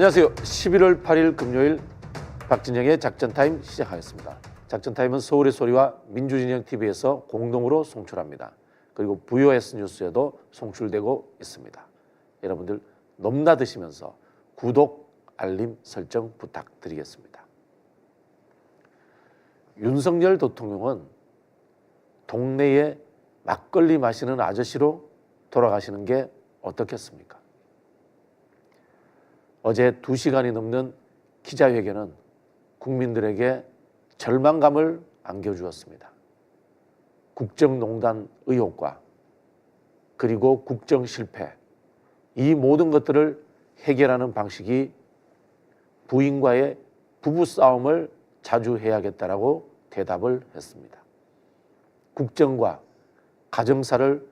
안녕하세요. 11월 8일 금요일 박진영의 작전타임 시작하겠습니다. 작전타임은 서울의 소리와 민주진영TV에서 공동으로 송출합니다. 그리고 VOS 뉴스에도 송출되고 있습니다. 여러분들 넘나드시면서 구독, 알림 설정 부탁드리겠습니다. 윤석열 대통령은 동네에 막걸리 마시는 아저씨로 돌아가시는 게 어떻겠습니까? 어제 2시간이 넘는 기자회견은 국민들에게 절망감을 안겨주었습니다. 국정농단 의혹과 그리고 국정 실패, 이 모든 것들을 해결하는 방식이 부인과의 부부싸움을 자주 해야겠다라고 대답을 했습니다. 국정과 가정사를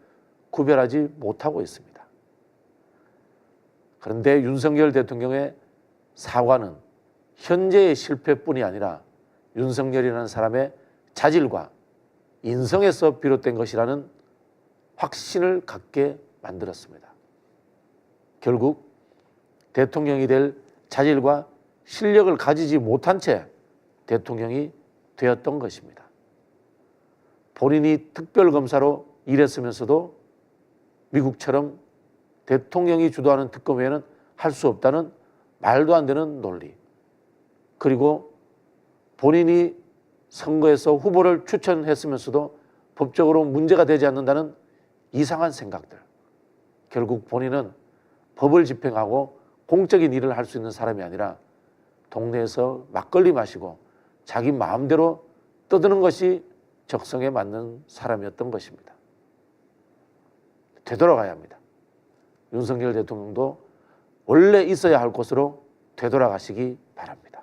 구별하지 못하고 있습니다. 그런데 윤석열 대통령의 사과는 현재의 실패뿐이 아니라 윤석열이라는 사람의 자질과 인성에서 비롯된 것이라는 확신을 갖게 만들었습니다. 결국 대통령이 될 자질과 실력을 가지지 못한 채 대통령이 되었던 것입니다. 본인이 특별검사로 일했으면서도 미국처럼 대통령이 주도하는 특검 외에는 할 수 없다는 말도 안 되는 논리, 그리고 본인이 선거에서 후보를 추천했으면서도 법적으로 문제가 되지 않는다는 이상한 생각들. 결국 본인은 법을 집행하고 공적인 일을 할 수 있는 사람이 아니라 동네에서 막걸리 마시고 자기 마음대로 떠드는 것이 적성에 맞는 사람이었던 것입니다. 되돌아가야 합니다. 윤석열 대통령도 원래 있어야 할 곳으로 되돌아가시기 바랍니다.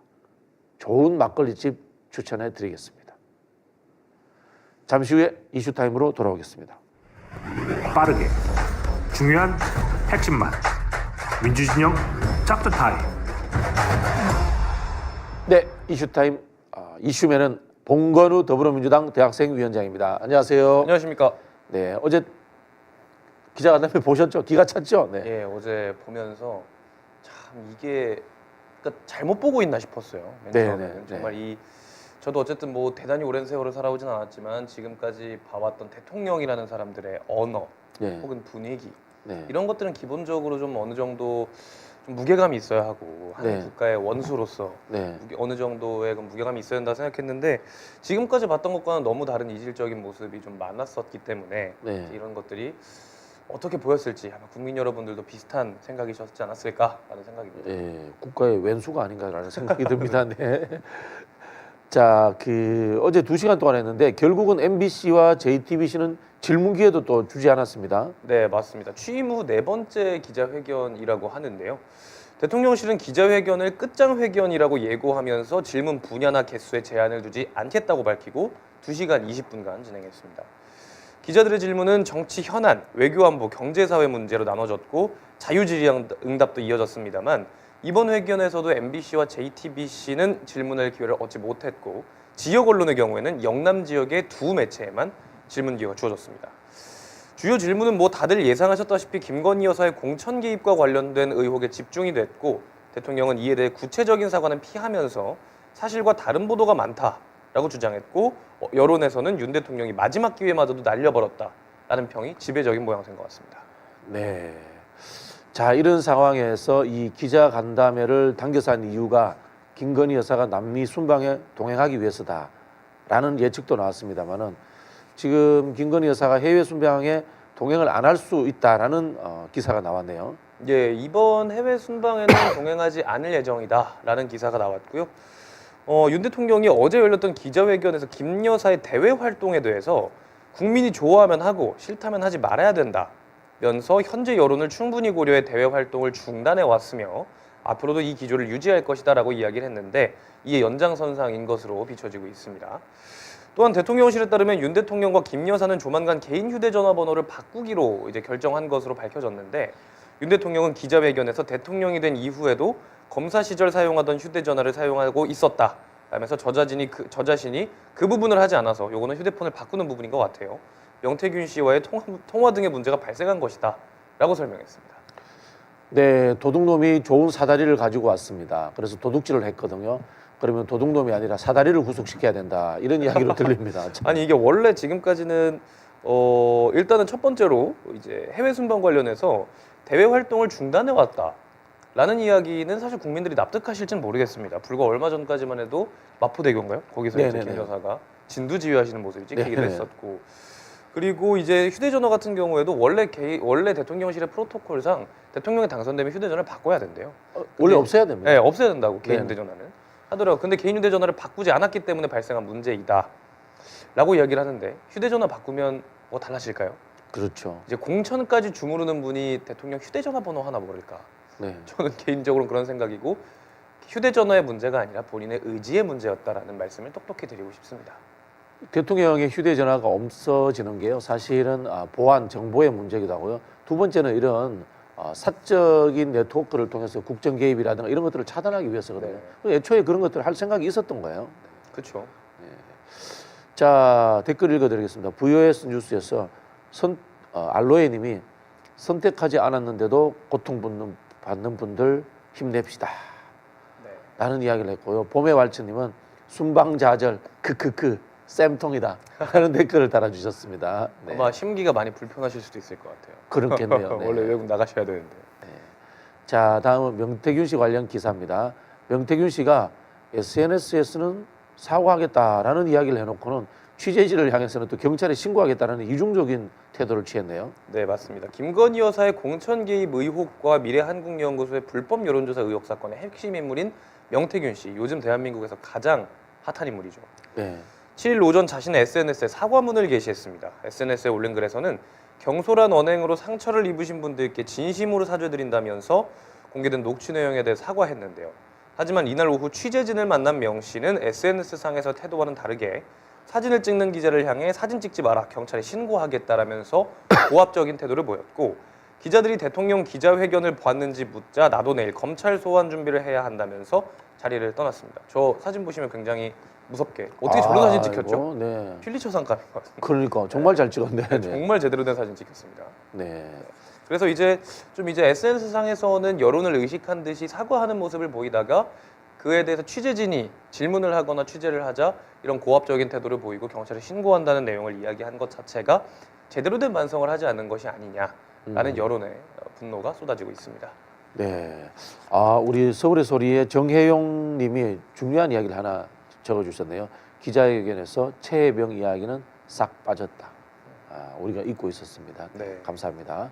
좋은 막걸리집 추천해 드리겠습니다. 잠시 후에 이슈타임으로 돌아오겠습니다. 빠르게 중요한 핵심만 민주진영 작전타임. 네, 이슈타임 이슈맨은 봉건우 더불어민주당 대학생위원장입니다. 안녕하세요. 안녕하십니까. 네, 어제 기자간담회 보셨죠? 기가 찼죠? 네. 예, 어제 보면서 참 이게 그러니까 잘못 보고 있나 싶었어요. 맨 네, 처음에는. 네, 네. 정말 저도 어쨌든 뭐 대단히 오랜 세월을 살아오진 않았지만 지금까지 봐왔던 대통령이라는 사람들의 언어 네. 혹은 분위기 네. 이런 것들은 기본적으로 좀 어느 정도 좀 무게감이 있어야 하고 한 네. 국가의 원수로서 네. 어느 정도의 무게감이 있어야 된다 생각했는데 지금까지 봤던 것과는 너무 다른 이질적인 모습이 좀 많았었기 때문에 네. 이런 것들이 어떻게 보였을지 아마 국민 여러분들도 비슷한 생각이셨지 않았을까라는 생각입니다. 예, 국가의 왼수가 아닌가라는 생각이 듭니다. 네. 자, 어제 2시간 동안 했는데 결국은 MBC와 JTBC는 질문 기회도 또 주지 않았습니다. 네, 맞습니다. 취임 후 4번째 기자회견이라고 하는데요. 대통령실은 기자회견을 끝장회견이라고 예고하면서 질문 분야나 개수에 제한을 두지 않겠다고 밝히고 2시간 20분간 진행했습니다. 기자들의 질문은 정치 현안, 외교안보, 경제사회 문제로 나눠졌고 자유질의응답도 이어졌습니다만 이번 회견에서도 MBC와 JTBC는 질문할 기회를 얻지 못했고 지역 언론의 경우에는 영남 지역의 2 매체에만 질문 기회가 주어졌습니다. 주요 질문은 다들 예상하셨다시피 김건희 여사의 공천 개입과 관련된 의혹에 집중이 됐고 대통령은 이에 대해 구체적인 사과는 피하면서 사실과 다른 보도가 많다라고 주장했고 여론에서는 윤 대통령이 마지막 기회마저도 날려버렸다라는 평이 지배적인 모양새인 것 같습니다. 네. 자, 이런 상황에서 이 기자간담회를 당겨서 한 이유가 김건희 여사가 남미 순방에 동행하기 위해서다라는 예측도 나왔습니다만은 지금 김건희 여사가 해외 순방에 동행을 안 할 수 있다라는 기사가 나왔네요. 예, 이번 해외 순방에는 동행하지 않을 예정이다라는 기사가 나왔고요. 윤 대통령이 어제 열렸던 기자회견에서 김 여사의 대외 활동에 대해서 국민이 좋아하면 하고 싫다면 하지 말아야 된다면서 현재 여론을 충분히 고려해 대외 활동을 중단해 왔으며 앞으로도 이 기조를 유지할 것이다라고 이야기를 했는데 이에 연장선상인 것으로 비춰지고 있습니다. 또한 대통령실에 따르면 윤 대통령과 김 여사는 조만간 개인 휴대전화 번호를 바꾸기로 결정한 것으로 밝혀졌는데 윤 대통령은 기자회견에서 대통령이 된 이후에도 검사 시절 사용하던 휴대전화를 사용하고 있었다 라면서 저 자신이 그 부분을 하지 않아서 요거는 휴대폰을 바꾸는 부분인 것 같아요. 명태균 씨와의 통화 등의 문제가 발생한 것이다 라고 설명했습니다. 네, 도둑놈이 좋은 사다리를 가지고 왔습니다. 그래서 도둑질을 했거든요. 그러면 도둑놈이 아니라 사다리를 구속시켜야 된다. 이런 이야기로 들립니다. 참. 아니 이게 원래 지금까지는 일단은 첫 번째로 이제 해외 순방 관련해서 대외 활동을 중단해 왔다라는 이야기는 사실 국민들이 납득하실지는 모르겠습니다. 불과 얼마 전까지만 해도 마포대교인가요? 거기서 이제 네네네. 김 여사가 진두지휘하시는 모습이 찍히기도 네네. 했었고, 그리고 이제 휴대전화 같은 경우에도 원래 대통령실의 프로토콜상 대통령이 당선되면 휴대전화를 바꿔야 된대요. 원래 없어야 됩니다. 네, 없애야 된다고 개인 네. 휴대전화는 하더라고요. 근데 개인 휴대전화를 바꾸지 않았기 때문에 발생한 문제이다라고 이야기를 하는데, 휴대전화 바꾸면 뭐 달라질까요? 그렇죠. 이제 공천까지 주무르는 분이 대통령 휴대전화 번호 하나 모를까? 네. 저는 개인적으로 그런 생각이고, 휴대전화의 문제가 아니라 본인의 의지의 문제였다라는 말씀을 똑똑히 드리고 싶습니다. 대통령의 휴대전화가 없어지는 게요, 사실은 보안 정보의 문제이기도 하고요. 두 번째는 이런 사적인 네트워크를 통해서 국정 개입이라든가 이런 것들을 차단하기 위해서거든요. 애초에 그런 것들을 할 생각이 있었던 거예요. 그렇죠. 자, 댓글 읽어드리겠습니다. VOS 뉴스에서 알로에님이 선택하지 않았는데도 고통받는 분들 힘냅시다. 네. 라는 이야기를 했고요. 봄의 왈츠님은 순방자절 크크크 쌤통이다 라는 댓글을 달아주셨습니다. 네. 아마 심기가 많이 불편하실 수도 있을 것 같아요. 그렇겠네요. 네. 원래 외국 나가셔야 되는데. 자, 다음은 명태균 씨 관련 기사입니다. 명태균 씨가 SNS에서는 사과하겠다라는 이야기를 해놓고는 취재진을 향해서는 또 경찰에 신고하겠다는 이중적인 태도를 취했네요. 네, 맞습니다. 김건희 여사의 공천 개입 의혹과 미래한국연구소의 불법 여론조사 의혹 사건의 핵심 인물인 명태균 씨, 요즘 대한민국에서 가장 핫한 인물이죠. 네. 7일 오전 자신의 SNS에 사과문을 게시했습니다. SNS에 올린 글에서는 경솔한 언행으로 상처를 입으신 분들께 진심으로 사죄드린다면서 공개된 녹취 내용에 대해 사과했는데요. 하지만 이날 오후 취재진을 만난 명 씨는 SNS상에서 태도와는 다르게 사진을 찍는 기자를 향해 사진 찍지 마라, 경찰에 신고하겠다라면서 고압적인 태도를 보였고, 기자들이 대통령 기자회견을 봤는지 묻자 나도 내일 검찰 소환 준비를 해야 한다면서 자리를 떠났습니다. 저 사진 보시면 굉장히 무섭게, 어떻게 저런 사진 찍혔죠? 아이고, 네. 퓰리처상감인 것 같습니다. 그러니까 정말 잘 찍었네. 네. 정말 제대로 된 사진 찍혔습니다. 네. 그래서 이제 SNS 상에서는 여론을 의식한 듯이 사과하는 모습을 보이다가 그에 대해서 취재진이 질문을 하거나 취재를 하자 이런 고압적인 태도를 보이고 경찰에 신고한다는 내용을 이야기한 것 자체가 제대로 된 반성을 하지 않는 것이 아니냐라는 여론의 분노가 쏟아지고 있습니다. 네. 우리 서울의 소리의 정혜용 님이 중요한 이야기를 하나 적어주셨네요. 기자회견에서 최혜병 이야기는 싹 빠졌다. 우리가 잊고 있었습니다. 네. 감사합니다.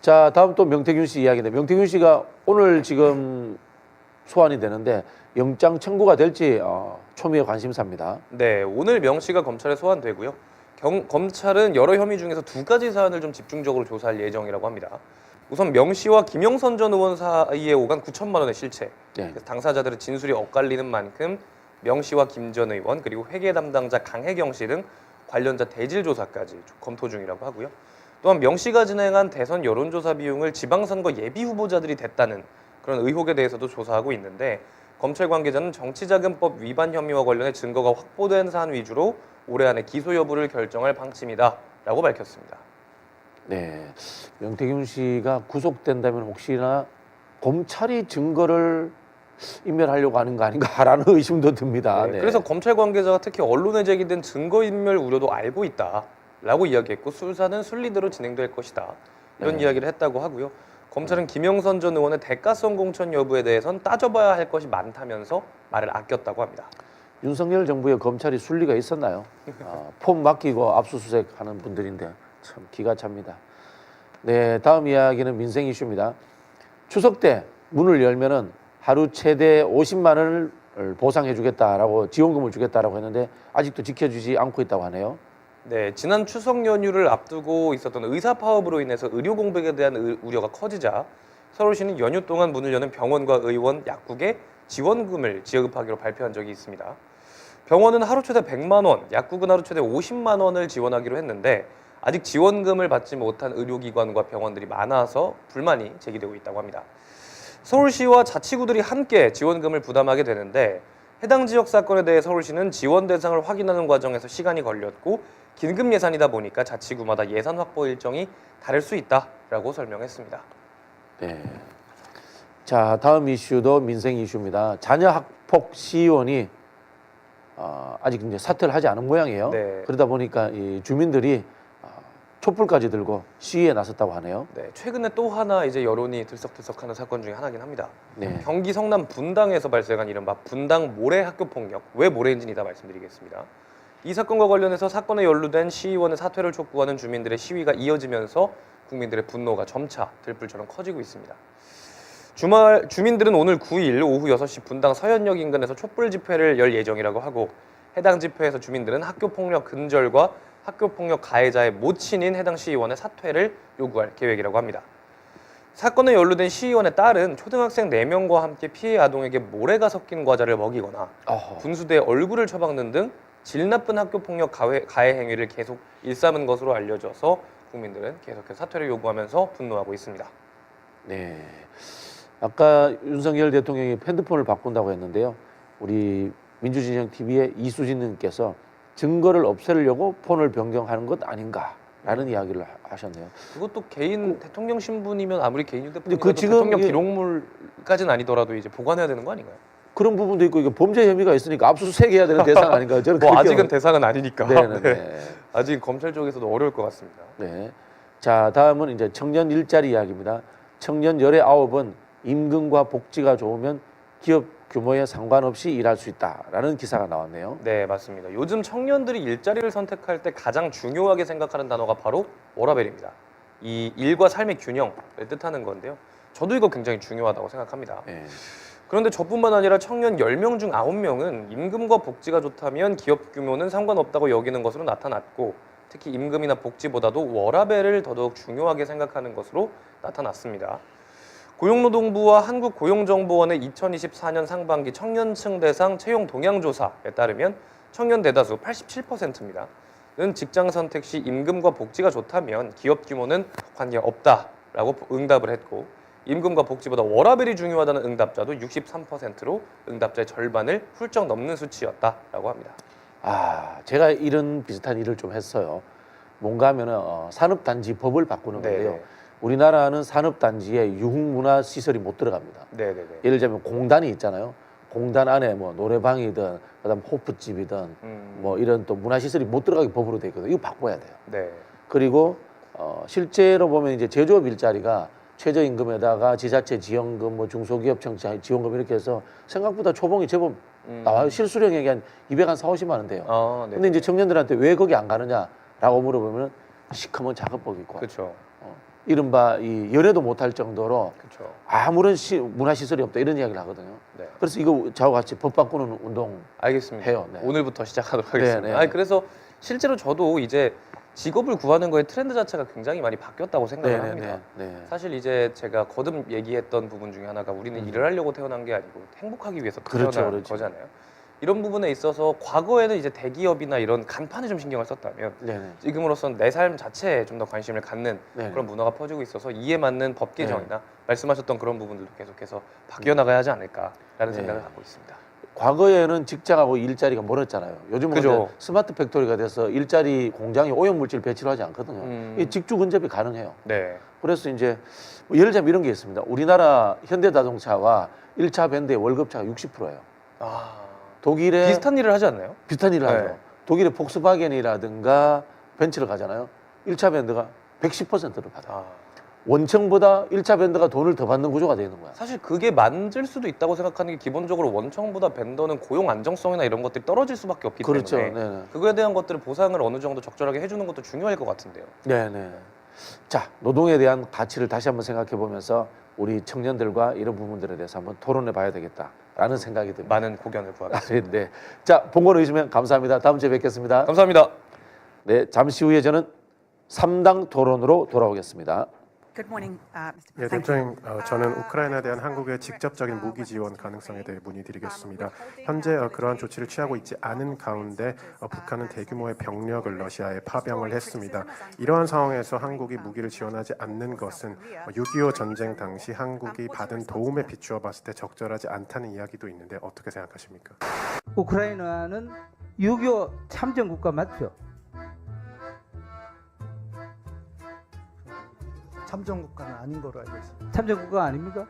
자, 다음 또 명태균 씨 이야기인데, 명태균 씨가 오늘 지금 소환이 되는데 영장 청구가 될지 초미의 관심사입니다. 네, 오늘 명 씨가 검찰에 소환되고요. 검찰은 여러 혐의 중에서 두 가지 사안을 좀 집중적으로 조사할 예정이라고 합니다. 우선 명 씨와 김영선 전 의원 사이에 오간 9천만 원의 실체. 네. 그래서 당사자들의 진술이 엇갈리는 만큼 명 씨와 김 전 의원, 그리고 회계 담당자 강혜경 씨 등 관련자 대질 조사까지 검토 중이라고 하고요. 또한 명 씨가 진행한 대선 여론조사 비용을 지방선거 예비 후보자들이 댔다는 그런 의혹에 대해서도 조사하고 있는데, 검찰 관계자는 정치자금법 위반 혐의와 관련해 증거가 확보된 사안 위주로 올해 안에 기소 여부를 결정할 방침이다라고 밝혔습니다. 네. 명태균 씨가 구속된다면 혹시나 검찰이 증거를 인멸하려고 하는 거 아닌가라는 의심도 듭니다. 네. 그래서 검찰 관계자가 특히 언론에 제기된 증거인멸 우려도 알고 있다라고 이야기했고, 수사는 순리대로 진행될 것이다 이런 이야기를 했다고 하고요. 검찰은 김영선 전 의원의 대가성 공천 여부에 대해선 따져봐야 할 것이 많다면서 말을 아꼈다고 합니다. 윤석열 정부의 검찰이 순리가 있었나요? 폼 맡기고 압수수색하는 분들인데 참 기가 찹니다. 네, 다음 이야기는 민생 이슈입니다. 추석 때 문을 열면은 하루 최대 50만 원을 보상해주겠다라고, 지원금을 주겠다라고 했는데 아직도 지켜주지 않고 있다고 하네요. 네, 지난 추석 연휴를 앞두고 있었던 의사 파업으로 인해서 의료 공백에 대한 우려가 커지자 서울시는 연휴 동안 문을 여는 병원과 의원, 약국에 지원금을 지급하기로 발표한 적이 있습니다. 병원은 하루 최대 100만 원, 약국은 하루 최대 50만 원을 지원하기로 했는데 아직 지원금을 받지 못한 의료기관과 병원들이 많아서 불만이 제기되고 있다고 합니다. 서울시와 자치구들이 함께 지원금을 부담하게 되는데, 해당 지역 사건에 대해 서울시는 지원 대상을 확인하는 과정에서 시간이 걸렸고 긴급 예산이다 보니까 자치구마다 예산 확보 일정이 다를 수 있다라고 설명했습니다. 네. 자, 다음 이슈도 민생 이슈입니다. 자녀 학폭 시의원이 아직 이제 사퇴를 하지 않은 모양이에요. 네. 그러다 보니까 이 주민들이 촛불까지 들고 시위에 나섰다고 하네요. 네, 최근에 또 하나 이제 여론이 들썩들썩하는 사건 중에 하나긴 합니다. 네. 경기 성남 분당에서 발생한 이른바 분당 모래 학교 폭력. 왜 모래인지는 이따 말씀드리겠습니다. 이 사건과 관련해서 사건에 연루된 시의원의 사퇴를 촉구하는 주민들의 시위가 이어지면서 국민들의 분노가 점차 들불처럼 커지고 있습니다. 주말 주민들은 오늘 9일 오후 6시 분당 서현역 인근에서 촛불 집회를 열 예정이라고 하고 해당 집회에서 주민들은 학교 폭력 근절과 학교 폭력 가해자의 모친인 해당 시의원의 사퇴를 요구할 계획이라고 합니다. 사건에 연루된 시의원의 딸은 초등학생 4명과 함께 피해 아동에게 모래가 섞인 과자를 먹이거나 분수대에 얼굴을 쳐박는 등 질 나쁜 학교 폭력 가해 행위를 계속 일삼은 것으로 알려져서 국민들은 계속해서 사퇴를 요구하면서 분노하고 있습니다. 네. 아까 윤석열 대통령이 핸드폰을 바꾼다고 했는데요. 우리 민주진영 TV의 이수진님께서 증거를 없애려고 폰을 변경하는 것 아닌가라는 이야기를 하셨네요. 그것도 개인 대통령 신분이면 아무리 개인 근데 휴대폰이라도 그 지금 대통령 이게- 기록물까지는 아니더라도 이제 보관해야 되는 거 아닌가요? 그런 부분도 있고 이게 범죄 혐의가 있으니까 압수수색해야 되는 대상 아닌가요? 저는 뭐 그렇게 아직은 대상은 아니니까. 네네네. 네. 아직 검찰 쪽에서도 어려울 것 같습니다. 네. 자, 다음은 이제 청년 일자리 이야기입니다. 청년 19은 임금과 복지가 좋으면 기업 규모에 상관없이 일할 수 있다라는 기사가 나왔네요. 네, 맞습니다. 요즘 청년들이 일자리를 선택할 때 가장 중요하게 생각하는 단어가 바로 워라밸입니다. 이 일과 삶의 균형을 뜻하는 건데요. 저도 이거 굉장히 중요하다고 생각합니다. 네. 그런데 저뿐만 아니라 청년 10명 중 9명은 임금과 복지가 좋다면 기업 규모는 상관없다고 여기는 것으로 나타났고 특히 임금이나 복지보다도 워라밸을 더더욱 중요하게 생각하는 것으로 나타났습니다. 고용노동부와 한국고용정보원의 2024년 상반기 청년층 대상 채용 동향조사에 따르면 청년 대다수 87%입니다. 는 직장 선택 시 임금과 복지가 좋다면 기업 규모는 관계없다라고 응답을 했고 임금과 복지보다 워라밸이 중요하다는 응답자도 63%로 응답자의 절반을 훌쩍 넘는 수치였다라고 합니다. 제가 이런 비슷한 일을 좀 했어요. 뭔가 하면은 산업단지법을 바꾸는 건데요. 네. 우리나라는 산업단지에 유흥문화시설이 못 들어갑니다. 네네네. 예를 들면 공단이 있잖아요. 공단 안에 뭐 노래방이든 그다음 호프집이든 뭐 이런 또 문화시설이 못 들어가게 법으로 돼 있거든요. 이거 바꿔야 돼요. 네. 그리고 실제로 보면 이제 제조업 일자리가 최저임금에다가 지자체 지원금, 뭐 중소기업청 지원금 이렇게 해서 생각보다 초봉이 제법 나와요. 실수령액이 한 240만 원 돼요. 네. 근데 이제 청년들한테 왜 거기 안 가느냐라고 물어보면 시커먼 작업복 입고 그렇죠. 이른바 이 연애도 못할 정도로 그렇죠. 아무런 문화시설이 없다 이런 이야기를 하거든요. 네. 그래서 이거 저와 같이 법 바꾸는 운동 알겠습니다. 해요. 네. 오늘부터 시작하도록 하겠습니다. 네, 네. 아니, 그래서 실제로 저도 이제 직업을 구하는 거에 트렌드 자체가 굉장히 많이 바뀌었다고 생각을 합니다. 네. 사실 이제 제가 거듭 얘기했던 부분 중에 하나가 우리는 일을 하려고 태어난 게 아니고 행복하기 위해서 그렇죠, 태어난 그렇죠. 거잖아요. 이런 부분에 있어서 과거에는 이제 대기업이나 이런 간판에 좀 신경을 썼다면 네네. 지금으로서는 내 삶 자체에 좀 더 관심을 갖는 네. 그런 문화가 퍼지고 있어서 이에 맞는 법 개정이나 말씀하셨던 그런 부분들도 계속해서 바뀌어 나가야 하지 않을까라는 네. 생각을 갖고 있습니다. 과거에는 직장하고 일자리가 멀었잖아요. 요즘은 그죠. 근데 스마트 팩토리가 돼서 일자리 공장이 오염물질 배치를 하지 않거든요. 이 직주 근접이 가능해요. 네. 그래서 이제 뭐 예를 들면 이런 게 있습니다. 우리나라 현대자동차와 1차 밴드의 월급차가 60%예요. 독일의 비슷한 일을 하지 않나요? 비슷한 일을 네. 하죠. 독일의 폭스바겐이라든가 벤츠를 가잖아요. 1차 밴드가 110%를 받아요. 원청보다 1차 밴드가 돈을 더 받는 구조가 되는 거야. 사실 그게 맞을 수도 있다고 생각하는 게 기본적으로 원청보다 벤더는 고용 안정성이나 이런 것들이 떨어질 수밖에 없기 그렇죠. 때문에 네네. 그거에 대한 것들을 보상을 어느 정도 적절하게 해주는 것도 중요할 것 같은데요. 네네. 자, 노동에 대한 가치를 다시 한번 생각해 보면서 우리 청년들과 이런 부분들에 대해서 한번 토론해 봐야 되겠다라는 생각이 듭니다. 많은 고견을 구하겠습니다. 네. 자, 본거로 해주시면 감사합니다. 다음 주에 뵙겠습니다. 감사합니다. 네, 잠시 후에 저는 3당 토론으로 돌아오겠습니다. Good morning, Mr. 예, President. 대통령, 저는 우크라이나에 대한 한국의 직접적인 무기 지원 가능성에 대해 문의드리겠습니다. 현재 그러한 조치를 취하고 있지 않은 가운데 북한은 대규모의 병력을 러시아에 파병을 했습니다. 이러한 상황에서 한국이 무기를 지원하지 않는 것은 6.25 전쟁 당시 한국이 받은 도움에 비추어 봤을 때 적절하지 않다는 이야기도 있는데 어떻게 생각하십니까? 우크라이나는 6.25 참전 국가 맞죠? 참전국가는 아닌 거로 알고 있습니다. 참전국가 아닙니까?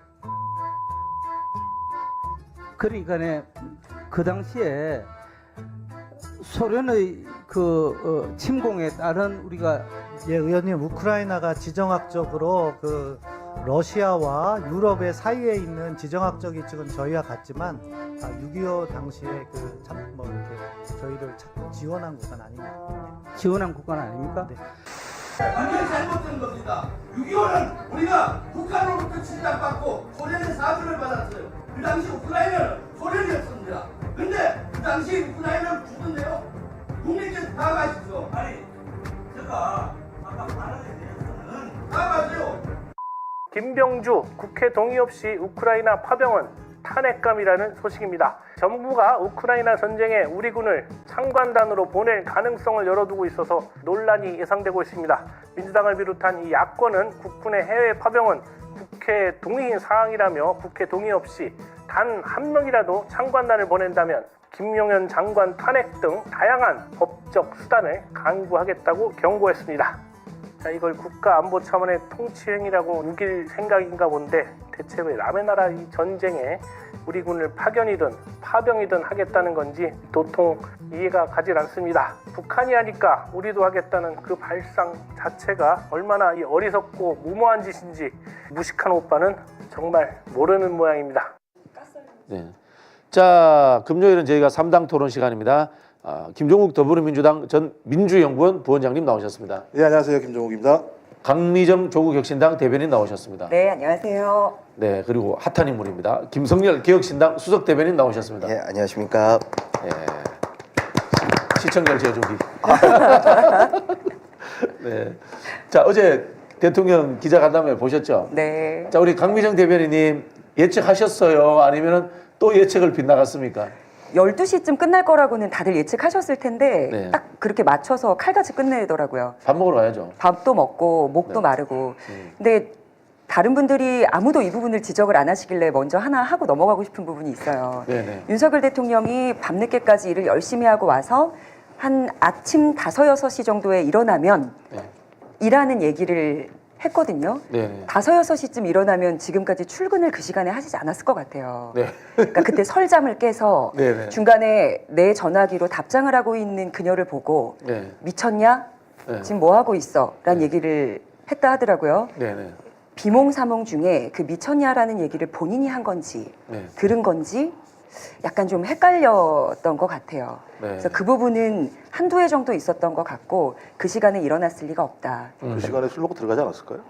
그러니까 그 당시에 소련의 그 침공에 따른 우리가 예, 의원님, 우크라이나가 지정학적으로 그 러시아와 유럽의 사이에 있는 지정학적 위치는 저희와 같지만 6.25 당시에 그 참 뭐 이렇게 저희를 지원한 국가는 아닙니다. 지원한 국가는 아닙니까? 네. 완전히 잘못된 겁니다. 6.25는 우리가 북한으로부터 침략받고 소련의 사주를 받았어요. 그 당시 우크라이나는 소련이었습니다. 근데 그 당시 우크라이나는 죽은데요. 국민께서 다 가시죠. 아니, 제가 아까 말하는 대해서는 다 가죠. 김병주 국회 동의 없이 우크라이나 파병은 탄핵감이라는 소식입니다. 정부가 우크라이나 전쟁에 우리 군을 참관단으로 보낼 가능성을 열어두고 있어서 논란이 예상되고 있습니다. 민주당을 비롯한 이 야권은 국군의 해외 파병은 국회 동의 사항이라며 국회 동의 없이 단 한 명이라도 참관단을 보낸다면 김용현 장관 탄핵 등 다양한 법적 수단을 강구하겠다고 경고했습니다. 자, 이걸 국가 안보 차원의 통치행위라고 우길 생각인가 본데 대체 왜 남의 나라 이 전쟁에 우리 군을 파견이든 파병이든 하겠다는 건지 도통 이해가 가질 않습니다. 북한이 하니까 우리도 하겠다는 그 발상 자체가 얼마나 이 어리석고 무모한 짓인지 무식한 오빠는 정말 모르는 모양입니다. 네. 자, 금요일은 저희가 3당 토론 시간입니다. 김종국 더불어민주당 전 민주연구원 부원장님 나오셨습니다. 네, 안녕하세요. 김종욱입니다. 강미정 조국혁신당 대변인 나오셨습니다. 네, 안녕하세요. 네, 그리고 핫한 인물입니다. 김성열 개혁신당 수석 대변인 나오셨습니다. 네, 안녕하십니까. 네. 시청자 제조기. 네. 자, 어제 대통령 기자간담회 보셨죠? 네. 자, 우리 강미정 대변인님 예측하셨어요? 아니면은 또 예측을 빗나갔습니까? 12시쯤 끝날 거라고는 다들 예측하셨을 텐데 네. 딱 그렇게 맞춰서 칼같이 끝내더라고요. 밥 먹으러 가야죠. 밥도 먹고 목도 네. 마르고. 근데 다른 분들이 아무도 이 부분을 지적을 안 하시길래 먼저 하나 하고 넘어가고 싶은 부분이 있어요. 네네. 윤석열 대통령이 밤늦게까지 일을 열심히 하고 와서 한 아침 5, 6시 정도에 일어나면 네. 일하는 얘기를 했거든요. 네네. 5, 6시쯤 일어나면 지금까지 출근을 그 시간에 하시지 않았을 것 같아요. 네. 그러니까 그때 설잠을 깨서 네네. 중간에 내 전화기로 답장을 하고 있는 그녀를 보고 네. 미쳤냐? 네. 지금 뭐 하고 있어? 라는 네. 얘기를 했다 하더라고요. 네네. 비몽사몽 중에 그 미쳤냐라는 얘기를 본인이 한 건지 네. 들은 건지 약간 좀 헷갈렸던 것 같아요. 네. 그래서 그 부분은 한두 해 정도 있었던 것 같고 그 시간에 일어났을 리가 없다. 그 시간에 술 먹고 들어가지 않았을까요?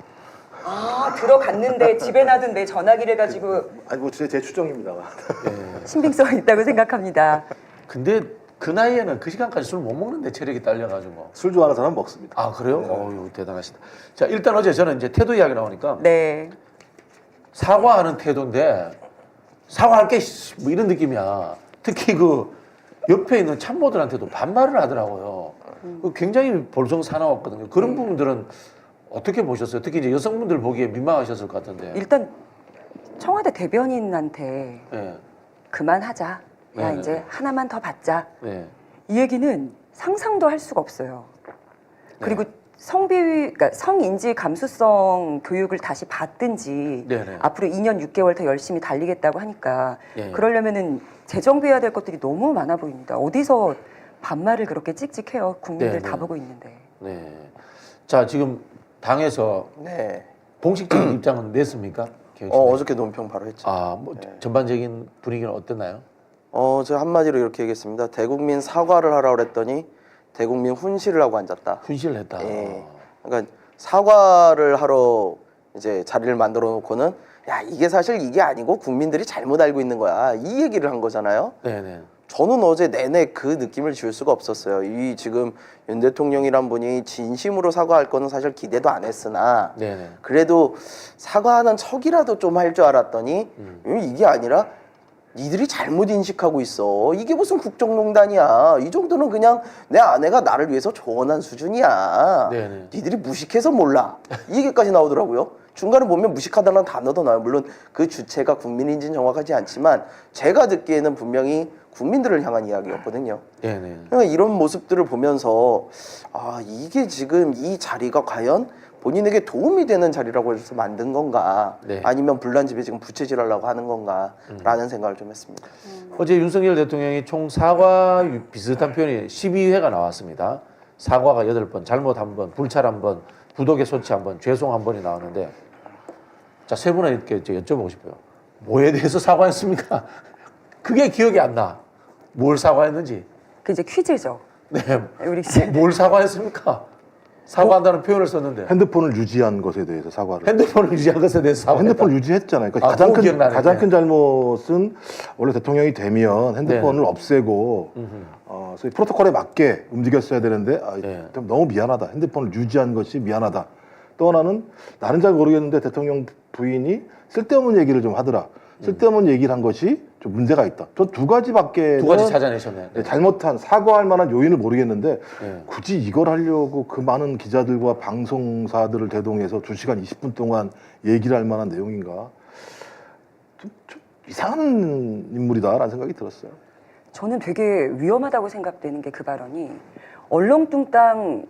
아, 들어갔는데 집에 놔둔 내 전화기를 가지고 아니, 뭐 제 추정입니다만. 네. 신빙성이 있다고 생각합니다. 근데 그 나이에는 그 시간까지 술 못 먹는데 체력이 딸려가지고. 술 좋아하는 사람은 먹습니다. 아, 그래요? 어유 대단하시다. 자, 일단 어제 저는 이제 태도 이야기 나오니까 네. 사과하는 태도인데 사과할게 뭐 이런 느낌이야. 특히 그 옆에 있는 참모들한테도 반말을 하더라고요. 굉장히 볼성 사나웠거든요. 그런 부분들은 어떻게 보셨어요? 특히 이제 여성분들 보기에 민망하셨을 것 같은데. 일단 청와대 대변인한테 네. 그만하자. 야, 네네. 이제 하나만 더 받자. 네. 이 얘기는 상상도 할 수가 없어요. 그리고 네. 그러니까 성인지 감수성 교육을 다시 받든지 네네. 앞으로 2년 6개월 더 열심히 달리겠다고 하니까 네. 그러려면은 재정비해야 될 것들이 너무 많아 보입니다. 어디서 반말을 그렇게 찍찍해요. 국민들 네네. 다 보고 있는데. 네. 자, 지금 당에서 네. 공식적인 입장은 냈습니까? 어저께 논평 바로 했죠. 아, 뭐 네. 전반적인 분위기는 어땠나요? 제가 한마디로 이렇게 얘기했습니다. 대국민 사과를 하라고 그랬더니 대국민 훈시를 하고 앉았다. 훈시를 했다. 예. 그러니까 사과를 하러 이제 자리를 만들어 놓고는 야, 이게 사실 이게 아니고 국민들이 잘못 알고 있는 거야. 이 얘기를 한 거잖아요. 네네. 저는 어제 내내 그 느낌을 지울 수가 없었어요. 이 지금 윤 대통령이란 분이 진심으로 사과할 거는 사실 기대도 안 했으나 네네. 그래도 사과하는 척이라도 좀 할 줄 알았더니 이게 아니라 니들이 잘못 인식하고 있어. 이게 무슨 국정농단이야. 이 정도는 그냥 내 아내가 나를 위해서 조언한 수준이야. 네네. 니들이 무식해서 몰라. 이 얘기까지 나오더라고요. 중간에 보면 무식하다는 단어도 나와요. 물론 그 주체가 국민인지는 정확하지 않지만 제가 듣기에는 분명히 국민들을 향한 이야기였거든요. 네네. 그러니까 이런 모습들을 보면서 아, 이게 지금 이 자리가 과연 본인에게 도움이 되는 자리라고 해서 만든 건가 네. 아니면 불난집에 지금 부채질하려고 하는 건가라는 생각을 좀 했습니다. 어제 윤석열 대통령이 총 사과 비슷한 표현이 12회가 나왔습니다. 사과가 8번, 잘못 1번, 불찰 1번, 부독의 소치 1번, 죄송 1번이 나왔는데 자, 세 분한테 여쭤보고 싶어요. 뭐에 대해서 사과했습니까? 그게 기억이 안 나. 뭘 사과했는지. 그 이제 퀴즈죠. 네. 우리 이제 뭘 사과했습니까? 사과한다는 표현을 썼는데. 핸드폰을 유지한 것에 대해서 사과를. 핸드폰을 유지한 것에 대해서 사과했다. 핸드폰을 유지했잖아요. 그러니까 아, 그거 기억나네. 가장 큰 잘못은 원래 대통령이 되면 핸드폰을 네. 없애고 소위 프로토콜에 맞게 움직였어야 되는데 네. 좀 너무 미안하다. 핸드폰을 유지한 것이 미안하다. 또 하나는 나는 잘 모르겠는데 대통령 부인이 쓸데없는 얘기를 좀 하더라. 쓸데없는 얘기를 한 것이 좀 문제가 있다. 저 두 가지밖에 두 가지 찾아내셨네. 네, 잘못한 사과할 만한 요인을 모르겠는데 네. 굳이 이걸 하려고 그 많은 기자들과 방송사들을 대동해서 2시간 20분 동안 얘기를 할 만한 내용인가? 좀 이상한 인물이다라는 생각이 들었어요. 저는 되게 위험하다고 생각되는 게 그 발언이 얼렁뚱땅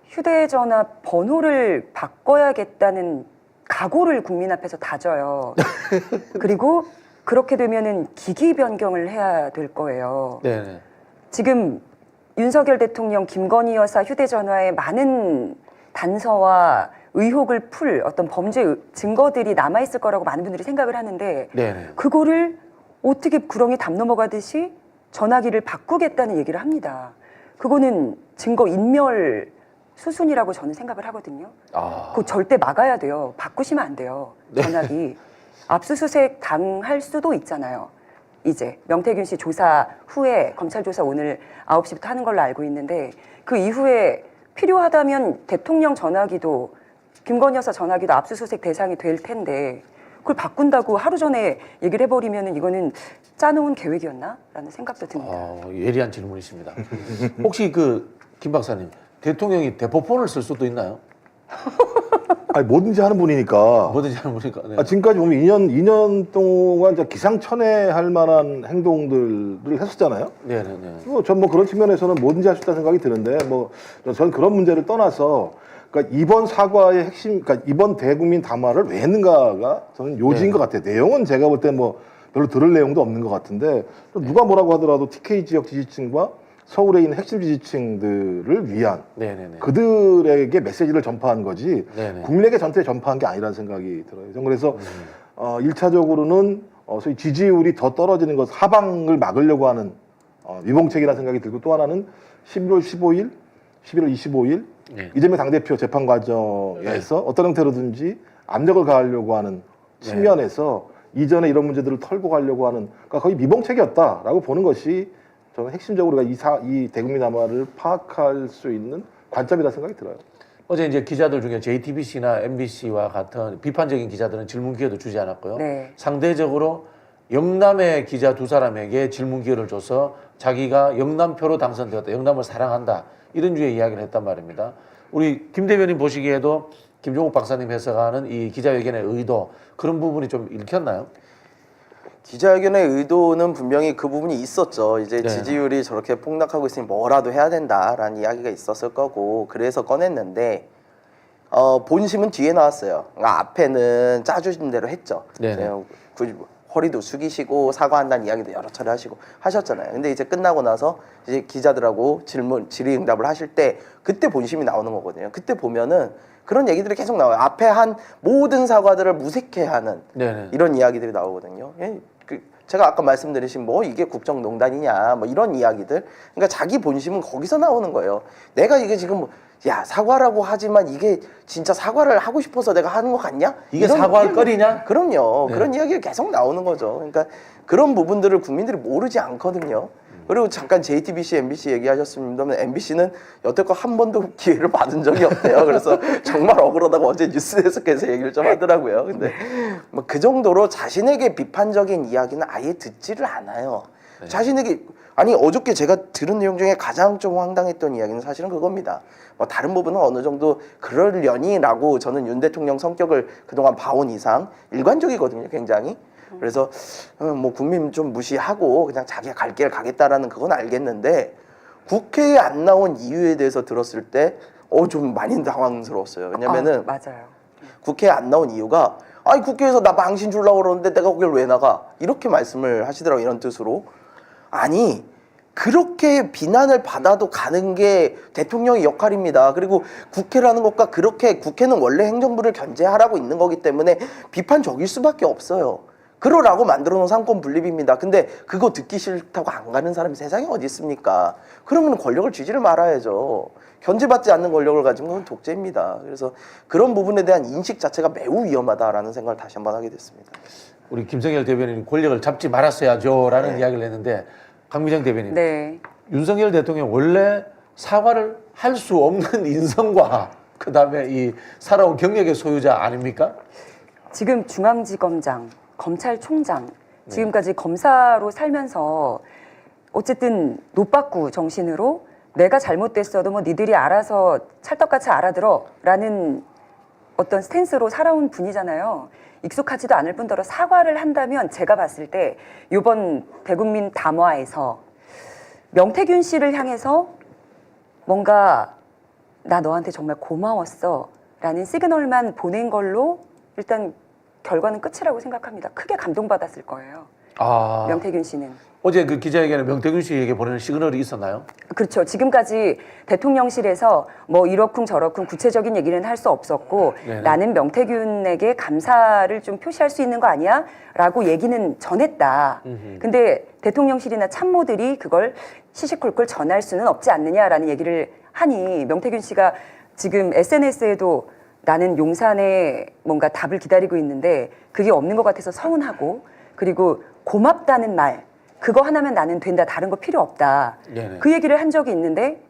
휴대전화 번호를 바꿔야겠다는 각오를 국민 앞에서 다져요. 그리고 그렇게 되면은 기기 변경을 해야 될 거예요. 네네. 지금 윤석열 대통령 김건희 여사 휴대전화에 많은 단서와 의혹을 풀 어떤 범죄 증거들이 남아있을 거라고 많은 분들이 생각을 하는데 네네. 그거를 어떻게 구렁이 담 넘어가듯이 전화기를 바꾸겠다는 얘기를 합니다. 그거는 증거 인멸 수순이라고 저는 생각을 하거든요. 아. 그거 절대 막아야 돼요. 바꾸시면 안 돼요. 전화기. 압수수색 당할 수도 있잖아요. 이제 명태균 씨 조사 후에 검찰 조사 오늘 9시부터 하는 걸로 알고 있는데 그 이후에 필요하다면 대통령 전화기도 김건희 여사 전화기도 압수수색 대상이 될 텐데 그걸 바꾼다고 하루 전에 얘기를 해버리면 이거는 짜놓은 계획이었나? 라는 생각도 듭니다. 예리한 질문이십니다. 혹시 김 박사님 대통령이 대포폰을 쓸 수도 있나요? 아니 뭐든지 하는 분이니까. 뭐든지 하는 분이니까. 네. 지금까지 보면 2년 동안 이제 기상천외할 만한 행동들을 했었잖아요. 네네네. 전 뭐 그런 측면에서는 뭐든지 할 수 있다는 생각이 드는데 저는 그런 문제를 떠나서 그러니까 이번 사과의 핵심, 그러니까 이번 대국민 담화를 왜 했는가가 저는 요지인 것 같아요. 내용은 제가 볼 때 뭐 별로 들을 내용도 없는 것 같은데 누가 뭐라고 하더라도 TK 지역 지지층과 서울에 있는 핵심 지지층들을 위한 네네네. 그들에게 메시지를 전파한 거지 네네. 국민에게 전체에 전파한 게 아니라는 생각이 들어요. 저는 그래서 1차적으로는 소위 지지율이 더 떨어지는 것 하방을 막으려고 하는 위봉책이라는 생각이 들고 또 하나는 11월 15일, 11월 25일 네. 이재명 당대표 재판 과정에서 어떤 형태로든지 압력을 가하려고 하는 측면에서 이전에 이런 문제들을 털고 가려고 하는 그러니까 거의 미봉책이었다라고 보는 것이 저는 핵심적으로 이 대국민 담화를 파악할 수 있는 관점이라 생각이 들어요. 어제 이제 기자들 중에 JTBC나 MBC와 같은 비판적인 기자들은 질문 기회도 주지 않았고요. 네. 상대적으로 영남의 기자 2사람에게 질문 기회를 줘서 자기가 영남표로 당선되었다. 영남을 사랑한다. 이런 주의 이야기를 했단 말입니다. 우리 김 대변인 보시기에도 김종욱 박사님 해석하는 이 기자회견의 의도 그런 부분이 좀 읽혔나요? 기자회견의 의도는 분명히 그 부분이 있었죠. 이제 네. 지지율이 저렇게 폭락하고 있으니 뭐라도 해야 된다라는 이야기가 있었을 거고 그래서 꺼냈는데 본심은 뒤에 나왔어요. 그러니까 앞에는 짜주신 대로 했죠. 네네. 굳이 허리도 숙이시고 사과한다는 이야기도 여러 차례 하셨잖아요. 근데 이제 끝나고 나서 이제 기자들하고 질의응답을 하실 때 그때 본심이 나오는 거거든요. 그때 보면은 그런 얘기들이 계속 나와요. 앞에 한 모든 사과들을 무색해하는 네네. 이런 이야기들이 나오거든요. 제가 아까 말씀드리신 뭐 이게 국정농단이냐 뭐 이런 이야기들 그러니까 자기 본심은 거기서 나오는 거예요. 내가 이게 지금 야 사과라고 하지만 이게 진짜 사과를 하고 싶어서 내가 하는 거 같냐? 이게 사과할 거리냐? 그럼요. 네. 그런 이야기가 계속 나오는 거죠. 그러니까 그런 부분들을 국민들이 모르지 않거든요. 그리고 잠깐 JTBC, MBC 얘기하셨습니다만 MBC는 여태껏 한 번도 기회를 받은 적이 없대요. 그래서 정말 억울하다고 어제 뉴스데스크에서 얘기를 좀 하더라고요. 근데 뭐 그 정도로 자신에게 비판적인 이야기는 아예 듣지를 않아요. 네. 자신에게 아니 어저께 제가 들은 내용 중에 가장 좀 황당했던 이야기는 사실은 그겁니다. 뭐 다른 부분은 어느 정도 그러려니라고 저는 윤 대통령 성격을 그동안 봐온 이상 일관적이거든요, 굉장히. 그래서 뭐 국민 좀 무시하고 그냥 자기가 갈 길 가겠다라는 그건 알겠는데 국회에 안 나온 이유에 대해서 들었을 때 좀 많이 당황스러웠어요. 왜냐면은 맞아요. 국회에 안 나온 이유가 아니 국회에서 나 망신 주려고 그러는데 내가 거길 왜 나가? 이렇게 말씀을 하시더라고요. 이런 뜻으로. 아니 그렇게 비난을 받아도 가는 게 대통령의 역할입니다. 그리고 국회라는 것과 그렇게 국회는 원래 행정부를 견제하라고 있는 거기 때문에 비판적일 수밖에 없어요. 그러라고 만들어 놓은 상권 분립입니다. 근데 그거 듣기 싫다고 안 가는 사람이 세상에 어디 있습니까? 그러면 권력을 쥐지를 말아야죠. 견제받지 않는 권력을 가진 건 독재입니다. 그래서 그런 부분에 대한 인식 자체가 매우 위험하다라는 생각을 다시 한번 하게 됐습니다. 우리 김성열 대변인이 권력을 잡지 말았어야죠라는 이야기를 했는데 강미정 대변인, 네. 윤석열 대통령 원래 사과를 할 수 없는 인성과 그다음에 이 살아온 경력의 소유자 아닙니까? 지금 중앙지검장, 검찰총장, 지금까지 검사로 살면서 어쨌든 노빠꾸 정신으로 내가 잘못됐어도 뭐 니들이 알아서 찰떡같이 알아들어라는 어떤 스탠스로 살아온 분이잖아요. 익숙하지도 않을 뿐더러 사과를 한다면 제가 봤을 때 이번 대국민 담화에서 명태균 씨를 향해서 뭔가 나 너한테 정말 고마웠어 라는 시그널만 보낸 걸로 일단 결과는 끝이라고 생각합니다. 크게 감동받았을 거예요. 명태균 씨는. 어제 그 기자회견에 명태균 씨에게 보내는 시그널이 있었나요? 그렇죠. 지금까지 대통령실에서 뭐 이러쿵 저러쿵 구체적인 얘기는 할 수 없었고 네네. 나는 명태균에게 감사를 좀 표시할 수 있는 거 아니야? 라고 얘기는 전했다. 근데 대통령실이나 참모들이 그걸 시시콜콜 전할 수는 없지 않느냐라는 얘기를 하니 명태균 씨가 지금 SNS에도 나는 용산에 뭔가 답을 기다리고 있는데 그게 없는 것 같아서 서운하고 그리고 고맙다는 말 그거 하나면 나는 된다. 다른 거 필요 없다. 네네. 그 얘기를 한 적이 있는데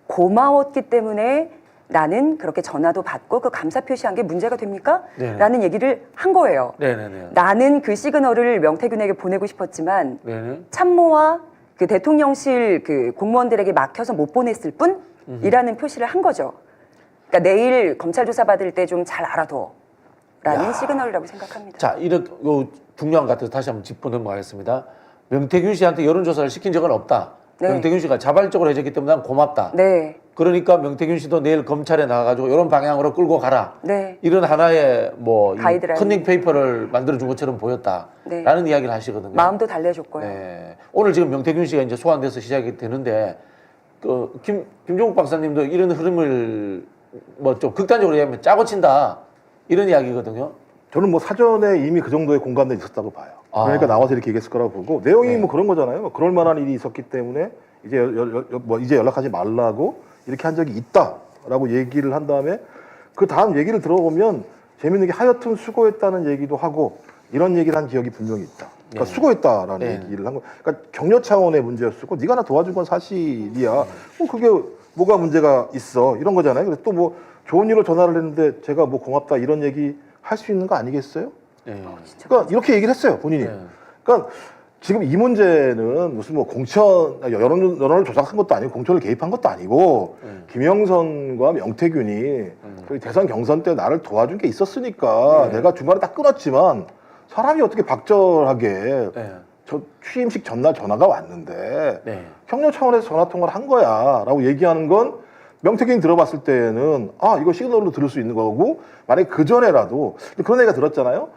고마웠기 때문에 나는 그렇게 전화도 받고 그 감사 표시한 게 문제가 됩니까? 네네. 라는 얘기를 한 거예요. 네네네. 나는 그 시그널을 명태균에게 보내고 싶었지만 네네. 참모와 그 대통령실 그 공무원들에게 막혀서 못 보냈을 뿐이라는 표시를 한 거죠. 그러니까 내일 검찰 조사 받을 때 좀 잘 알아둬라는 시그널이라고 생각합니다. 자, 이렇게 중요한 것 같아서 다시 한번 짚고 넘어가겠습니다. 명태균 씨한테 여론조사를 시킨 적은 없다. 네. 명태균 씨가 자발적으로 해줬기 때문에 난 고맙다. 네, 그러니까 명태균 씨도 내일 검찰에 나가가지고 이런 방향으로 끌고 가라. 네, 이런 하나의 뭐 가이드라인. 컨닝 페이퍼를 만들어준 것처럼 보였다라는 네. 이야기를 하시거든요. 마음도 달래줬고요. 네. 오늘 지금 명태균 씨가 이제 소환돼서 시작이 되는데 김종국 박사님도 이런 흐름을 뭐 좀 극단적으로 얘기하면 짜고 친다 이런 이야기거든요. 저는 뭐 사전에 이미 그 정도의 공감대가 있었다고 봐요. 그러니까 나와서 이렇게 얘기했을 거라고 보고 내용이 뭐 그런 거잖아요. 그럴 만한 일이 있었기 때문에 이제 연락하지 말라고 이렇게 한 적이 있다라고 얘기를 한 다음에 그 다음 얘기를 들어보면 재밌는 게 하여튼 수고했다는 얘기도 하고 이런 얘기를 한 기억이 분명히 있다. 그러니까 수고했다라는 얘기를 한 거. 그러니까 격려 차원의 문제였었고 네가 나 도와준 건 사실이야. 그게 뭐가 문제가 있어 이런 거잖아요. 그래서 또 뭐 좋은 일로 전화를 했는데 제가 뭐 고맙다 이런 얘기 할 수 있는 거 아니겠어요? 네. 그러니까 이렇게 얘기를 했어요 본인이. 네. 그러니까 지금 이 문제는 무슨 뭐 여론을 조작한 것도 아니고 공천을 개입한 것도 아니고 김영선과 명태균이 저희 대선 경선 때 나를 도와준 게 있었으니까 내가 중간에 딱 끊었지만 사람이 어떻게 박절하게 저 취임식 전날 전화가 왔는데 격려 차원에서 전화 통화를 한 거야라고 얘기하는 건 명태균이 들어봤을 때는 이거 시그널로 들을 수 있는 거고 만약에 그 전에라도 그런 얘기가 들었잖아요.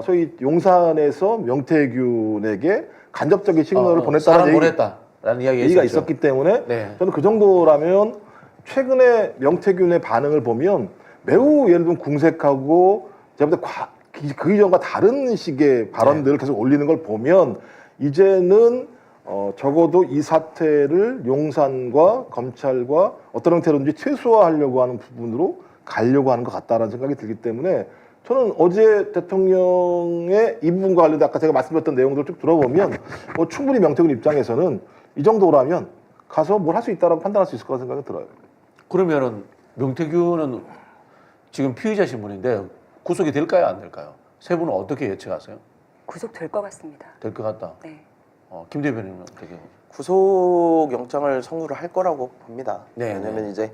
소위 용산에서 명태균에게 간접적인 시그널을 보냈다는 보냈다라는 얘기가 있었기 때문에 저는 그 정도라면 최근에 명태균의 반응을 보면 매우 예를 들면 궁색하고 제가 볼 때 그 이전과 다른 식의 발언들을 계속 올리는 걸 보면 이제는 적어도 이 사태를 용산과 검찰과 어떤 형태로든지 최소화하려고 하는 부분으로 가려고 하는 것 같다라는 생각이 들기 때문에 저는 어제 대통령의 이 부분과 관련돼 아까 제가 말씀드렸던 내용들을 쭉 들어보면 충분히 명태균 입장에서는 이 정도라면 가서 뭘 할 수 있다라고 판단할 수 있을 거라는 생각이 들어요. 그러면은 명태균은 지금 피의자 신분인데 구속이 될까요, 안 될까요? 세 분은 어떻게 예측하세요? 구속될 것 같습니다. 될 것 같다. 네. 김 대변인은 어떻게? 구속 영장을 청구를 할 거라고 봅니다. 네, 왜냐면 이제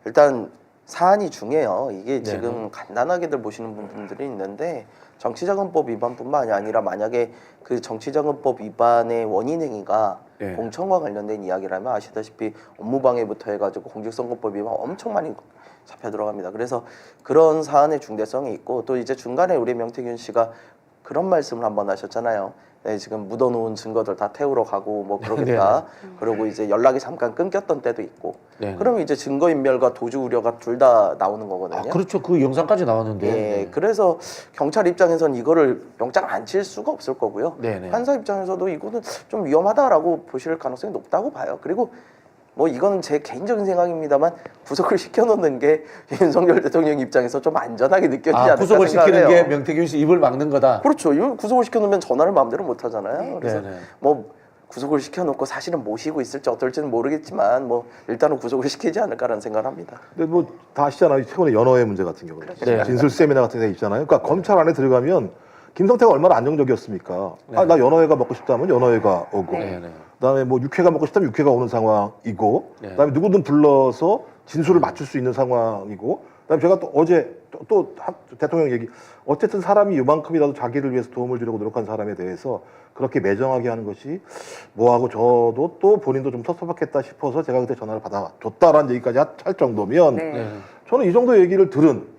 일단 사안이 중요해요. 이게 지금 네. 간단하게들 보시는 분들이 있는데 정치자금법 위반뿐만이 아니라 만약에 그 정치자금법 위반의 원인 행위가 네. 공천과 관련된 이야기라면 아시다시피 업무방해부터 해가지고 공직선거법 위반 엄청 많이 잡혀 들어갑니다. 그래서 그런 사안의 중대성이 있고 또 이제 중간에 우리 명태균 씨가 그런 말씀을 한번 하셨잖아요. 네, 지금 묻어놓은 증거들 다 태우러 가고 뭐 그러겠다. 그리고 이제 연락이 잠깐 끊겼던 때도 있고. 네네. 그러면 이제 증거인멸과 도주 우려가 둘 다 나오는 거거든요. 아, 그렇죠. 그 영상까지 나왔는데. 예, 그래서 경찰 입장에선 이거를 영장 안 칠 수가 없을 거고요. 네네. 판사 입장에서도 이거는 좀 위험하다라고 보실 가능성이 높다고 봐요. 그리고 뭐 이거는 제 개인적인 생각입니다만 구속을 시켜놓는 게 윤석열 대통령 입장에서 좀 안전하게 느껴지지 않을까 구속을 생각해요. 시키는 게 명태균 씨 입을 막는 거다. 그렇죠. 이거 구속을 시켜놓으면 전화를 마음대로 못 하잖아요. 그래서 네네. 뭐 구속을 시켜놓고 사실은 모시고 있을지 어떨지는 모르겠지만 뭐 일단은 구속을 시키지 않을까라는 생각을 합니다. 근데 뭐 다 아시잖아요. 최근에 연어회 문제 같은 경우는 네. 진술 세미나 같은 데 있잖아요. 그러니까 검찰 안에 들어가면 김성태가 얼마나 안정적이었습니까? 네. 아, 나 연어회가 먹고 싶다면 연어회가 오고, 네네. 그다음에 뭐 육회가 먹고 싶다면 육회가 오는 상황이고, 네. 그다음에 누구든 불러서 진술을 맞출 수 있는 상황이고, 그다음에 제가 또 어제 또 대통령 얘기, 어쨌든 사람이 이만큼이라도 자기를 위해서 도움을 주려고 노력한 사람에 대해서 그렇게 매정하게 하는 것이 뭐하고 저도 또 본인도 좀 섭섭했겠다 싶어서 제가 그때 전화를 받아줬다라는 얘기까지 할 정도면 네. 저는 이 정도 얘기를 들은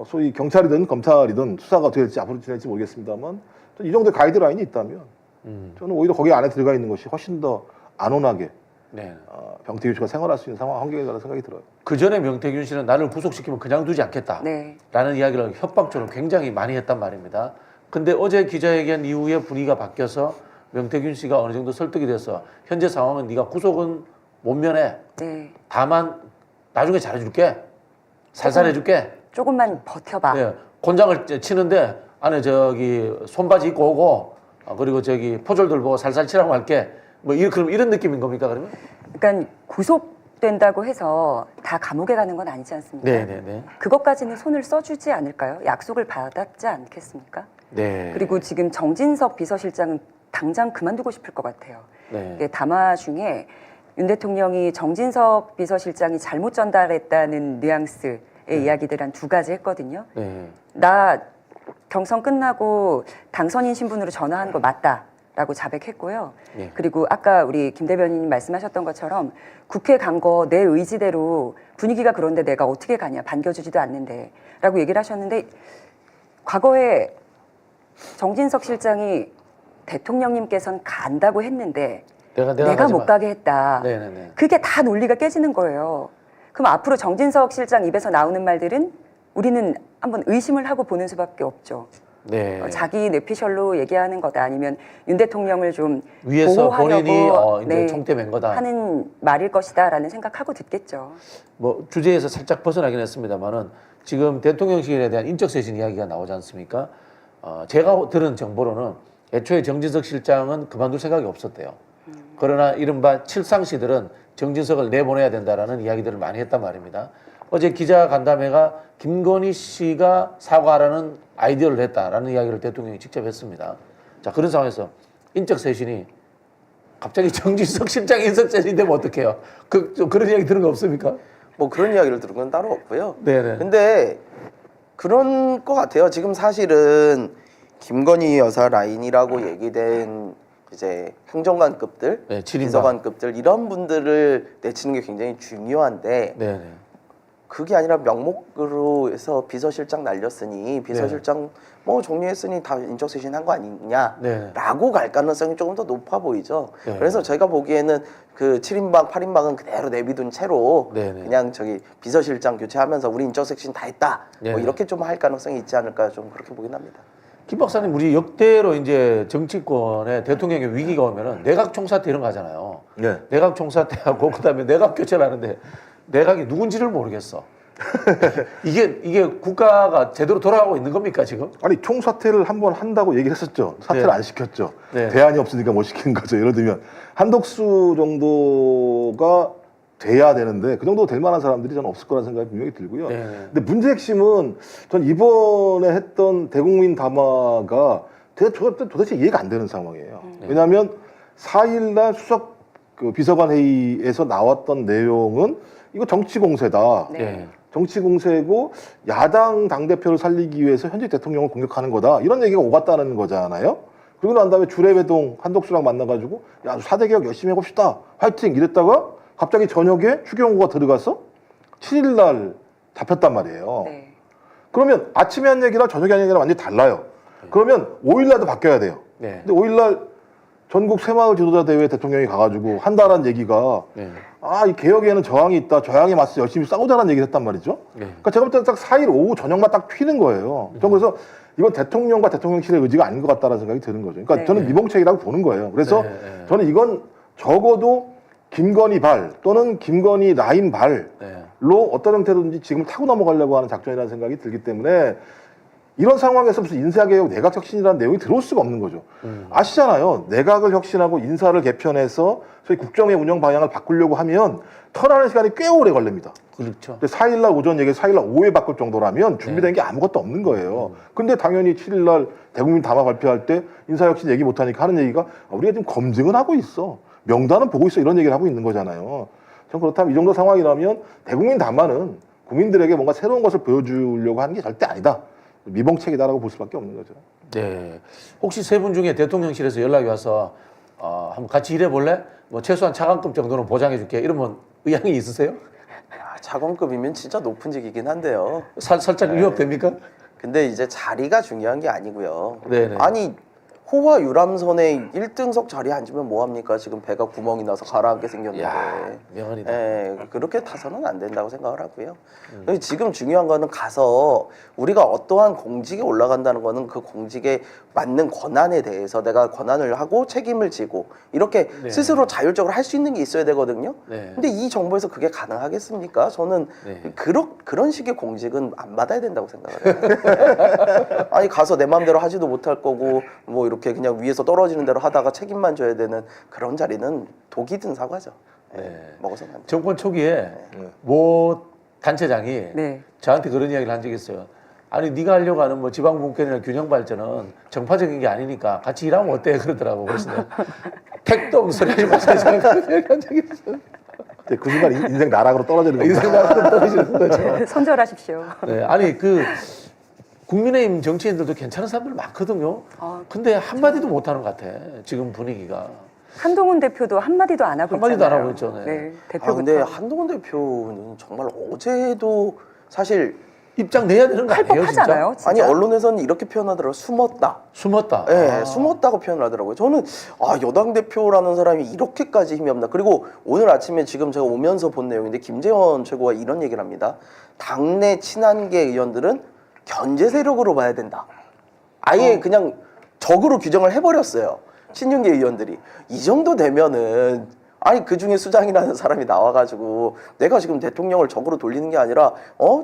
소위 경찰이든 검찰이든 수사가 어떻게 될지 앞으로 지낼지 모르겠습니다만 이 정도의 가이드라인이 있다면 저는 오히려 거기 안에 들어가 있는 것이 훨씬 더 안온하게 네. 병태균 씨가 생활할 수 있는 상황 환경이라는 생각이 들어요. 그 전에 명태균 씨는 나를 구속시키면 그냥 두지 않겠다라는 네. 이야기를 협박적으로 굉장히 많이 했단 말입니다. 근데 어제 기자회견 이후에 분위기가 바뀌어서 명태균 씨가 어느 정도 설득이 돼서 현재 상황은 네가 구속은 못 면해. 네. 다만 나중에 잘해줄게. 살살 해줄게. 조금만 버텨봐. 예, 곤장을 치는데 안에 저기 손바지 입고 오고 그리고 저기 포졸들 보고 살살 치라고 할게. 뭐 그럼 이런 느낌인 겁니까 그러면? 그러니까 구속된다고 해서 다 감옥에 가는 건 아니지 않습니까? 네네네. 그것까지는 손을 써주지 않을까요? 약속을 받았지 않겠습니까? 네. 그리고 지금 정진석 비서실장은 당장 그만두고 싶을 것 같아요. 네. 이게 담화 중에 윤 대통령이 정진석 비서실장이 잘못 전달했다는 뉘앙스의 이야기들 한 2가지 했거든요. 네. 나 경선 끝나고 당선인 신분으로 전화한 거 맞다라고 자백했고요. 예. 그리고 아까 우리 김 대변인님 말씀하셨던 것처럼 국회 간 거 내 의지대로 분위기가 그런데 내가 어떻게 가냐 반겨주지도 않는데 라고 얘기를 하셨는데 과거에 정진석 실장이 대통령님께서는 간다고 했는데 내가 못 가게 했다. 네네네. 그게 다 논리가 깨지는 거예요. 그럼 앞으로 정진석 실장 입에서 나오는 말들은 우리는 한번 의심을 하고 보는 수밖에 없죠. 네. 자기 뇌피셜로 얘기하는 거다 아니면 윤 대통령을 좀 위에서 보호하려고 본인이 이제 네, 총대 맨 거다. 하는 말일 것이다라는 생각하고 듣겠죠. 뭐 주제에서 살짝 벗어나긴 했습니다만은 지금 대통령실에 대한 인적 쇄신 이야기가 나오지 않습니까? 제가 들은 정보로는 애초에 정진석 실장은 그만둘 생각이 없었대요. 그러나 이른바 칠상시들은 정진석을 내보내야 된다라는 이야기들을 많이 했단 말입니다. 어제 기자 간담회가 김건희 씨가 사과하라는 아이디어를 냈다라는 이야기를 대통령이 직접 했습니다. 자, 그런 상황에서 인적 쇄신이 갑자기 정진석 실장 인적 쇄신이 되면 어떡해요? 그런 이야기 들은 거 없습니까? 뭐 그런 이야기를 들은 건 따로 없고요. 네네. 근데 그런 것 같아요. 지금 사실은 김건희 여사 라인이라고 얘기된 이제 행정관급들, 네, 비서관급들 이런 분들을 내치는 게 굉장히 중요한데 네네. 그게 아니라 명목으로 해서 비서실장 날렸으니 비서실장 뭐 정리했으니 다 인적쇄신한 거 아니냐라고 갈 가능성이 조금 더 높아 보이죠. 네. 그래서 제가 보기에는 그 7인방, 8인방은 그대로 내비둔 채로 네네. 그냥 저기 비서실장 교체하면서 우리 인적쇄신 다 했다. 뭐 네네. 이렇게 좀 할 가능성이 있지 않을까 좀 그렇게 보긴 합니다. 김 박사님, 우리 역대로 이제 정치권에 대통령의 위기가 오면은 내각 총사퇴 이런 거 하잖아요. 네. 내각 총사퇴하고 그다음에 내각 교체를 하는데 내각이 누군지를 모르겠어. 이게 국가가 제대로 돌아가고 있는 겁니까 지금? 아니 총사퇴를 한번 한다고 얘기했었죠. 사퇴를 네. 안 시켰죠. 네. 대안이 없으니까 못 시킨 거죠. 예를 들면 한덕수 정도가 돼야 되는데 그 정도 될 만한 사람들이 저는 없을 거라는 생각이 분명히 들고요. 네. 근데 문제 핵심은 전 이번에 했던 대국민 담화가 도대체 이해가 안 되는 상황이에요. 왜냐하면 4일날 수석 그 비서관 회의에서 나왔던 내용은 이거 정치 공세다. 네. 정치 공세고 야당 당대표를 살리기 위해서 현재 대통령을 공격하는 거다. 이런 얘기가 오갔다는 거잖아요. 그리고 난 다음에 주례회동 한덕수랑 만나가지고 야 4대 개혁 열심히 해봅시다 화이팅 이랬다가 갑자기 저녁에 추경호가 들어가서 7일 날 잡혔단 말이에요. 네. 그러면 아침에 한 얘기랑 저녁에 한 얘기랑 완전히 달라요. 그러면 5일 날도 바뀌어야 돼요. 네. 근데 5일 날 전국 새마을 지도자 대회 대통령이 가가지고 한다라는 얘기가 네. 아, 이 개혁에는 저항이 있다. 저항에 맞서 열심히 싸우자라는 얘기를 했단 말이죠. 네. 그러니까 제가 볼 때는 딱 4일 오후 저녁만 딱 튀는 거예요. 저는 그래서 이건 대통령과 대통령실의 의지가 아닌 것 같다는 생각이 드는 거죠. 그러니까 네. 저는 미봉책이라고 보는 거예요. 그래서 네. 저는 이건 적어도 김건희 발 또는 김건희 라인 발로 네. 어떤 형태로든지 지금 타고 넘어가려고 하는 작전이라는 생각이 들기 때문에 이런 상황에서 무슨 인사개혁, 내각혁신이라는 내용이 들어올 수가 없는 거죠. 아시잖아요. 내각을 혁신하고 인사를 개편해서 소위 국정의 운영 방향을 바꾸려고 하면 턴하는 시간이 꽤 오래 걸립니다. 그렇죠. 근데 4일날 오전 얘기 4일날 오후에 바꿀 정도라면 준비된 게 아무것도 없는 거예요. 근데 당연히 7일날 대국민 담화 발표할 때 인사혁신 얘기 못하니까 하는 얘기가 우리가 지금 검증은 하고 있어. 명단은 보고 있어. 이런 얘기를 하고 있는 거잖아요. 전 그렇다면 이 정도 상황이라면 대국민 담화는 국민들에게 뭔가 새로운 것을 보여주려고 하는 게 절대 아니다. 미봉책이다라고 볼 수밖에 없는 거죠. 네. 혹시 세 분 중에 대통령실에서 연락이 와서 한번 같이 일해볼래? 뭐 최소한 차관급 정도는 보장해줄게. 이러면 의향이 있으세요? 차관급이면 진짜 높은 직이긴 한데요. 살짝 위협됩니까? 근데 이제 자리가 중요한 게 아니고요. 네네. 아니 호화 유람선에 1등석 자리에 앉으면 뭐합니까? 지금 배가 구멍이 나서 가라앉게 생겼는데. 야, 명언이다. 예, 그렇게 타서는 안 된다고 생각을 하고요. 그래서 지금 중요한 거는 가서 우리가 어떠한 공직에 올라간다는 거는 그 공직에 맞는 권한에 대해서 내가 권한을 하고 책임을 지고 이렇게 네. 스스로 자율적으로 할 수 있는 게 있어야 되거든요. 네. 근데 이 정부에서 그게 가능하겠습니까? 저는 네. 그런 식의 공직은 안 받아야 된다고 생각을 해요. 아니 가서 내 마음대로 하지도 못할 거고 뭐 이렇게 그냥 위에서 떨어지는 대로 하다가 책임만 져야 되는 그런 자리는 독이 든 사과죠. 네. 먹어서는 안 돼요. 정권 초기에 모 단체장이 네. 저한테 그런 이야기를 한 적이 있어요. 아니 네가 하려고 하는 뭐 지방 분권이나 균형 발전은 정파적인 게 아니니까 같이 일하면 어때 그러더라고. 그래서 내가 택도 없는 소리 하지 마세요. 그런 얘기 한 적이 있어요. 그 순간 인생 나락으로 떨어지는 겁니다. 인생 나락으로 떨어지는 거죠. 선절하십시오. 네, 아니 그 국민의힘 정치인들도 괜찮은 사람들 많거든요. 근데 한마디도 못하는 것 같아. 지금 분위기가. 한동훈 대표도 한마디도 안 하고 한마디도 안 있잖아요. 하고 있죠, 네. 네, 아 대표부터. 근데 한동훈 대표는 정말 어제도 사실 입장 내야 되는 거 아니에요, 진짜? 하잖아요. 진짜. 아니 언론에서는 이렇게 표현하더라고요. 숨었다. 숨었다. 네, 숨었다고 표현을 하더라고요. 저는 여당 대표라는 사람이 이렇게까지 힘이 없나. 그리고 오늘 아침에 지금 제가 오면서 본 내용인데 김재원 최고가 이런 얘기를 합니다. 당내 친한계 의원들은 견제 세력으로 봐야 된다. 아예 그냥 적으로 규정을 해버렸어요. 친윤계 의원들이. 이 정도 되면은 아니 그중에 수장이라는 사람이 나와가지고 내가 지금 대통령을 적으로 돌리는 게 아니라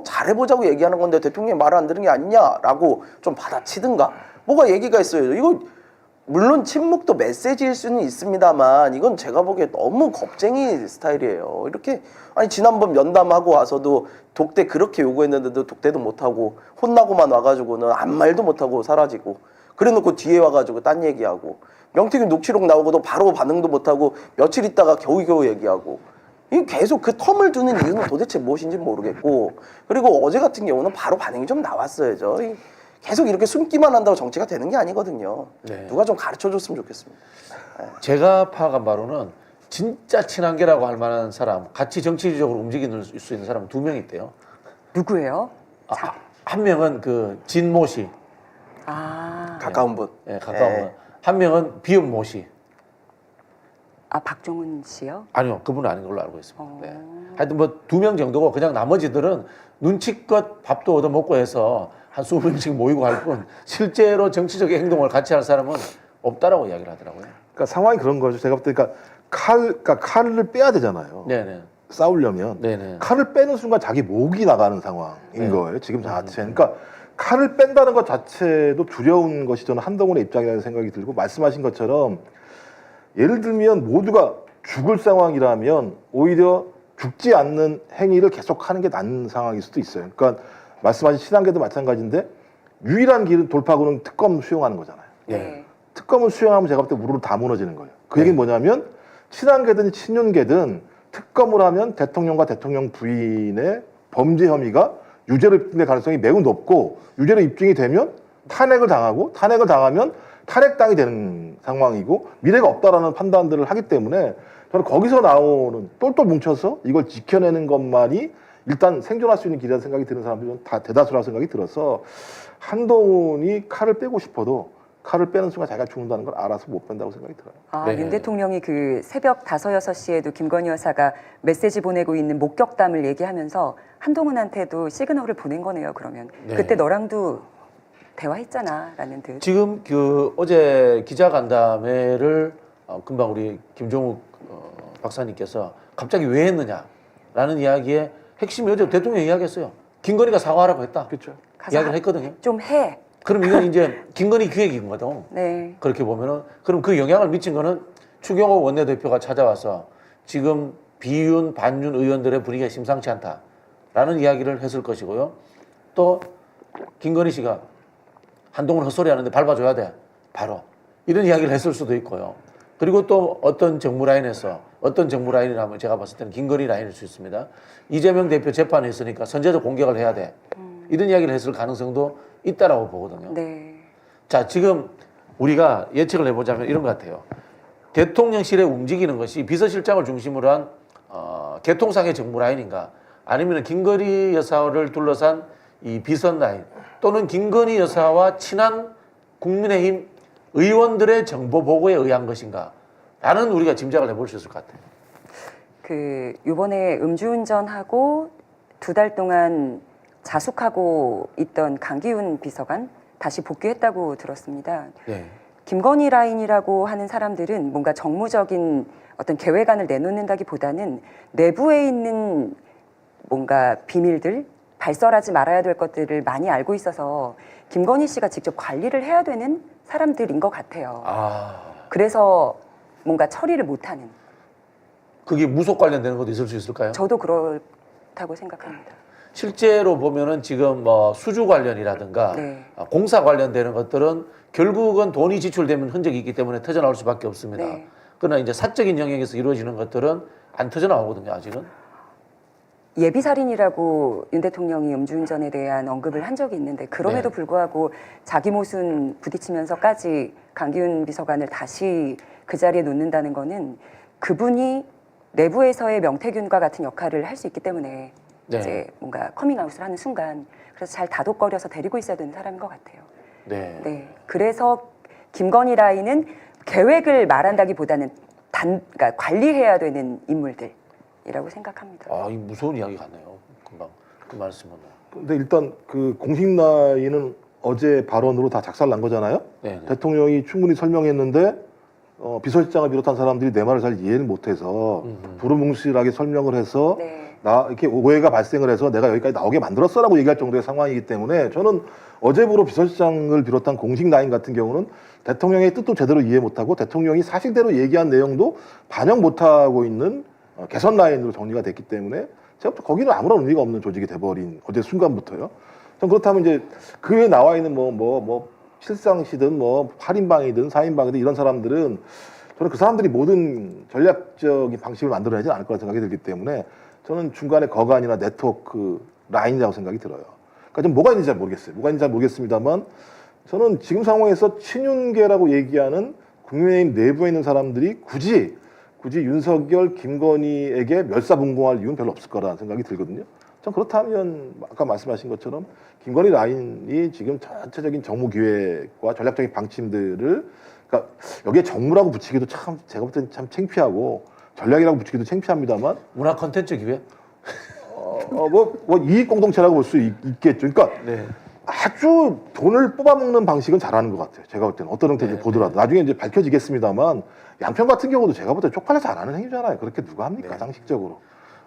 잘해보자고 얘기하는 건데 대통령이 말을 안 들은 게 아니냐라고 좀 받아치든가 뭐가 얘기가 있어요. 이거 물론 침묵도 메시지일 수는 있습니다만 이건 제가 보기에 너무 겁쟁이 스타일이에요. 이렇게 아니 지난번 면담하고 와서도 독대 그렇게 요구했는데도 독대도 못하고 혼나고만 와가지고는 아무 말도 못하고 사라지고 그래놓고 뒤에 와가지고 딴 얘기하고 명태균 녹취록 나오고도 바로 반응도 못하고 며칠 있다가 겨우겨우 얘기하고 이 계속 그 텀을 두는 이유는 도대체 무엇인지 모르겠고 그리고 어제 같은 경우는 바로 반응이 좀 나왔어야죠. 계속 이렇게 숨기만 한다고 정치가 되는 게 아니거든요. 네. 누가 좀 가르쳐줬으면 좋겠습니다. 제가 파악한 바로는 진짜 친한계라고 할 만한 사람, 같이 정치적으로 움직일 수 있는 사람은 2명 있대요. 누구예요? 한 명은 그 진모 씨, 가까운 분. 예, 가까운 네. 분. 한 명은 비읍모 씨. 박종훈 씨요? 아니요, 그분은 아닌 걸로 알고 있습니다. 네. 하여튼 뭐 2명 정도고 그냥 나머지들은 눈치껏 밥도 얻어 먹고 해서 한 20명씩 모이고 할 뿐 실제로 정치적 행동을 같이 할 사람은 없다라고 이야기를 하더라고요. 그러니까 상황이 그런 거죠. 제가 볼 때 그러니까 칼을 빼야 되잖아요. 네네. 싸우려면 네네. 칼을 빼는 순간 자기 목이 나가는 상황인 네. 거예요. 지금 자체. 그러니까 칼을 뺀다는 것 자체도 두려운 것이 저는 한동훈의 입장이라는 생각이 들고 말씀하신 것처럼 예를 들면 모두가 죽을 상황이라면 오히려 죽지 않는 행위를 계속하는 게 낫는 상황일 수도 있어요. 그러니까 말씀하신 친한계도 마찬가지인데 유일한 길은 돌파구는 특검 수용하는 거잖아요. 네. 특검을 수용하면 제가 볼 때 우르르 다 무너지는 거예요. 그 얘기는 뭐냐면 친한계든 친윤계든 특검을 하면 대통령과 대통령 부인의 범죄 혐의가 유죄로 입증될 가능성이 매우 높고 유죄로 입증이 되면 탄핵을 당하고 탄핵을 당하면 탄핵당이 되는 상황이고 미래가 없다라는 판단들을 하기 때문에 저는 거기서 나오는 똘똘 뭉쳐서 이걸 지켜내는 것만이 일단 생존할 수 있는 길이라는 생각이 드는 사람들은 다 대다수라고 생각이 들어서 한동훈이 칼을 빼고 싶어도 칼을 빼는 순간 자기가 죽는다는 걸 알아서 못 뺀다고 생각이 들어요. 아, 네. 윤 대통령이 그 새벽 5, 6시에도 김건희 여사가 메시지 보내고 있는 목격담을 얘기하면서 한동훈한테도 시그널을 보낸 거네요. 그러면 네. 그때 너랑도 대화했잖아라는 듯. 지금 그 어제 기자간담회를 금방 우리 김종욱 박사님께서 갑자기 왜 했느냐라는 이야기의 핵심이 어제 대통령이 이야기했어요. 김건희가 사과하라고 했다. 그렇죠. 가서 이야기를 했거든요. 좀 해. 그럼 이건 이제 김건희 기획인 거거든. 네. 그렇게 보면은 그럼 그 영향을 미친 거는 추경호 원내대표가 찾아와서 지금 비윤 반윤 의원들의 분위기가 심상치 않다라는 이야기를 했을 것이고요. 또 김건희 씨가 한동훈 헛소리 하는데 밟아줘야 돼. 바로 이런 이야기를 했을 수도 있고요. 그리고 또 어떤 정무 라인에서 어떤 정무 라인이라면 제가 봤을 때는 김건희 라인일 수 있습니다. 이재명 대표 재판에 있으니까 선제적 공격을 해야 돼. 이런 이야기를 했을 가능성도 있다라고 보거든요. 네. 자, 지금 우리가 예측을 해보자면 이런 것 같아요. 대통령실에 움직이는 것이 비서실장을 중심으로 한 개통상의 정무 라인인가, 아니면 김건희 여사를 둘러싼 이 비선 라인, 또는 김건희 여사와 친한 국민의힘 의원들의 정보 보고에 의한 것인가라는 우리가 짐작을 해볼 수 있을 것 같아요. 그 요번에 음주운전하고 2달 동안 자숙하고 있던 강기훈 비서관 다시 복귀했다고 들었습니다. 네. 김건희 라인이라고 하는 사람들은 뭔가 정무적인 어떤 계획안을 내놓는다기보다는 내부에 있는 뭔가 비밀들, 발설하지 말아야 될 것들을 많이 알고 있어서 김건희 씨가 직접 관리를 해야 되는 사람들인 것 같아요. 그래서 뭔가 처리를 못하는. 그게 무속 관련되는 것도 있을 수 있을까요? 저도 그렇다고 생각합니다. 실제로 보면은 지금 뭐 수주 관련이라든가 네. 공사 관련되는 것들은 결국은 돈이 지출되면 흔적이 있기 때문에 터져나올 수밖에 없습니다. 네. 그러나 이제 사적인 영역에서 이루어지는 것들은 안 터져나오거든요, 아직은. 예비살인이라고 윤 대통령이 음주운전에 대한 언급을 한 적이 있는데 그럼에도 네. 불구하고 자기 모순 부딪히면서까지 강기훈 비서관을 다시 그 자리에 놓는다는 거는 그분이 내부에서의 명태균과 같은 역할을 할 수 있기 때문에 네. 이제 뭔가 커밍아웃을 하는 순간 그래서 잘 다독거려서 데리고 있어야 되는 사람인 것 같아요. 네. 네. 그래서 김건희 라인은 계획을 말한다기보다는 그러니까 관리해야 되는 인물들이라고 생각합니다. 아, 이 무서운 이야기 같네요. 금방 그 말씀은. 근데 일단 그 공식 라인은 어제 발언으로 다 작살난 거잖아요. 네. 대통령이 충분히 설명했는데 비서실장을 비롯한 사람들이 내 말을 잘 이해를 못해서 두루뭉실하게 설명을 해서 네. 나 이렇게 오해가 발생을 해서 내가 여기까지 나오게 만들었어라고 얘기할 정도의 상황이기 때문에 저는 어제부로 비서실장을 비롯한 공식 라인 같은 경우는 대통령의 뜻도 제대로 이해 못하고 대통령이 사실대로 얘기한 내용도 반영 못하고 있는 개선 라인으로 정리가 됐기 때문에 제가 거기는 아무런 의미가 없는 조직이 돼버린 어제 순간부터요. 전 그렇다면 이제 그 외에 나와 있는 뭐 실상시든 뭐 8인방이든 4인방이든 이런 사람들은 저는 그 사람들이 모든 전략적인 방식을 만들어내지 않을 거라 생각이 들기 때문에 저는 중간에 거간이나 네트워크 라인이라고 생각이 들어요. 그러니까 좀 뭐가 있는지 잘 모르겠어요. 뭐가 있는지 잘 모르겠습니다만 저는 지금 상황에서 친윤계라고 얘기하는 국민의힘 내부에 있는 사람들이 굳이 윤석열, 김건희에게 멸사분공할 이유는 별로 없을 거라는 생각이 들거든요. 전 그렇다면 아까 말씀하신 것처럼 김건희 라인이 지금 전체적인 정무기획과 전략적인 방침들을 그러니까 여기에 정무라고 붙이기도 참 제가 볼 때는 참 창피하고 전략이라고 붙이기도 창피합니다만 문화 콘텐츠 기획? 뭐 이익 공동체라고 볼 수 있겠죠. 그러니까 네. 아주 돈을 뽑아먹는 방식은 잘하는 것 같아요. 제가 볼 때는 어떤 형태인지 보더라도 나중에 이제 밝혀지겠습니다만 양평 같은 경우도 제가 볼 때 쪽팔려서 안 하는 행위잖아요. 그렇게 누가 합니까? 네. 상식적으로.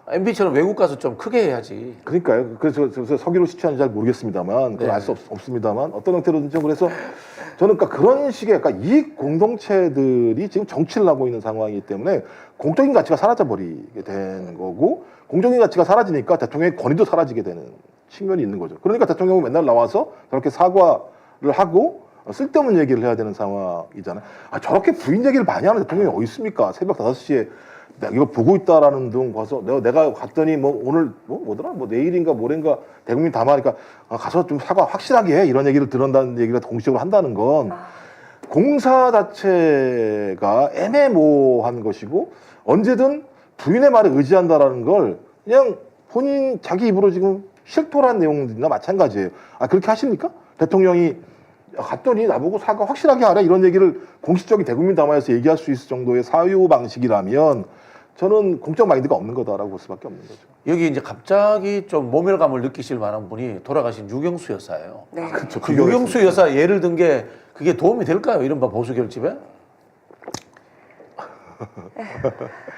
MB처럼 외국 가서 좀 크게 해야지. 그러니까요. 그래서 서기로 시추하는지 잘 모르겠습니다만 그걸 네. 알 수 없습니다만 어떤 형태로든지 그래서 저는 그러니까 그런 식의 그러니까 이익 공동체들이 지금 정치를 하고 있는 상황이기 때문에 공적인 가치가 사라져 버리게 된 거고 공적인 가치가 사라지니까 대통령의 권위도 사라지게 되는 측면이 있는 거죠. 그러니까 대통령이 맨날 나와서 저렇게 사과를 하고 쓸데없는 얘기를 해야 되는 상황이잖아요. 저렇게 부인 얘기를 많이 하는 대통령이 어디 있습니까? 새벽 5시에 내가 이거 보고 있다라는 둥 봐서 내가 갔더니 뭐 오늘 뭐더라 뭐 내일인가 모레인가 대국민 담화하니까 가서 좀 사과 확실하게 해 이런 얘기를 들은다는 얘기를 공식적으로 한다는 건 공사 자체가 애매모호한 것이고 언제든 부인의 말에 의지한다라는 걸 그냥 본인 자기 입으로 지금 실토한 내용들이나 마찬가지예요. 아 그렇게 하십니까? 대통령이 갔더니 나보고 사과 확실하게 하라 이런 얘기를 공식적인 대국민 담화에서 얘기할 수 있을 정도의 사유 방식이라면 저는 공적 마인드가 없는 거다라고 볼 수밖에 없는 거죠. 여기 이제 갑자기 좀 모멸감을 느끼실 만한 분이 돌아가신 유경수 여사예요. 네. 그렇죠. 그 유경수 여사 예를 든 게 그게 도움이 될까요? 이른바 보수 결집에?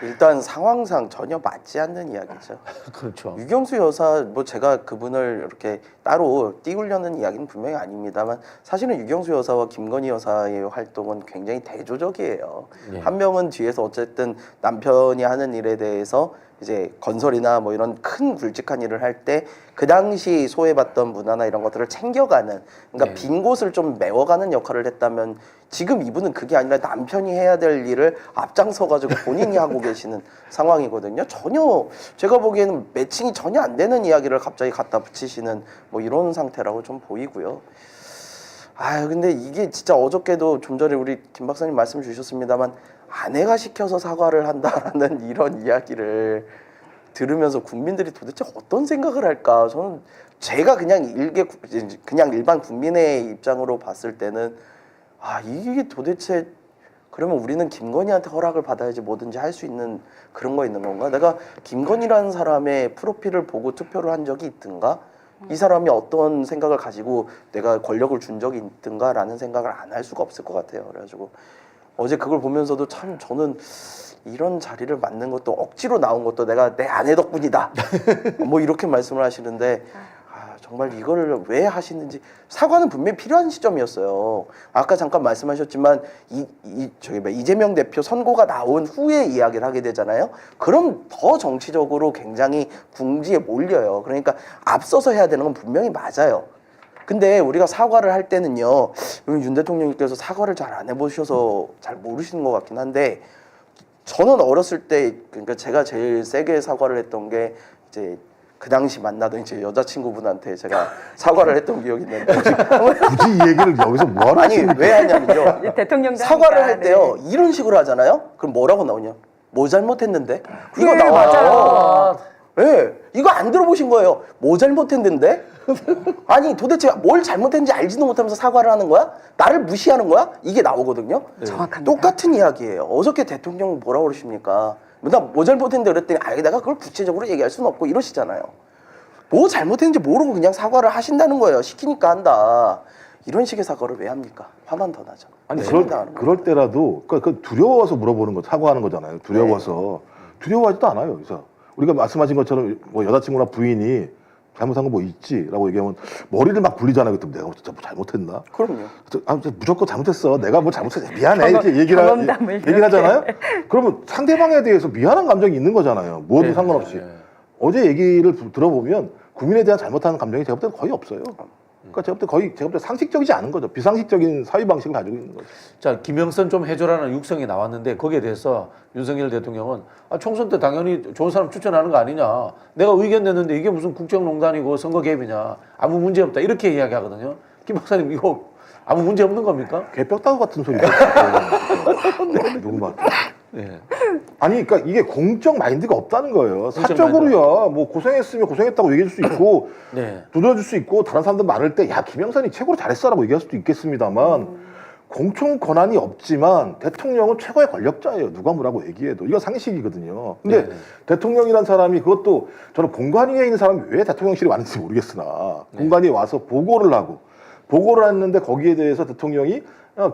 일단 상황상 전혀 맞지 않는 이야기죠. 그렇죠. 유경수 여사 뭐 제가 그분을 이렇게 따로 띄우려는 이야기는 분명히 아닙니다만 사실은 유경수 여사와 김건희 여사의 활동은 굉장히 대조적이에요. 네. 한 명은 뒤에서 어쨌든 남편이 하는 일에 대해서 이제 건설이나 뭐 이런 큰 굵직한 일을 할 때 그 당시 소외받던 문화나 이런 것들을 챙겨가는 그러니까 네. 빈 곳을 좀 메워가는 역할을 했다면 지금 이분은 그게 아니라 남편이 해야 될 일을 앞장서 가지고 본인이 하고 계시는 상황이거든요. 전혀 제가 보기에는 매칭이 전혀 안 되는 이야기를 갑자기 갖다 붙이시는 뭐 이런 상태라고 좀 보이고요. 아 근데 이게 진짜 어저께도 좀 전에 우리 김 박사님 말씀 주셨습니다만 아내가 시켜서 사과를 한다라는 이런 이야기를 들으면서 국민들이 도대체 어떤 생각을 할까? 저는 제가 그냥 일반 국민의 입장으로 봤을 때는 아 이게 도대체 그러면 우리는 김건희한테 허락을 받아야지 뭐든지 할 수 있는 그런 거 있는 건가? 내가 김건희라는 사람의 프로필을 보고 투표를 한 적이 있든가? 이 사람이 어떤 생각을 가지고 내가 권력을 준 적이 있든가라는 생각을 안 할 수가 없을 것 같아요. 그래가지고 어제 그걸 보면서도 참 저는 이런 자리를 맡는 것도 억지로 나온 것도 내가 내 아내 덕분이다. 뭐 이렇게 말씀을 하시는데 아, 정말 이걸 왜 하시는지 사과는 분명히 필요한 시점이었어요. 아까 잠깐 말씀하셨지만 이재명 대표 선고가 나온 후에 이야기를 하게 되잖아요. 그럼 더 정치적으로 굉장히 궁지에 몰려요. 그러니까 앞서서 해야 되는 건 분명히 맞아요. 근데 우리가 사과를 할 때는요, 윤 대통령님께서 사과를 잘 안 해보셔서 잘 모르시는 것 같긴 한데, 저는 어렸을 때, 그러니까 제가 제일 세게 사과를 했던 게, 이제 그 당시 만나던 제 여자친구분한테 제가 사과를 했던 기억이 있는데. 굳이 이 얘기를 여기서 뭐하러 아니, 하십니까? 왜 하냐면요. 대통령 사과를 할 때요, 이런 식으로 하잖아요? 그럼 뭐라고 나오냐? 뭐 잘못했는데? 이거 그래, 나와요. 맞아요. 네, 이거 안 들어보신 거예요. 뭐 잘못했는데? 아니 도대체 뭘 잘못했는지 알지도 못하면서 사과를 하는 거야? 나를 무시하는 거야? 이게 나오거든요. 정확합니다. 똑같은 이야기예요. 어저께 대통령 뭐라고 그러십니까? 나 뭐 잘못했는데 그랬더니 아니 내가 그걸 구체적으로 얘기할 수는 없고 이러시잖아요. 뭐 잘못했는지 모르고 그냥 사과를 하신다는 거예요. 시키니까 한다. 이런 식의 사과를 왜 합니까? 화만 더 나죠. 아니 네. 그럴 때라도 그 두려워서 물어보는 거 사과하는 거잖아요. 두려워서 두려워하지도 않아요. 그래서 우리가 말씀하신 것처럼 뭐 여자친구나 부인이 잘못한 거 뭐 있지라고 얘기하면 머리를 막 굴리잖아요. 그때 내가 진짜 뭐 잘못했나? 그럼요. 아, 무조건 잘못했어. 내가 뭐 잘못했어. 미안해. 이렇게 얘기를 하잖아요. 그러면 상대방에 대해서 미안한 감정이 있는 거잖아요. 뭐든 네, 상관없이. 네. 어제 얘기를 들어보면 국민에 대한 잘못하는 감정이 제가 볼 때는 거의 없어요. 그러니까 제가 볼 때 상식적이지 않은 거죠. 비상식적인 사유 방식을 가지고 있는 거죠. 자, 김영선 좀 해줘라는 육성이 나왔는데 거기에 대해서 윤석열 대통령은 아, 총선 때 당연히 좋은 사람 추천하는 거 아니냐. 내가 의견 냈는데 이게 무슨 국정농단이고 선거 개입이냐. 아무 문제 없다. 이렇게 이야기하거든요. 김 박사님 이거 아무 문제 없는 겁니까? 개뼈다구 같은 소리죠. 누구 말? 네. 아니, 그러니까 이게 공적 마인드가 없다는 거예요. 공적 사적으로야 뭐 고생했으면 고생했다고 얘기할 수 있고, 네. 두드려줄 수 있고, 다른 사람들 말할 때, 야 김영선이 최고로 잘했어라고 얘기할 수도 있겠습니다만, 공총 권한이 없지만 대통령은 최고의 권력자예요. 누가 뭐라고 얘기해도 이건 상식이거든요. 근데 네. 대통령이란 사람이 그것도 저는 공관 위에 있는 사람이 왜 대통령실에 왔는지 모르겠으나 네. 공관 위에 와서 보고를 했는데 거기에 대해서 대통령이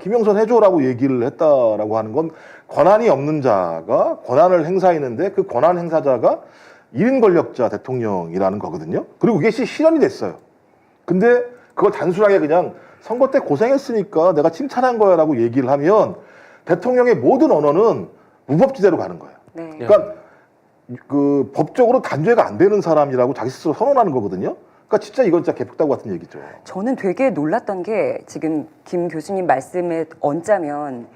김영선 해줘라고 얘기를 했다라고 하는 건 권한이 없는 자가 권한을 행사했는데 그 권한 행사자가 1인 권력자 대통령이라는 거거든요. 그리고 그게 실현이 됐어요. 근데 그걸 단순하게 그냥 선거 때 고생했으니까 내가 칭찬한 거야 라고 얘기를 하면 대통령의 모든 언어는 무법지대로 가는 거예요. 네. 그러니까 그 법적으로 단죄가 안 되는 사람이라고 자기 스스로 선언하는 거거든요. 그러니까 진짜 이건 진짜 개폭다구 같은 얘기죠. 저는 되게 놀랐던 게 지금 김 교수님 말씀에 얹자면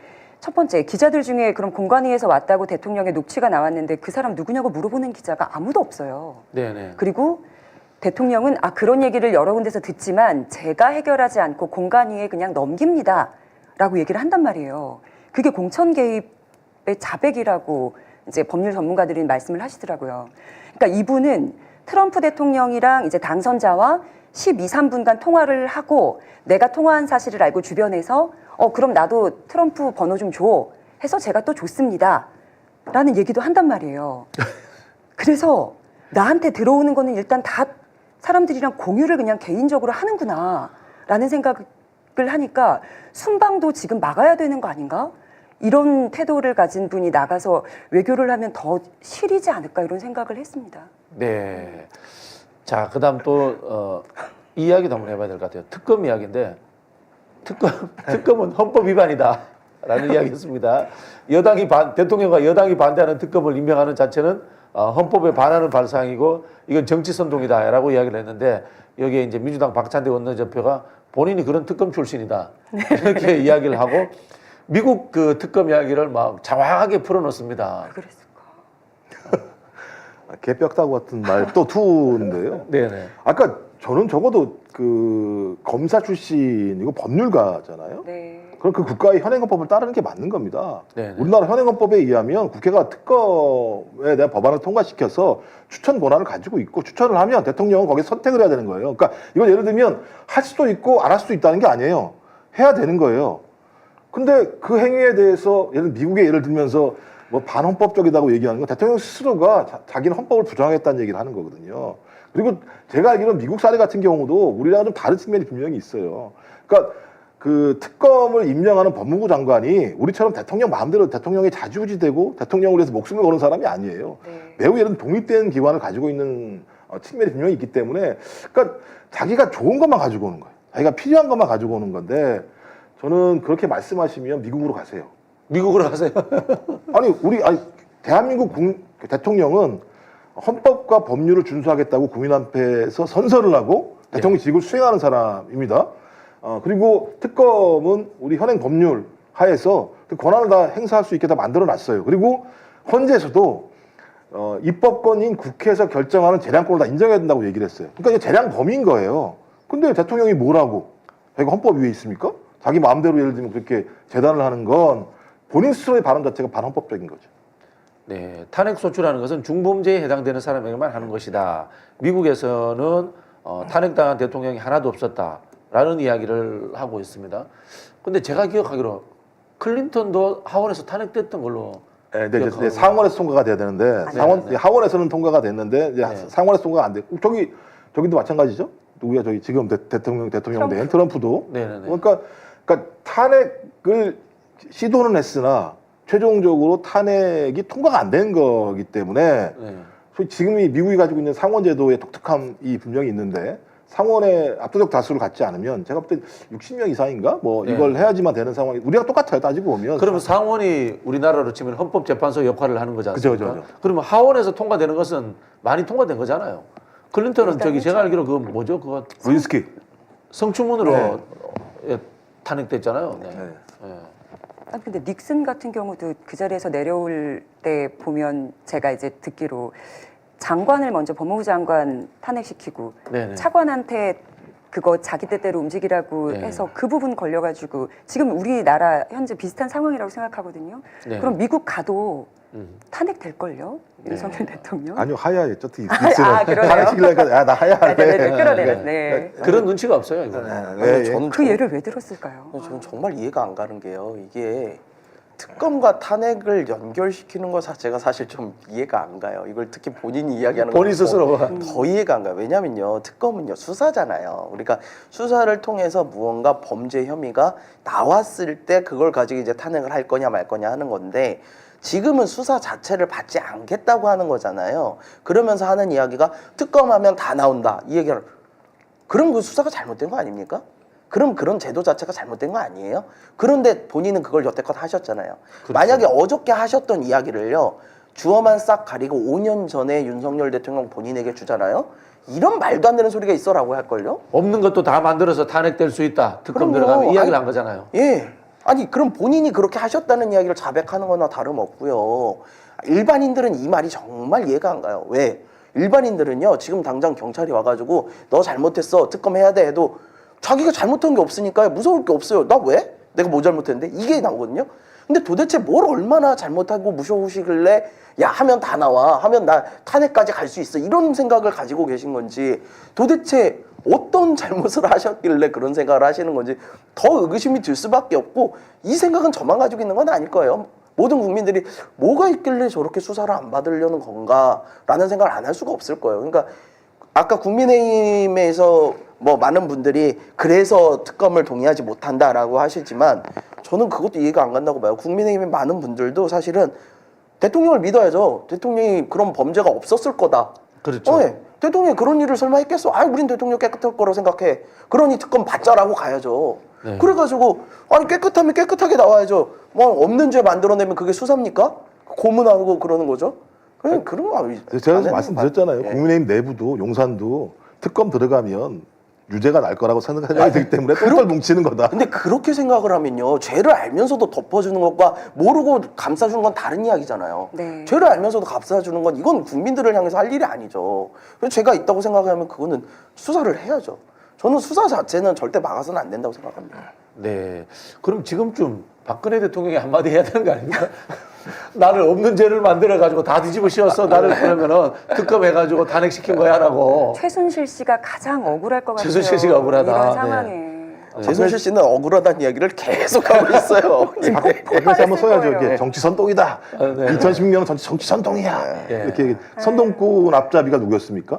첫 번째 기자들 중에 그럼 공관위에서 왔다고 대통령의 녹취가 나왔는데 그 사람 누구냐고 물어보는 기자가 아무도 없어요. 네네. 그리고 대통령은 그런 얘기를 여러 군데서 듣지만 제가 해결하지 않고 공관위에 그냥 넘깁니다 라고 얘기를 한단 말이에요. 그게 공천 개입의 자백이라고 이제 법률 전문가들이 말씀을 하시더라고요. 그러니까 이분은 트럼프 대통령이랑 이제 당선자와 12, 3분간 통화를 하고 내가 통화한 사실을 알고 주변에서 그럼 나도 트럼프 번호 좀 줘 해서 제가 또 줬습니다 라는 얘기도 한단 말이에요. 그래서 나한테 들어오는 거는 일단 다 사람들이랑 공유를 그냥 개인적으로 하는구나 라는 생각을 하니까 순방도 지금 막아야 되는 거 아닌가? 이런 태도를 가진 분이 나가서 외교를 하면 더 실이지 않을까 이런 생각을 했습니다. 네. 자, 그다음 또 이야기도 한번 해봐야 될 것 같아요. 특검 이야기인데 특검은 헌법 위반이다라는 이야기였습니다. 대통령과 여당이 반대하는 특검을 임명하는 자체는 헌법에 반하는 발상이고 이건 정치 선동이다라고 이야기를 했는데 여기에 이제 민주당 박찬대 원내대표가 본인이 그런 특검 출신이다 이렇게 이야기를 하고 미국 그 특검 이야기를 막 장황하게 풀어놓습니다. 그랬을까? 개벽다구 같은 말 또 투인데요. 네네. 아까 저는 적어도 그 검사 출신이고 법률가잖아요. 네. 그럼 그 국가의 현행헌법을 따르는 게 맞는 겁니다. 네네. 우리나라 현행헌법에 의하면 국회가 특검에 대한 법안을 통과시켜서 추천 권한을 가지고 있고 추천을 하면 대통령은 거기에 선택을 해야 되는 거예요. 그러니까 이건 예를 들면 할 수도 있고 안 할 수도 있다는 게 아니에요. 해야 되는 거예요. 근데 그 행위에 대해서 미국의 예를 들면서 뭐 반헌법적이라고 얘기하는 건 대통령 스스로가 자기는 헌법을 부정하겠다는 얘기를 하는 거거든요. 그리고 제가 알기로는 미국 사례 같은 경우도 우리랑 좀 다른 측면이 분명히 있어요. 그러니까 그 특검을 임명하는 법무부 장관이 우리처럼 대통령 마음대로 대통령에 자주지되고 대통령을 위해서 목숨을 거는 사람이 아니에요. 네. 매우 예를 들면 독립된 기관을 가지고 있는 측면이 분명히 있기 때문에 그러니까 자기가 좋은 것만 가지고 오는 거예요. 자기가 필요한 것만 가지고 오는 건데 저는 그렇게 말씀하시면 미국으로 가세요. 미국으로 가세요. 아니 대한민국 대통령은 헌법과 법률을 준수하겠다고 국민 앞에서 선서를 하고 대통령직을 수행하는 사람입니다. 그리고 특검은 우리 현행 법률 하에서 그 권한을 다 행사할 수 있게 다 만들어놨어요. 그리고 헌재에서도 입법권인 국회에서 결정하는 재량권을 다 인정해야 된다고 얘기를 했어요. 그러니까 이게 재량범인 거예요. 근데 대통령이 뭐라고? 자기가 헌법 위에 있습니까? 자기 마음대로 예를 들면 그렇게 재단을 하는 건 본인 스스로의 발언 자체가 반헌법적인 거죠. 네, 탄핵 소추라는 것은 중범죄에 해당되는 사람에게만 하는 것이다. 미국에서는 탄핵당한 대통령이 하나도 없었다라는 이야기를 하고 있습니다. 근데 제가 기억하기로 클린턴도 하원에서 탄핵됐던 걸로. 네, 이제 상원에서 통과가 돼야 되는데 하원에서는 통과가 됐는데 이제 상원에서 통과가 안 돼. 저기도 마찬가지죠. 누구야 저기 지금 대통령 된 트럼프도. 네네네. 그러니까 탄핵을 시도는 했으나 최종적으로 탄핵이 통과가 안 된 거기 때문에 네. 지금이 미국이 가지고 있는 상원제도의 독특함이 분명히 있는데 상원의 압도적 다수를 갖지 않으면 제가 볼 때 60명 이상인가 뭐 이걸 해야지만 되는 상황이 우리가 똑같아요 따지고 보면. 그러면 상원이 우리나라로 치면 헌법재판소 역할을 하는 거지 않습니까? 그죠. 그러면 하원에서 통과되는 것은 많이 통과된 거잖아요. 클린턴은 저기 제가 알기로 그거 뭐죠? 그거 루인스키 성추문으로 탄핵됐잖아요. 네. 아니, 근데 닉슨 같은 경우도 그 자리에서 내려올 때 보면 제가 이제 듣기로 장관을 먼저 법무부 장관 탄핵시키고 네네. 차관한테 그거 자기 뜻대로 움직이라고 네. 해서 그 부분 걸려가지고 지금 우리나라 현재 비슷한 상황이라고 생각하거든요. 네. 그럼 미국 가도 탄핵될걸요? 윤석열 대통령? 아니요 하야였죠. 그러네요. 탄핵시키려니까 나 하야할래. 끌어내렸네. 그런 눈치가 없어요. 이거. 저는 그 예를 왜 들었을까요? 저는 정말 이해가 안 가는 게요. 이게 특검과 탄핵을 연결시키는 것 자체가 사실 좀 이해가 안 가요. 이걸 특히 본인이 이야기하는 본인 스스로가. 더 이해가 안 가요. 왜냐면요. 특검은요. 수사잖아요. 우리가 수사를 통해서 무언가 범죄 혐의가 나왔을 때 그걸 가지고 이제 탄핵을 할 거냐 말 거냐 하는 건데 지금은 수사 자체를 받지 않겠다고 하는 거잖아요. 그러면서 하는 이야기가 특검하면 다 나온다. 이 얘기를. 그럼 그 수사가 잘못된 거 아닙니까? 그럼 그런 제도 자체가 잘못된 거 아니에요? 그런데 본인은 그걸 여태껏 하셨잖아요. 그렇죠. 만약에 어저께 하셨던 이야기를요. 주어만 싹 가리고 5년 전에 윤석열 대통령 본인에게 주잖아요. 이런 말도 안 되는 소리가 있어라고 할걸요? 없는 것도 다 만들어서 탄핵될 수 있다. 특검 그럼요. 들어가면 이야기를 한 거잖아요. 예. 아니 그럼 본인이 그렇게 하셨다는 이야기를 자백하는 거나 다름없고요. 일반인들은 이 말이 정말 이해가 안 가요. 왜? 일반인들은요. 지금 당장 경찰이 와가지고 너 잘못했어. 특검해야 돼 해도 자기가 잘못한 게 없으니까 무서울 게 없어요. 나 왜? 내가 뭐 잘못했는데 이게 나오거든요. 근데 도대체 뭘 얼마나 잘못하고 무셔오시길래 야 하면 다 나와 하면 나 탄핵까지 갈 수 있어 이런 생각을 가지고 계신 건지 도대체 어떤 잘못을 하셨길래 그런 생각을 하시는 건지 더 의구심이 들 수밖에 없고 이 생각은 저만 가지고 있는 건 아닐 거예요. 모든 국민들이 뭐가 있길래 저렇게 수사를 안 받으려는 건가라는 생각을 안 할 수가 없을 거예요. 그러니까 아까 국민의힘에서 뭐 많은 분들이 그래서 특검을 동의하지 못한다라고 하시지만 저는 그것도 이해가 안 간다고 봐요. 국민의힘의 많은 분들도 사실은 대통령을 믿어야죠. 대통령이 그런 범죄가 없었을 거다. 그렇죠. 네. 대통령이 그런 일을 설마 했겠어? 아, 우린 대통령 깨끗할 거라고 생각해. 그러니 특검 받자라고 가야죠. 네. 그래가지고 아니 깨끗하면 깨끗하게 나와야죠. 뭐 없는 죄 만들어내면 그게 수사입니까? 고문하고 그러는 거죠. 그냥 그런 거 아니죠. 제가 말씀드렸잖아요. 예. 국민의힘 내부도 용산도 특검 들어가면 유죄가 날 거라고 생각이 들기 때문에 똘똘 뭉치는 거다. 근데 그렇게 생각을 하면요, 죄를 알면서도 덮어주는 것과 모르고 감싸주는 건 다른 이야기잖아요. 네. 죄를 알면서도 감싸주는 건 이건 국민들을 향해서 할 일이 아니죠. 그래서 죄가 있다고 생각하면 그거는 수사를 해야죠. 저는 수사 자체는 절대 막아서는 안 된다고 생각합니다. 네. 그럼 지금쯤 박근혜 대통령이 한마디 해야 되는 거 아닙니까? 나를 없는 죄를 만들어가지고 다 뒤집어 씌웠어. 나를 그러면은 특검해가지고 탄핵시킨 거야라고. 최순실 씨가 가장 억울할 것 같아요. 최순실 씨가 억울하다. 이런 네. 상황에. 최순실 씨는 억울하다는 이야기를 계속 하고 있어요. 그래서 한번 써야죠. 이렇게 거예요. 정치 선동이다. 네. 2016년은 정치 선동이야. 네. 이렇게 선동꾼 앞잡이가 누구였습니까?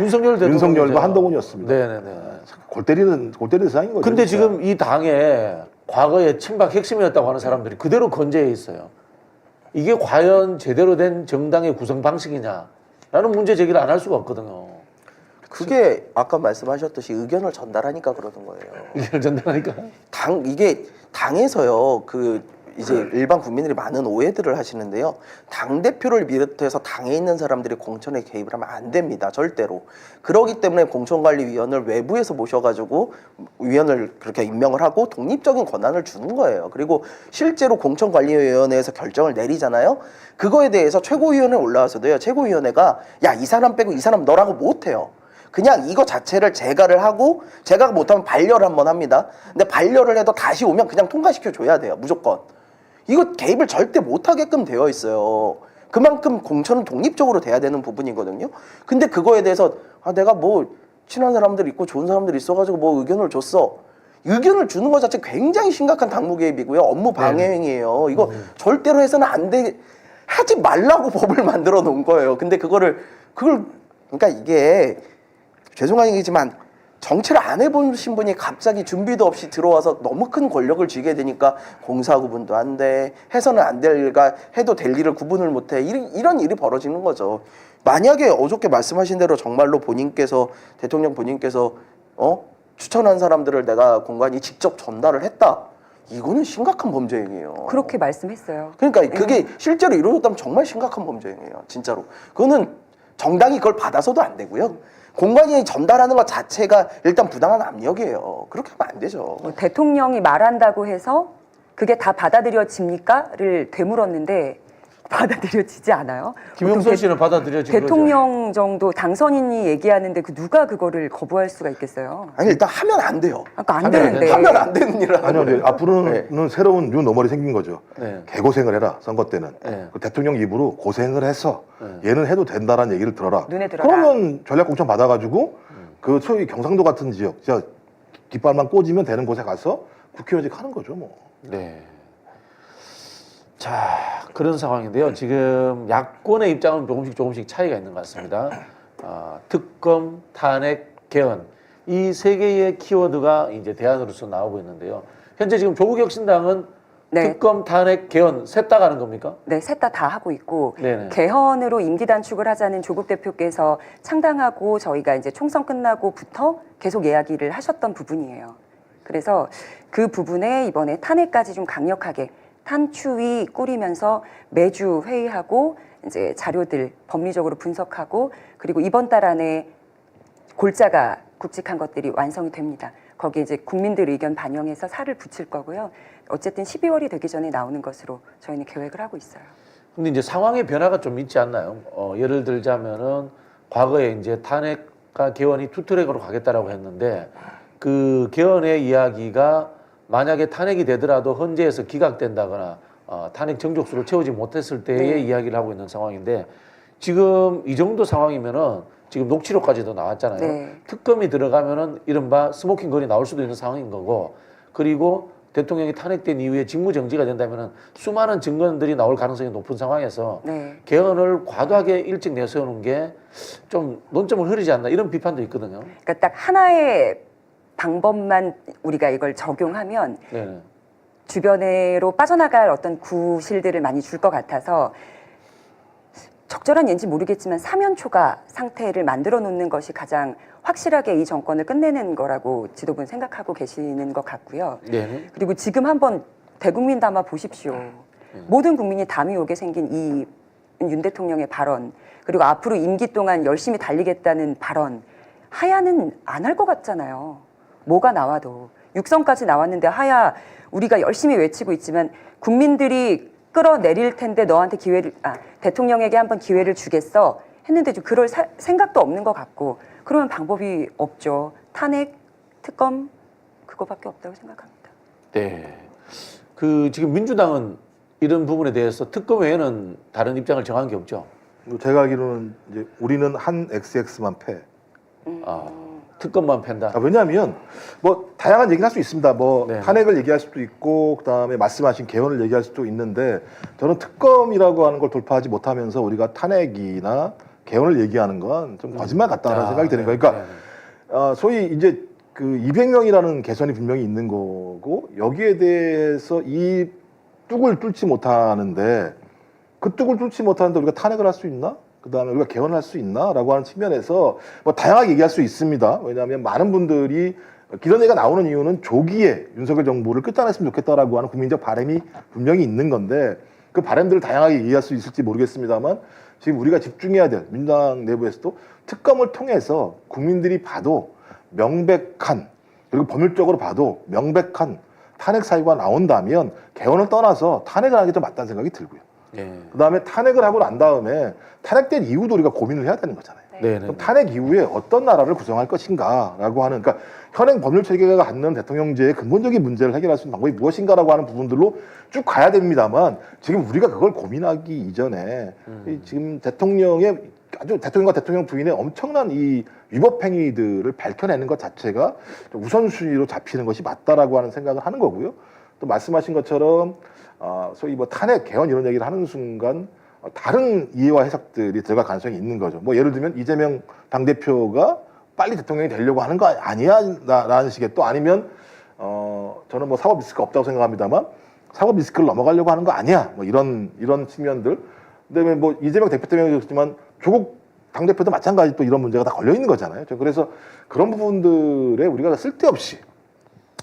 윤석열 대통령. 윤석열과 한동훈이었습니다. 네네네. 골 때리는 세상인 거죠. 근데 진짜. 지금 이 당에 과거에 친박 핵심이었다고 하는 사람들이 그대로 건재해 있어요. 이게 과연 제대로 된 정당의 구성 방식이냐라는 문제 제기를 안 할 수가 없거든요. 그게 아까 말씀하셨듯이 의견을 전달하니까 그러는 거예요. 의견을 전달하니까. 이게 당에서요, 이제 일반 국민들이 많은 오해들을 하시는데요. 당대표를 비롯해서 당에 있는 사람들이 공천에 개입을 하면 안 됩니다. 절대로. 그러기 때문에 공천관리위원을 외부에서 모셔가지고 위원을 그렇게 임명을 하고 독립적인 권한을 주는 거예요. 그리고 실제로 공천관리위원회에서 결정을 내리잖아요. 그거에 대해서 최고위원회 올라와서도요. 최고위원회가 야, 이 사람 빼고 이 사람 너라고 못해요. 그냥 이거 자체를 재가를 하고 재가가 못하면 반려를 한번 합니다. 근데 반려를 해도 다시 오면 그냥 통과시켜 줘야 돼요. 무조건. 이거 개입을 절대 못하게끔 되어 있어요. 그만큼 공천은 독립적으로 돼야 되는 부분이거든요. 근데 그거에 대해서 내가 뭐 친한 사람들 있고 좋은 사람들 있어가지고 뭐 의견을 줬어. 의견을 주는 것 자체 굉장히 심각한 당무 개입이고요. 업무 방해 행위예요. 이거 절대로 해서는 안 돼. 하지 말라고 법을 만들어 놓은 거예요. 근데 그걸 그러니까 이게 죄송한 얘기지만 정치를 안 해보신 분이 갑자기 준비도 없이 들어와서 너무 큰 권력을 쥐게 되니까 공사 구분도 안 돼, 해서는 안 될까, 해도 될 일을 구분을 못해, 이런 일이 벌어지는 거죠. 만약에 어저께 말씀하신 대로 정말로 대통령 본인께서 추천한 사람들을 내가 공관이 직접 전달을 했다, 이거는 심각한 범죄 행위예요. 그렇게 말씀했어요. 그러니까 그게 실제로 이루어졌다면 정말 심각한 범죄 행위예요. 진짜로. 그거는 정당이 그걸 받아서도 안 되고요. 공관이 전달하는 것 자체가 일단 부당한 압력이에요. 그렇게 하면 안 되죠. 대통령이 말한다고 해서 그게 다 받아들여집니까?를 되물었는데 받아들여지지 않아요. 김영선 씨는 받아들여지고 대통령 정도 당선인이 얘기하는데 누가 그거를 거부할 수가 있겠어요? 아니 일단 하면 안 돼요. 아까 안 하면 안 되는데. 하면 안 되는 일을 하는 아니요, 거예요. 앞으로는 새로운 뉴노멀이 생긴 거죠. 네. 개고생을 해라, 선거 때는. 네. 그 대통령 입으로 고생을 해서 얘는 해도 된다라는 얘기를 들어라. 눈에 들어라. 그러면 전략공천 받아가지고 그 소위 경상도 같은 지역, 진짜 깃발만 꽂으면 되는 곳에 가서 국회의원직 하는 거죠, 뭐. 네. 자, 그런 상황인데요. 지금 야권의 입장은 조금씩 차이가 있는 것 같습니다. 특검, 탄핵, 개헌 이 세 개의 키워드가 이제 대안으로서 나오고 있는데요. 현재 지금 조국혁신당은 네. 특검, 탄핵, 개헌 셋 다 가는 겁니까? 네, 셋 다 하고 있고 네네. 개헌으로 임기 단축을 하자는 조국 대표께서 창당하고 저희가 이제 총선 끝나고부터 계속 이야기를 하셨던 부분이에요. 그래서 그 부분에 이번에 탄핵까지 좀 강력하게 탄추위 꾸리면서 매주 회의하고 이제 자료들 법리적으로 분석하고 그리고 이번 달 안에 골자가 굵직한 것들이 완성이 됩니다. 거기에 이제 국민들 의견 반영해서 살을 붙일 거고요. 어쨌든 12월이 되기 전에 나오는 것으로 저희는 계획을 하고 있어요. 근데 이제 상황의 변화가 좀 있지 않나요? 예를 들자면은 과거에 이제 탄핵과 개헌이 투 트랙으로 가겠다라고 했는데 그 개헌의 이야기가 만약에 탄핵이 되더라도 헌재에서 기각된다거나 탄핵 정족수를 채우지 못했을 때의 이야기를 하고 있는 상황인데 지금 이 정도 상황이면은 지금 녹취록까지도 나왔잖아요. 네. 특검이 들어가면은 이른바 스모킹 건이 나올 수도 있는 상황인 거고 그리고 대통령이 탄핵된 이후에 직무정지가 된다면은 수많은 증거들이 나올 가능성이 높은 상황에서 네. 개헌을 과도하게 일찍 내세우는 게 좀 논점을 흐리지 않나 이런 비판도 있거든요. 그러니까 딱 하나의 방법만 우리가 이걸 적용하면 네. 주변으로 빠져나갈 어떤 구실들을 많이 줄 것 같아서 적절한 예인지 모르겠지만 사면초가 상태를 만들어 놓는 것이 가장 확실하게 이 정권을 끝내는 거라고 지도부는 생각하고 계시는 것 같고요. 네. 그리고 지금 한번 대국민 담아 보십시오. 모든 국민이 담이 오게 생긴 이 윤 대통령의 발언 그리고 앞으로 임기 동안 열심히 달리겠다는 발언 하야는 안 할 것 같잖아요. 뭐가 나와도 육성까지 나왔는데 하야 우리가 열심히 외치고 있지만 국민들이 끌어내릴 텐데 너한테 대통령에게 한번 기회를 주겠어 했는데 좀 그럴 생각도 없는 것 같고 그러면 방법이 없죠. 탄핵, 특검 그거밖에 없다고 생각합니다. 네. 그 지금 민주당은 이런 부분에 대해서 특검 외에는 다른 입장을 정한 게 없죠. 제가 알기로는 이제 우리는 한 XX만 패. 특검만 팬다. 왜냐하면 뭐 다양한 얘기를 할 수 있습니다. 뭐 네. 탄핵을 얘기할 수도 있고 그다음에 말씀하신 개헌을 얘기할 수도 있는데 저는 특검이라고 하는 걸 돌파하지 못하면서 우리가 탄핵이나 개헌을 얘기하는 건 좀 거짓말 같다라는 생각이 드는 거예요. 그러니까 소위 이제 그 200명이라는 개선이 분명히 있는 거고 여기에 대해서 이 뚝을 뚫지 못하는데 그 뚝을 뚫지 못하는데 우리가 탄핵을 할 수 있나? 그다음에 우리가 개헌을 할 수 있나라고 하는 측면에서 뭐 다양하게 얘기할 수 있습니다. 왜냐하면 많은 분들이 이런 얘기가 나오는 이유는 조기에 윤석열 정부를 끝장냈으면 좋겠다라고 하는 국민적 바람이 분명히 있는 건데 그 바람들을 다양하게 얘기할 수 있을지 모르겠습니다만 지금 우리가 집중해야 될 민주당 내부에서도 특검을 통해서 국민들이 봐도 명백한 그리고 법률적으로 봐도 명백한 탄핵 사유가 나온다면 개헌을 떠나서 탄핵을 하는 게 좀 맞다는 생각이 들고요. 그다음에 탄핵을 하고 난 다음에 탄핵된 이후도 우리가 고민을 해야 되는 거잖아요. 그럼 탄핵 이후에 어떤 나라를 구성할 것인가라고 하는 그러니까 현행 법률 체계가 갖는 대통령제의 근본적인 문제를 해결할 수 있는 방법이 무엇인가라고 하는 부분들로 쭉 가야 됩니다만 지금 우리가 그걸 고민하기 이전에 이 지금 대통령의 아주 대통령과 대통령 부인의 엄청난 이 위법 행위들을 밝혀내는 것 자체가 좀 우선순위로 잡히는 것이 맞다라고 하는 생각을 하는 거고요. 또 말씀하신 것처럼 소위 뭐 탄핵 개헌 이런 얘기를 하는 순간 다른 이해와 해석들이 들어갈 가능성이 있는 거죠. 뭐 예를 들면 이재명 당대표가 빨리 대통령이 되려고 하는 거 아니야? 라는 식의 또 아니면 저는 뭐 사법 리스크가 없다고 생각합니다만 사법 리스크를 넘어가려고 하는 거 아니야? 뭐 이런 측면들. 그다음에 뭐 이재명 대표 때문에 그렇지만 조국 당대표도 마찬가지 또 이런 문제가 다 걸려 있는 거잖아요. 그래서 그런 부분들에 우리가 쓸데없이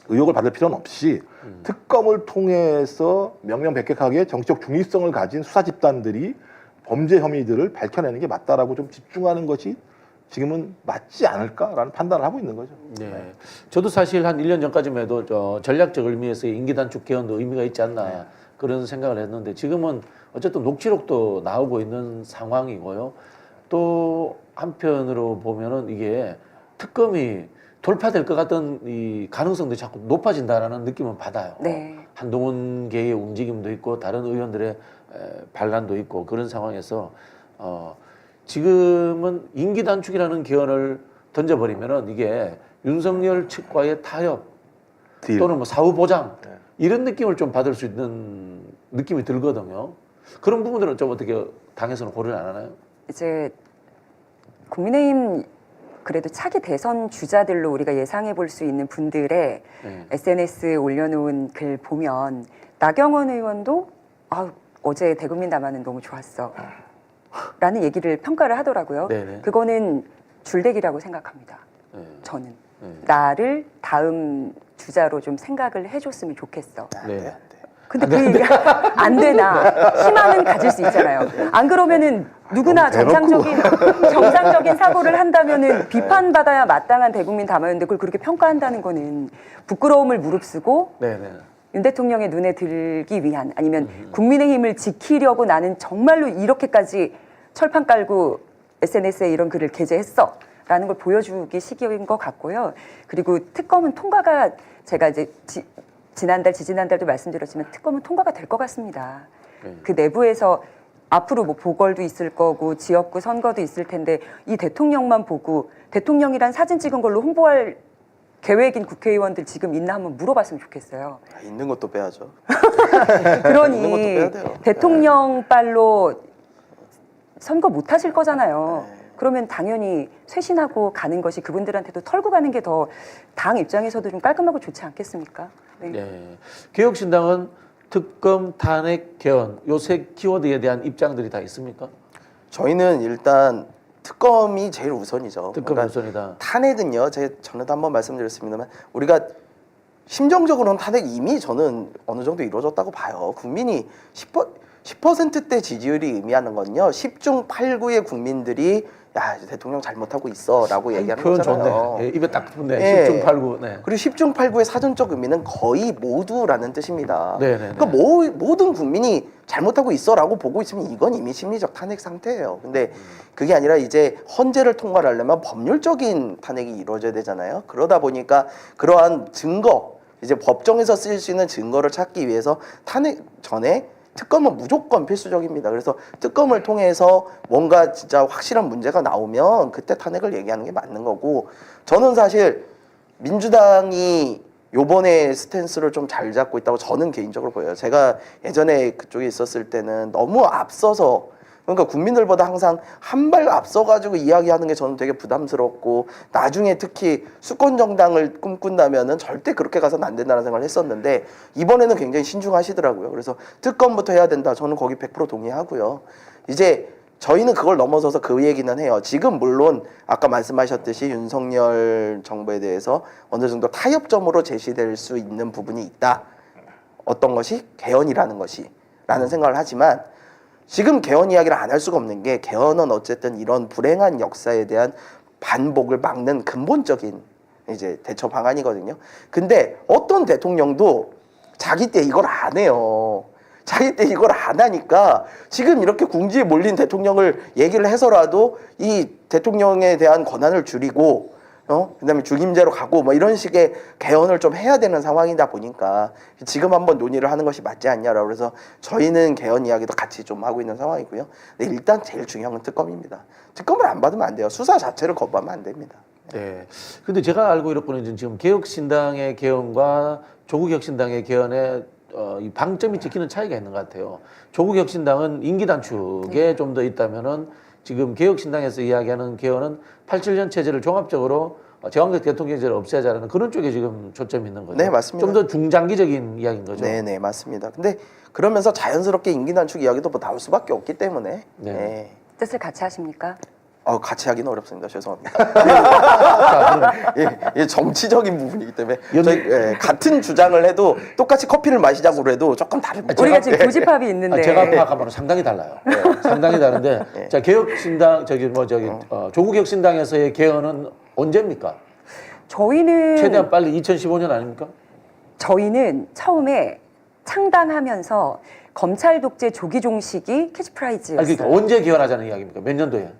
의혹을 받을 필요는 없이 특검을 통해서 명명백백하게 정치적 중립성을 가진 수사 집단들이 범죄 혐의들을 밝혀내는 게 맞다라고 좀 집중하는 것이 지금은 맞지 않을까라는 판단을 하고 있는 거죠. 네. 저도 사실 한 1년 전까지만 해도 전략적 의미에서 임기단축 개헌도 의미가 있지 않나 그런 생각을 했는데 지금은 어쨌든 녹취록도 나오고 있는 상황이고요. 또 한편으로 보면은 이게 특검이 돌파될 것 같던 이 가능성도 자꾸 높아진다라는 느낌은 받아요. 네. 한동훈계의 움직임도 있고 다른 의원들의 반란도 있고 그런 상황에서 지금은 임기 단축이라는 개헌을 던져버리면은 이게 윤석열 측과의 타협 또는 뭐 사후 보장 이런 느낌을 좀 받을 수 있는 느낌이 들거든요. 그런 부분들은 좀 어떻게 당에서는 고려를 안 하나요? 이제 국민의힘 그래도 차기 대선 주자들로 우리가 예상해 볼 수 있는 분들의 SNS에 올려놓은 글 보면 나경원 의원도 어제 대국민 담화는 너무 좋았어 라는 얘기를 평가를 하더라고요. 네네. 그거는 줄대기라고 생각합니다. 저는 나를 다음 주자로 좀 생각을 해줬으면 좋겠어. 네. 근데 그 얘기가 안 되나 희망은 가질 수 있잖아요. 안 그러면은 누구나 정상적인 사고를 한다면은 비판받아야 마땅한 대국민 담화였는데 그걸 그렇게 평가한다는 거는 부끄러움을 무릅쓰고 윤 대통령의 눈에 들기 위한 아니면 국민의힘을 지키려고 나는 정말로 이렇게까지 철판 깔고 SNS에 이런 글을 게재했어 라는 걸 보여주기 시기인 것 같고요. 그리고 특검은 통과가 제가 이제 지난달, 지지난달도 말씀드렸지만 특검은 통과가 될 것 같습니다. 네. 그 내부에서 앞으로 뭐 보궐도 있을 거고 지역구 선거도 있을 텐데 이 대통령만 보고 대통령이란 사진 찍은 걸로 홍보할 계획인 국회의원들 지금 있나 한번 물어봤으면 좋겠어요. 있는 것도 빼야죠. 그러니 있는 것도 빼야 돼요. 대통령 빨로 선거 못 하실 거잖아요. 그러면 당연히 쇄신하고 가는 것이 그분들한테도 털고 가는 게 더 당 입장에서도 좀 깔끔하고 좋지 않겠습니까? 네. 네. 개혁신당은 특검, 탄핵, 개헌 요 세 키워드에 대한 입장들이 다 있습니까? 저희는 일단 특검이 제일 우선이죠. 특검 그러니까 우선이다. 탄핵은요, 제가 전에도 한번 말씀드렸습니다만 우리가 심정적으로는 탄핵 이미 저는 어느 정도 이루어졌다고 봐요. 국민이 10%대 지지율이 의미하는 건요, 10중 8구의 국민들이 야, 대통령 잘못하고 있어라고 얘기하는 표현 거잖아요. 좋네. 예, 입에 딱 붙네. 예. 10중 8구. 네. 그리고 10중 8구의 사전적 의미는 거의 모두라는 뜻입니다. 네네네. 그러니까 모든 국민이 잘못하고 있어라고 보고 있으면 이건 이미 심리적 탄핵 상태예요. 근데 그게 아니라 이제 헌재를 통과를 하려면 법률적인 탄핵이 이루어져야 되잖아요. 그러다 보니까 그러한 증거, 이제 법정에서 쓰일 수 있는 증거를 찾기 위해서 탄핵 전에 특검은 무조건 필수적입니다. 그래서 특검을 통해서 뭔가 진짜 확실한 문제가 나오면 그때 탄핵을 얘기하는 게 맞는 거고, 저는 사실 민주당이 요번에 스탠스를 좀 잘 잡고 있다고 저는 개인적으로 보여요. 제가 예전에 그쪽에 있었을 때는 너무 앞서서, 그러니까 국민들보다 항상 한 발 앞서가지고 이야기하는 게 저는 되게 부담스럽고, 나중에 특히 수권 정당을 꿈꾼다면은 절대 그렇게 가서는 안 된다는 생각을 했었는데, 이번에는 굉장히 신중하시더라고요. 그래서 특검부터 해야 된다. 저는 거기 100% 동의하고요. 이제 저희는 그걸 넘어서서 그 얘기는 해요. 지금 물론 아까 말씀하셨듯이 윤석열 정부에 대해서 어느 정도 타협점으로 제시될 수 있는 부분이 있다. 어떤 것이? 개헌이라는 것이. 라는 생각을 하지만, 지금 개헌 이야기를 안 할 수가 없는 게, 개헌은 어쨌든 이런 불행한 역사에 대한 반복을 막는 근본적인 이제 대처 방안이거든요. 근데 어떤 대통령도 자기 때 이걸 안 해요. 자기 때 이걸 안 하니까 지금 이렇게 궁지에 몰린 대통령을 얘기를 해서라도 이 대통령에 대한 권한을 줄이고, 그다음에 중임제로 가고 뭐 이런 식의 개헌을 좀 해야 되는 상황이다 보니까 지금 한번 논의를 하는 것이 맞지 않냐라고, 그래서 저희는 개헌 이야기도 같이 좀 하고 있는 상황이고요. 근데 일단 제일 중요한 건 특검입니다. 특검을 안 받으면 안 돼요. 수사 자체를 거부하면 안 됩니다. 네. 근데 제가 알고 있로는 지금 개혁신당의 개헌과 조국혁신당의 개헌에 이 방점이 찍히는 차이가 있는 것 같아요. 조국혁신당은 임기 단축에 좀 더 있다면은 지금 개혁신당에서 이야기하는 개헌은 87년 체제를 종합적으로 제왕적 대통령제를 없애자라는 그런 쪽에 지금 초점이 있는 거죠. 네, 맞습니다. 좀 더 중장기적인 이야기인 거죠. 네, 맞습니다. 근데 그러면서 자연스럽게 임기 단축 이야기도 뭐 나올 수밖에 없기 때문에. 네. 네. 뜻을 같이 하십니까? 같이 하기는 어렵습니다. 죄송합니다. 자, 그럼 예, 정치적인 부분이기 때문에 저희 같은 주장을 해도 똑같이 커피를 마시자고 그래도 조금 다릅니다. 우리가 지금 교집합이 있는데 제가 파악한 바는 상당히 달라요. 상당히 다른데, 자 개혁신당 조국혁신당에서의 개헌은 언제입니까? 저희는 최대한 빨리 2015년 아닙니까? 저희는 처음에 창당하면서 검찰 독재 조기 종식이 캐치프라이즈였어요. 그러니까 언제 개헌하자는 이야기입니까? 몇 년도에?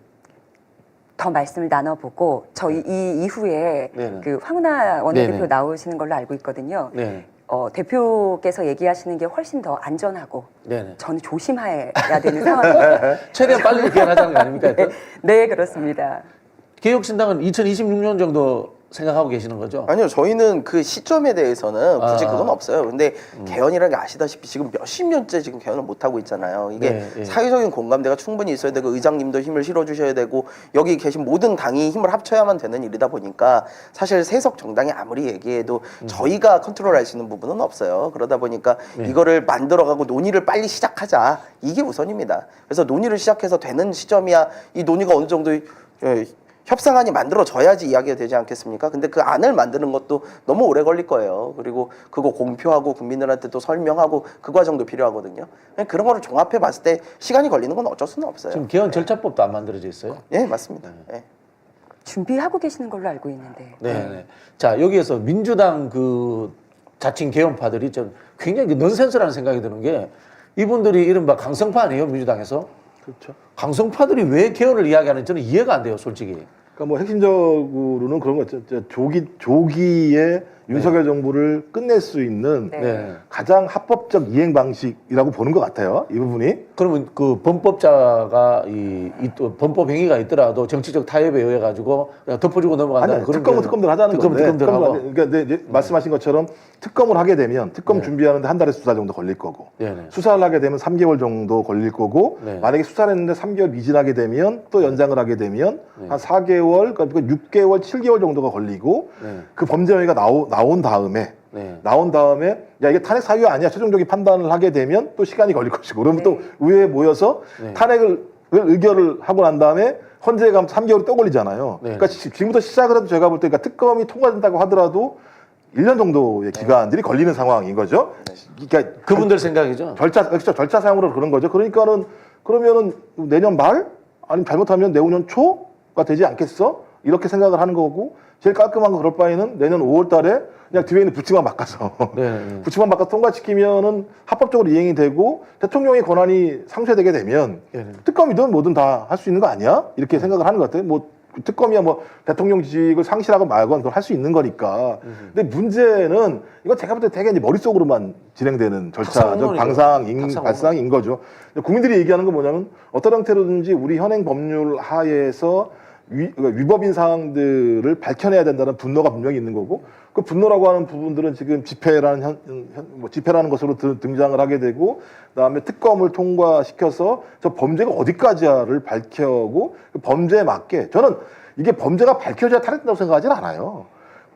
더 말씀을 나눠보고 저희 이 이후에 네네. 그 황운하 원내대표 네네. 나오시는 걸로 알고 있거든요. 네. 대표께서 얘기하시는 게 훨씬 더 안전하고 네네. 저는 조심해야 되는 상황이에요. 최대한 빨리 개헌하자는 거 아닙니까? 하여튼? 네, 그렇습니다. 개혁신당은 2026년 정도 생각하고 계시는 거죠? 아니요, 저희는 그 시점에 대해서는 굳이 그건 없어요. 근데 개헌이라는 게 아시다시피 지금 몇십 년째 지금 개헌을 못 하고 있잖아요. 이게 네. 사회적인 공감대가 충분히 있어야 되고, 의장님도 힘을 실어주셔야 되고, 여기 계신 모든 당이 힘을 합쳐야만 되는 일이다 보니까 사실 세석 정당이 아무리 얘기해도 저희가 컨트롤할 수 있는 부분은 없어요. 그러다 보니까 이거를 만들어가고 논의를 빨리 시작하자, 이게 우선입니다. 그래서 논의를 시작해서 되는 시점이야 이 논의가 어느 정도 협상안이 만들어져야지 이야기가 되지 않겠습니까? 근데 그 안을 만드는 것도 너무 오래 걸릴 거예요. 그리고 그거 공표하고 국민들한테 또 설명하고 그 과정도 필요하거든요. 그런 거를 종합해 봤을 때 시간이 걸리는 건 어쩔 수는 없어요. 지금 개헌 절차법도 안 만들어져 있어요? 네, 맞습니다. 네. 준비하고 계시는 걸로 알고 있는데. 네. 자, 여기에서 민주당 그 자칭 개헌파들이 좀 굉장히 넌센스라는 생각이 드는 게, 이분들이 이른바 강성파 아니에요, 민주당에서? 그렇죠. 강성파들이 왜 개헌을 이야기하는지 저는 이해가 안 돼요, 솔직히. 그러니까 뭐 핵심적으로는 그런 거 있죠. 조기에 윤석열 정부를 끝낼 수 있는 네. 네. 가장 합법적 이행 방식이라고 보는 것 같아요. 이 부분이. 그러면 그 범법자가 또 범법 행위가 있더라도 정치적 타협에 의해 가지고 그냥 덮어주고 넘어간다는 아니, 그런 특검은 특검들 하자는 건데. 특검들 하고. 그러니까 이제 말씀하신 것처럼 특검을 하게 되면 특검 네. 준비하는데 한 달에 수사 정도 걸릴 거고 네네. 수사를 하게 되면 3개월 정도 걸릴 거고 네. 만약에 수사를 했는데 3개월 미진하게 되면 또 연장을 하게 되면 네. 한 4개월, 그러니까 6개월, 7개월 정도가 걸리고 네. 그 범죄 혐의가 나온 다음에 네. 야 이게 탄핵 사유가 아니야 최종적인 판단을 하게 되면 또 시간이 걸릴 것이고 그러면 네. 또 의회에 모여서 네. 탄핵을 의결을 하고 난 다음에 헌재에 가면 3개월이 또 걸리잖아요. 네. 그러니까 지금부터 시작을 해도 제가 볼 때 그러니까 특검이 통과된다고 하더라도 1년 정도의 기간들이 걸리는 상황인 거죠. 그러니까 그분들 생각이죠. 그렇죠. 절차상으로 그런 거죠. 그러면은 내년 말 아니면 잘못하면 내후년 초가 되지 않겠어? 이렇게 생각을 하는 거고 제일 깔끔한 거 그럴 바에는 내년 5월 달에 그냥 뒤에 있는 부칙만 바꿔서 네. 부칙만 바꿔서 통과시키면은 합법적으로 이행이 되고 대통령의 권한이 상쇄되게 되면 네. 특검이든 뭐든 다 할 수 있는 거 아니야? 이렇게 생각을 하는 것 같아요. 뭐 특검이야 뭐 대통령직을 상실하고 말건 그걸 할 수 있는 거니까. 근데 문제는 이건 제가 볼 때 되게 이제 머릿속으로만 진행되는 절차적 발상인 거죠. 국민들이 얘기하는 건 뭐냐면 어떤 형태로든지 우리 현행 법률 하에서 위법인 사항들을 밝혀내야 된다는 분노가 분명히 있는 거고 그 분노라고 하는 부분들은 지금 집회라는 것으로 등장을 하게 되고 그다음에 특검을 통과시켜서 저 범죄가 어디까지야를 밝혀고 그 범죄에 맞게 저는 이게 범죄가 밝혀져야 탈핵된다고 생각하지는 않아요.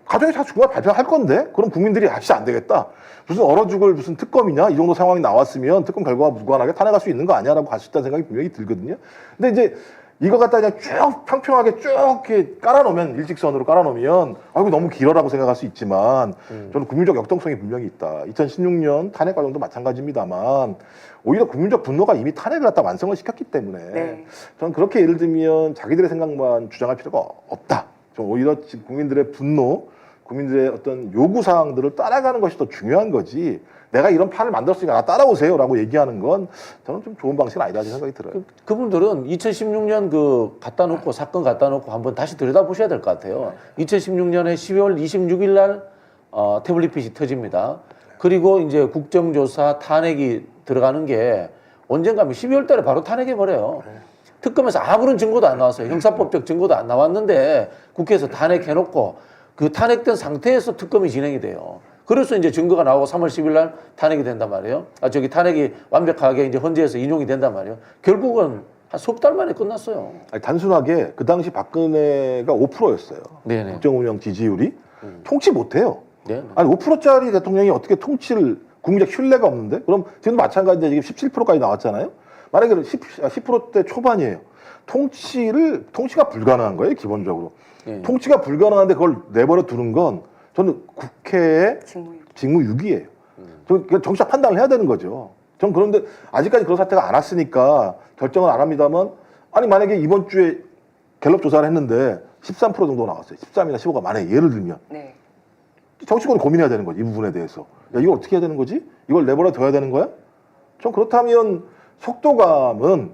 가정이 다 중간에 발표할 건데 그럼 국민들이 진짜 안 되겠다. 무슨 얼어 죽을 무슨 특검이냐 이 정도 상황이 나왔으면 특검 결과와 무관하게 탄핵할 수 있는 거 아니야라고 갈 수 있다는 생각이 분명히 들거든요. 근데 이제 이거 갖다 그냥 쭉 평평하게 쭉 이렇게 깔아놓으면 일직선으로 깔아놓으면 아이고 너무 길어라고 생각할 수 있지만 저는 국민적 역동성이 분명히 있다. 2016년 탄핵 과정도 마찬가지입니다만 오히려 국민적 분노가 이미 탄핵을 갖다 완성을 시켰기 때문에 네. 저는 그렇게 예를 들면 자기들의 생각만 주장할 필요가 없다. 좀 오히려 국민들의 분노, 국민들의 어떤 요구 사항들을 따라가는 것이 더 중요한 거지. 내가 이런 판을 만들었으니까 나 따라오세요라고 얘기하는 건 저는 좀 좋은 방식은 아니다 생각이 들어요. 그분들은 2016년 그 갖다 놓고 사건 갖다 놓고 한번 다시 들여다 보셔야 될 것 같아요. 2016년에 12월 26일 날 태블릿 핏이 터집니다. 그리고 이제 국정조사 탄핵이 들어가는 게 언젠가 12월 달에 바로 탄핵해 버려요. 특검에서 아무런 증거도 안 나왔어요. 형사법적 증거도 안 나왔는데 국회에서 탄핵해 놓고 그 탄핵된 상태에서 특검이 진행이 돼요. 그래서 이제 증거가 나오고 3월 10일 날 탄핵이 된단 말이에요. 탄핵이 완벽하게 이제 헌재에서 인용이 된단 말이에요. 결국은 한 석 달 만에 끝났어요. 아니, 단순하게 그 당시 박근혜가 5%였어요. 네네. 국정 운영 지지율이 통치 못해요. 네. 아니 5%짜리 대통령이 어떻게 통치를 국민적 신뢰가 없는데? 그럼 지금도 마찬가지인데 지금 17%까지 나왔잖아요. 만약에 10%대 초반이에요. 통치가 불가능한 거예요, 기본적으로. 네. 통치가 불가능한데 그걸 내버려 두는 건 저는 국회의 직무유기예요. 정치적 판단을 해야 되는 거죠. 전 그런데 아직까지 그런 사태가 안 왔으니까 결정을 안 합니다만 아니 만약에 이번 주에 갤럽 조사를 했는데 13% 정도 나왔어요. 13이나 15가 만약에 예를 들면 네. 정치권이 고민해야 되는 거지 이 부분에 대해서. 야 이걸 어떻게 해야 되는 거지? 이걸 내버려 둬야 되는 거야? 전 그렇다면 속도감은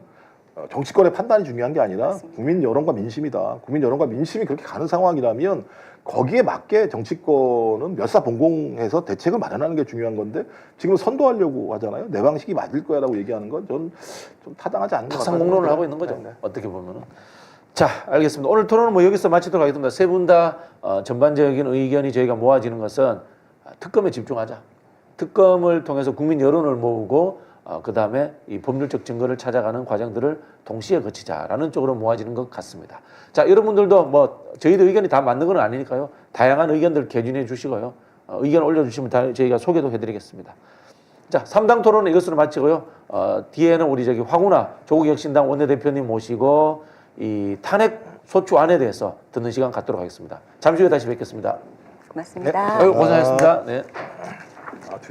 정치권의 판단이 중요한 게 아니라 맞습니다. 국민 여론과 민심이다. 국민 여론과 민심이 그렇게 가는 상황이라면 거기에 맞게 정치권은 몇사봉공해서 대책을 마련하는 게 중요한 건데 지금 선도하려고 하잖아요. 내 방식이 맞을 거야라고 얘기하는 건 저는 좀 타당하지 않는 것 같아요. 탁상공론을 하고 있는 거죠. 네. 어떻게 보면은. 자, 알겠습니다. 오늘 토론은 뭐 여기서 마치도록 하겠습니다. 세 분 다 전반적인 의견이 저희가 모아지는 것은 특검에 집중하자. 특검을 통해서 국민 여론을 모으고 그다음에 이 법률적 증거를 찾아가는 과정들을 동시에 거치자라는 쪽으로 모아지는 것 같습니다. 자, 여러분들도 뭐 저희도 의견이 다 맞는 건 아니니까요. 다양한 의견들 개진해 주시고요. 의견 올려주시면 저희가 소개도 해드리겠습니다. 자, 3당 토론은 이것으로 마치고요. 뒤에는 우리 화구나 조국혁신당 원내대표님 모시고 이 탄핵 소추안에 대해서 듣는 시간 갖도록 하겠습니다. 잠시 후에 다시 뵙겠습니다. 고맙습니다. 네, 고생하셨습니다. 네.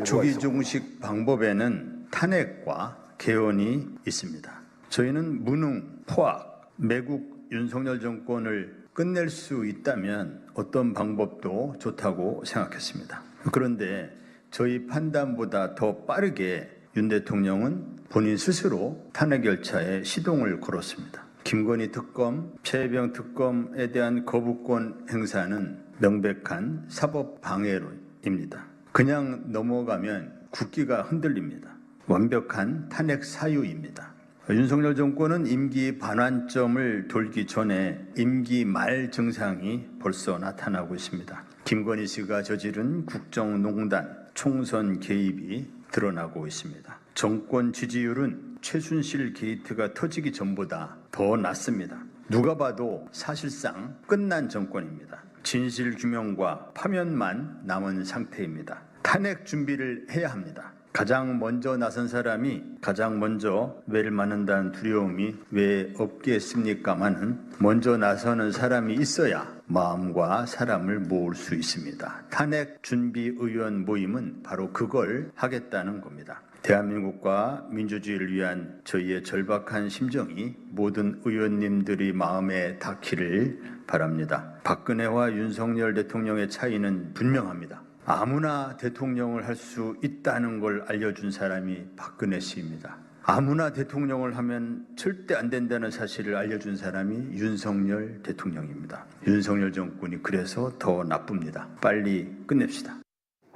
조기 종식 방법에는 탄핵과 개헌이 있습니다. 저희는 무능, 포악, 매국 윤석열 정권을 끝낼 수 있다면 어떤 방법도 좋다고 생각했습니다. 그런데 저희 판단보다 더 빠르게 윤 대통령은 본인 스스로 탄핵 열차에 시동을 걸었습니다. 김건희 특검, 최혜병 특검에 대한 거부권 행사는 명백한 사법 방해입니다. 그냥 넘어가면 국기가 흔들립니다. 완벽한 탄핵 사유입니다. 윤석열 정권은 임기 반환점을 돌기 전에 임기 말 증상이 벌써 나타나고 있습니다. 김건희 씨가 저지른 국정농단, 총선 개입이 드러나고 있습니다. 정권 지지율은 최순실 게이트가 터지기 전보다 더 낮습니다. 누가 봐도 사실상 끝난 정권입니다. 진실 규명과 파면만 남은 상태입니다. 탄핵 준비를 해야 합니다. 가장 먼저 나선 사람이 가장 먼저 매를 맞는다는 두려움이 왜 없겠습니까마는 먼저 나서는 사람이 있어야 마음과 사람을 모을 수 있습니다. 탄핵 준비 의원 모임은 바로 그걸 하겠다는 겁니다. 대한민국과 민주주의를 위한 저희의 절박한 심정이 모든 의원님들이 마음에 닿기를 바랍니다. 박근혜와 윤석열 대통령의 차이는 분명합니다. 아무나 대통령을 할 수 있다는 걸 알려준 사람이 박근혜 씨입니다. 아무나 대통령을 하면 절대 안 된다는 사실을 알려준 사람이 윤석열 대통령입니다. 윤석열 정권이 그래서 더 나쁩니다. 빨리 끝냅시다.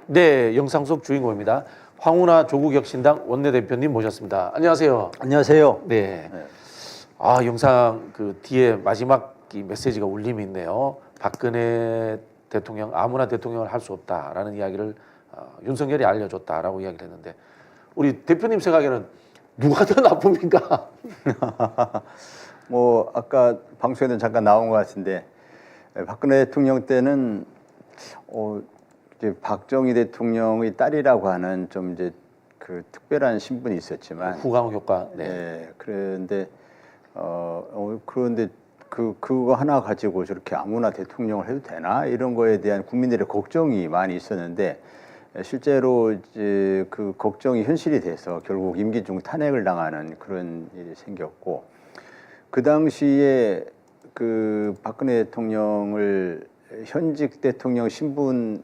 네, 영상 속 주인공입니다. 황운하 조국혁신당 원내대표님 모셨습니다. 안녕하세요. 안녕하세요. 네. 아, 영상 그 뒤에 마지막 이 메시지가 울림이 있네요. 박근혜 대통령, 아무나 대통령을 할 수 없다라는 이야기를 윤석열이 알려줬다라고 이야기를 했는데, 우리 대표님 생각에는 누가 더 나쁩니까? 뭐 아까 방송에도 잠깐 나온 것 같은데, 박근혜 대통령 때는 이제 박정희 대통령의 딸이라고 하는 좀 이제 그 특별한 신분이 있었지만 후광 효과. 네. 네. 그런데 그런데 그거 하나 가지고 저렇게 아무나 대통령을 해도 되나 이런 거에 대한 국민들의 걱정이 많이 있었는데, 실제로 이제 그 걱정이 현실이 돼서 결국 임기 중 탄핵을 당하는 그런 일이 생겼고, 그 당시에 그 박근혜 대통령을 현직 대통령 신분인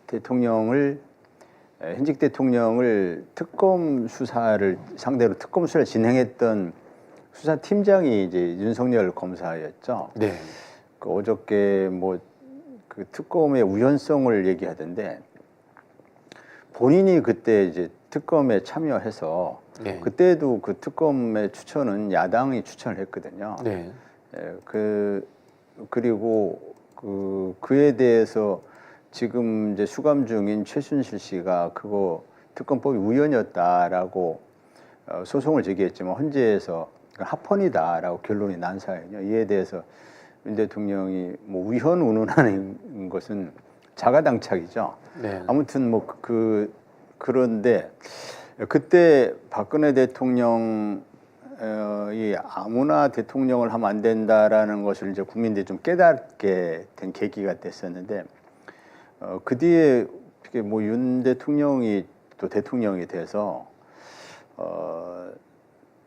대통령을 현직 대통령을 특검 수사를 상대로 특검 수사를 진행했던 수사팀장이 이제 윤석열 검사였죠. 네. 그 어저께 뭐 그 특검의 우연성을 얘기하던데, 본인이 그때 이제 특검에 참여해서 네. 그때도 그 특검의 추천은 야당이 추천을 했거든요. 네. 그리고 그에 대해서 지금 이제 수감 중인 최순실 씨가 그거 특검법이 우연이었다라고 소송을 제기했지만 헌재에서 합헌이다라고 결론이 난 사연이요. 이에 대해서 윤 대통령이 뭐 우연 운운하는 것은 자가당착이죠. 네. 아무튼 뭐 그런데 그때 박근혜 대통령이 아무나 대통령을 하면 안 된다라는 것을 이제 국민들이 좀 깨닫게 된 계기가 됐었는데, 그 뒤에 뭐 윤 대통령이 또 대통령이 돼서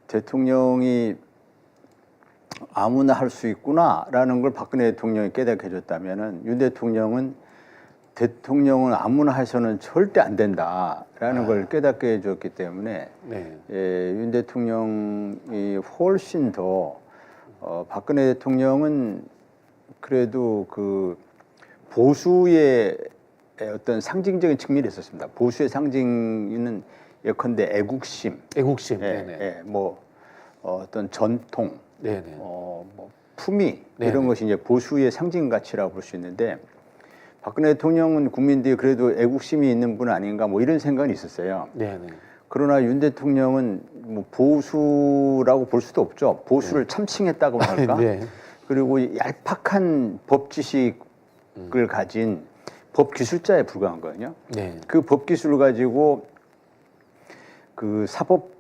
대통령이 아무나 할 수 있구나라는 걸 박근혜 대통령이 깨닫게 해줬다면은, 윤 대통령은 아무나 해서는 절대 안 된다라는 걸 깨닫게 해줬기 때문에 네. 윤 대통령이 훨씬 더 박근혜 대통령은 그래도 그 보수의 어떤 상징적인 측면이 있었습니다. 보수의 상징은 예컨대 애국심, 뭐 어떤 전통, 뭐 품위 이런 것이 이제 보수의 상징 가치라고 볼 수 있는데, 박근혜 대통령은 국민들이 그래도 애국심이 있는 분 아닌가 뭐 이런 생각이 있었어요. 그러나 윤 대통령은 뭐 보수라고 볼 수도 없죠. 보수를 참칭했다고 할까? 그리고 얄팍한 법 지식을 가진 법 기술자에 불과한 거거든요. 그 법 기술을 가지고 그 사법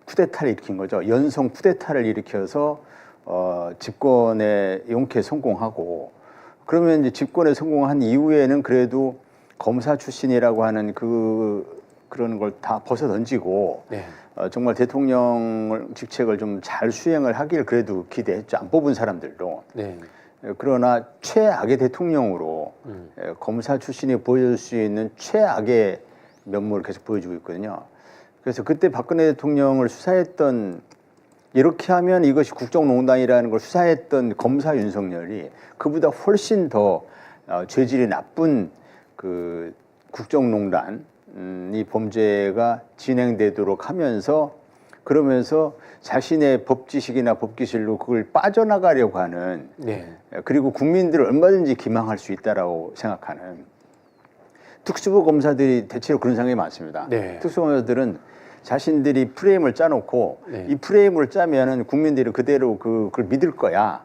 쿠데타를 일으킨 거죠. 연성 쿠데타를 일으켜서 집권에 용케 성공하고, 그러면 이제 집권에 성공한 이후에는 그래도 검사 출신이라고 하는 그런 걸 다 벗어 던지고 정말 대통령 직책을 좀 잘 수행을 하길 그래도 기대했죠. 안 뽑은 사람들도. 그러나 최악의 대통령으로 검사 출신이 보여줄 수 있는 최악의 면모를 계속 보여주고 있거든요. 그래서 그때 박근혜 대통령을 수사했던 이렇게 하면 이것이 국정농단이라는 걸 수사했던 검사 윤석열이 그보다 훨씬 더 죄질이 나쁜 그 국정농단 이 범죄가 진행되도록 하면서 그러면서 자신의 법지식이나 법기실로 그걸 빠져나가려고 하는 네. 그리고 국민들을 얼마든지 기망할 수 있다라고 생각하는 특수부 검사들이 대체로 그런 생각이 많습니다. 네. 특수검사들은 자신들이 프레임을 짜놓고 네. 이 프레임을 짜면은 국민들이 그대로 그걸 믿을 거야.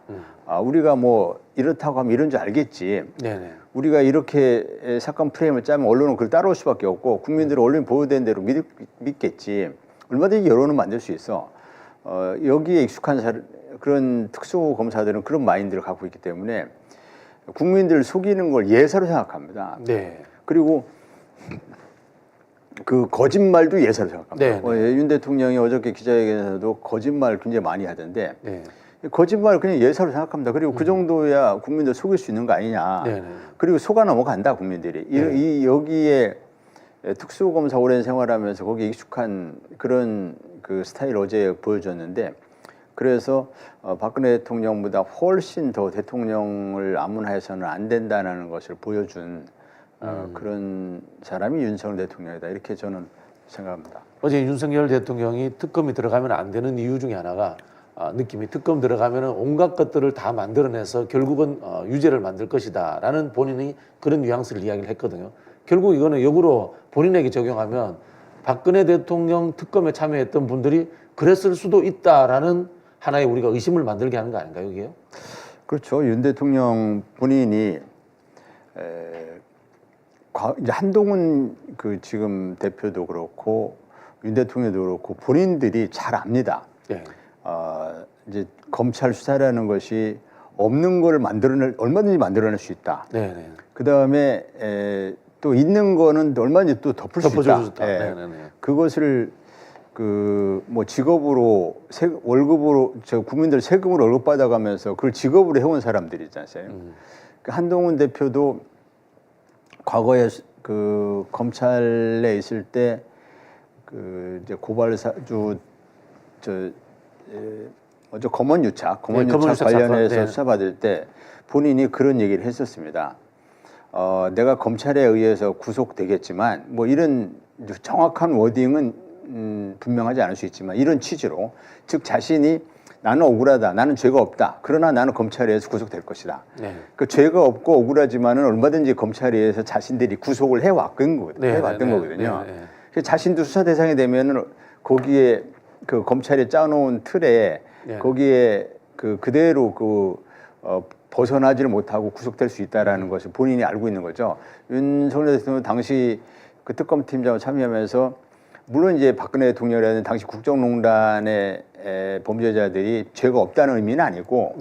우리가 뭐 이렇다고 하면 이런 줄 알겠지. 네네. 우리가 이렇게 사건 프레임을 짜면 언론은 그걸 따라올 수밖에 없고 국민들은 언론이 보도된 대로 믿겠지. 얼마든지 여론은 만들 수 있어. 여기에 익숙한 그런 특수 검사들은 그런 마인드를 갖고 있기 때문에 국민들을 속이는 걸 예사로 생각합니다. 네. 그리고 그 거짓말도 예사로 생각합니다. 네. 윤 대통령이 어저께 기자회견에서도 거짓말 굉장히 많이 하던데 네. 거짓말 그냥 예사로 생각합니다. 그리고 그 정도야 국민들 속일 수 있는 거 아니냐. 네. 그리고 속아 넘어간다 국민들이. 이 여기에 특수검사 오랜 생활하면서 거기에 익숙한 그런 그 스타일 어제 보여줬는데 그래서 박근혜 대통령보다 훨씬 더 대통령을 암문해서는 안 된다는 것을 보여준 그런 사람이 윤석열 대통령이다 이렇게 저는 생각합니다. 어제 윤석열 대통령이 특검이 들어가면 안 되는 이유 중에 하나가 느낌이 특검 들어가면 온갖 것들을 다 만들어내서 결국은 유죄를 만들 것이다라는 본인이 그런 뉘앙스를 이야기를 했거든요. 결국 이거는 역으로 본인에게 적용하면 박근혜 대통령 특검에 참여했던 분들이 그랬을 수도 있다라는 하나의 우리가 의심을 만들게 하는 거 아닌가요, 이게요? 그렇죠. 윤 대통령 본인이 이제 한동훈 그 지금 대표도 그렇고 윤 대통령도 그렇고 본인들이 잘 압니다. 네. 이제 검찰 수사라는 것이 없는 걸 얼마든지 만들어낼 수 있다. 네. 그 다음에 또 있는 거는 얼마든지 또 덮을 수 있다. 네. 그것을 그 뭐 직업으로 월급으로 국민들 세금으로 월급 받아가면서 그걸 직업으로 해온 사람들이 있잖아요. 한동훈 대표도 과거에 그 검찰에 있을 때 그 이제 고발사주 먼저 검언유착 관련해서 사건. 수사받을 때 본인이 그런 얘기를 했었습니다. 내가 검찰에 의해서 구속되겠지만 뭐 이런 정확한 워딩은 분명하지 않을 수 있지만 이런 취지로 즉 자신이 나는 억울하다, 나는 죄가 없다. 그러나 나는 검찰에 의해서 구속될 것이다. 네. 그 죄가 없고 억울하지만은 얼마든지 검찰에 의해서 자신들이 구속을 해왔던 거거든요. 그래서 자신도 수사 대상이 되면은 거기에 그 검찰이 짜놓은 틀에 거기에 그대로 벗어나지를 못하고 구속될 수 있다라는 것을 본인이 알고 있는 거죠. 윤석열 대통령 당시 그 특검팀장으로 참여하면서 물론 이제 박근혜 대통령이라는 당시 국정농단의 범죄자들이 죄가 없다는 의미는 아니고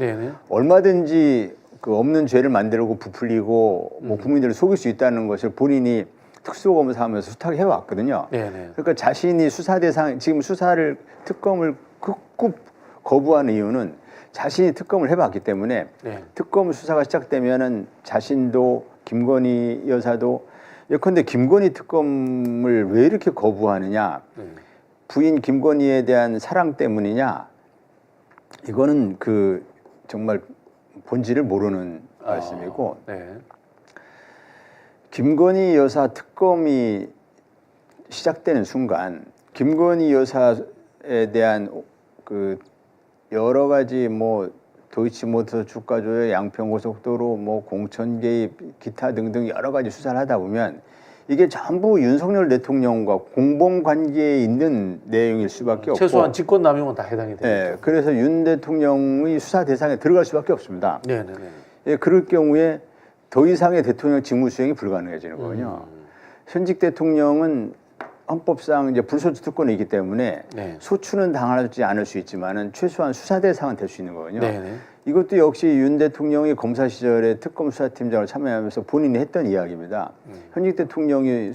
얼마든지 그 없는 죄를 만들고 부풀리고 뭐 국민들을 속일 수 있다는 것을 본인이 특수검사하면서 수탁해 왔거든요. 그러니까 자신이 수사 대상 지금 특검을 극구 거부하는 이유는 자신이 특검을 해봤기 때문에 특검 수사가 시작되면은 자신도 김건희 여사도 예컨대 김건희 특검을 왜 이렇게 거부하느냐? 부인 김건희에 대한 사랑 때문이냐? 이거는 그 정말 본질을 모르는 말씀이고 김건희 여사 특검이 시작되는 순간 김건희 여사에 대한 그 여러 가지 뭐 도이치모터 주가 조작, 양평고속도로, 뭐 공천 개입, 기타 등등 여러 가지 수사를 하다 보면 이게 전부 윤석열 대통령과 공범 관계에 있는 내용일 수밖에 없고 최소한 직권남용은 다 해당이 되죠. 네, 그래서 윤 대통령의 수사 대상에 들어갈 수밖에 없습니다. 그럴 경우에 더 이상의 대통령 직무 수행이 불가능해지는 거거든요. 현직 대통령은 헌법상 이제 불소추 특권이 있기 때문에 소추는 당하지 않을 수 있지만은 최소한 수사 대상은 될 수 있는 거거든요. 이것도 역시 윤 대통령이 검사 시절에 특검 수사팀장을 참여하면서 본인이 했던 이야기입니다. 현직 대통령이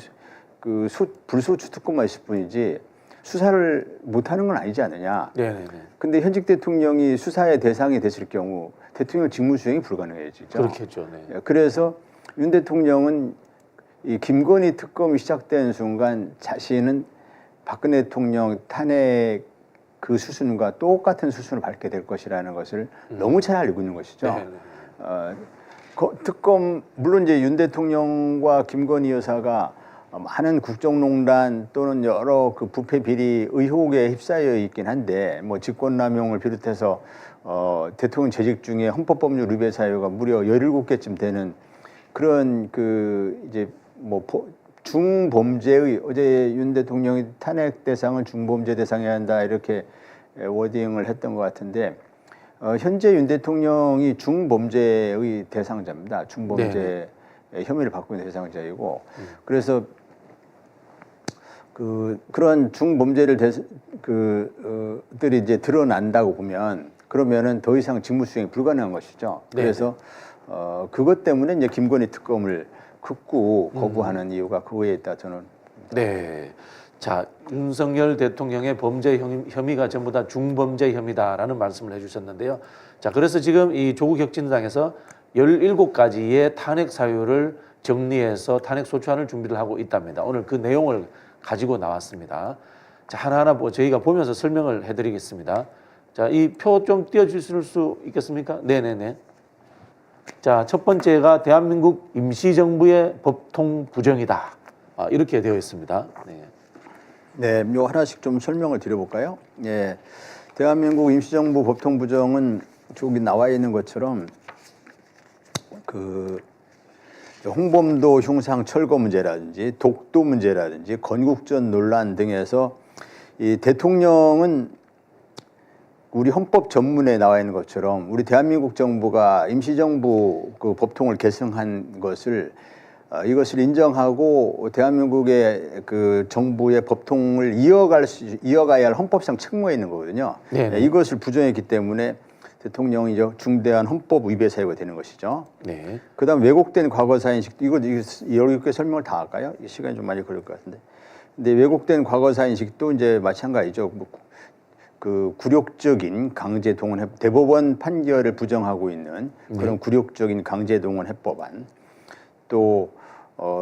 그 불소추 특권만 있을 뿐이지 수사를 못하는 건 아니지 않느냐. 근데 현직 대통령이 수사의 대상이 됐을 경우 대통령 직무 수행이 불가능해지죠. 그렇겠죠. 그래서 윤 대통령은 이 김건희 특검이 시작된 순간 자신은 박근혜 대통령 탄핵 그 수순과 똑같은 수순을 밟게 될 것이라는 것을 너무 잘 알고 있는 것이죠. 네, 네. 특검 물론 이제 윤 대통령과 김건희 여사가 많은 국정농단 또는 여러 그 부패 비리 의혹에 휩싸여 있긴 한데 뭐 직권남용을 비롯해서 대통령 재직 중에 헌법법률 위배 사유가 무려 17개쯤 되는 그런 그 이제 뭐 중범죄의 어제 윤 대통령이 탄핵 대상을 중범죄 대상해야 한다 이렇게 워딩을 했던 것 같은데 현재 윤 대통령이 중범죄의 대상자입니다. 중범죄 혐의를 받고 있는 대상자이고 그래서 그런 중범죄를 들이 이제 드러난다고 보면 그러면은 더 이상 직무수행이 불가능한 것이죠. 그래서 그것 때문에 이제 김건희 특검을 극구 거부하는 이유가 그거에 있다 저는. 네. 자, 윤석열 대통령의 범죄 혐의가 전부 다 중범죄 혐의다라는 말씀을 해주셨는데요. 자, 그래서 지금 이 조국 혁신당에서 17가지의 탄핵 사유를 정리해서 탄핵 소추안을 준비를 하고 있답니다. 오늘 그 내용을 가지고 나왔습니다. 자, 하나하나 저희가 보면서 설명을 해드리겠습니다. 자, 이 표 좀 띄워주실 수 있겠습니까? 네네네. 자, 첫 번째가 대한민국 임시정부의 법통 부정이다. 이렇게 되어 있습니다. 네, 요 하나씩 좀 설명을 드려볼까요? 예, 대한민국 임시정부 법통 부정은 저기 나와 있는 것처럼 그 홍범도 흉상 철거 문제라든지 독도 문제라든지 건국전 논란 등에서 이 대통령은 우리 헌법 전문에 나와 있는 것처럼 우리 대한민국 정부가 임시정부 그 법통을 계승한 것을 이것을 인정하고 대한민국의 그 정부의 법통을 이어가야 할 헌법상 책무에 있는 거거든요. 네, 이것을 부정했기 때문에 대통령이 중대한 헌법 위배 사유가 되는 것이죠. 네. 그다음 왜곡된 과거사 인식 이거 16개 설명을 다 할까요? 시간이 좀 많이 걸릴 것 같은데. 근데 왜곡된 과거사 인식도 이제 마찬가지죠. 그 굴욕적인 강제 동원 대법원 판결을 부정하고 있는 그런 굴욕적인 강제 동원 해법안 또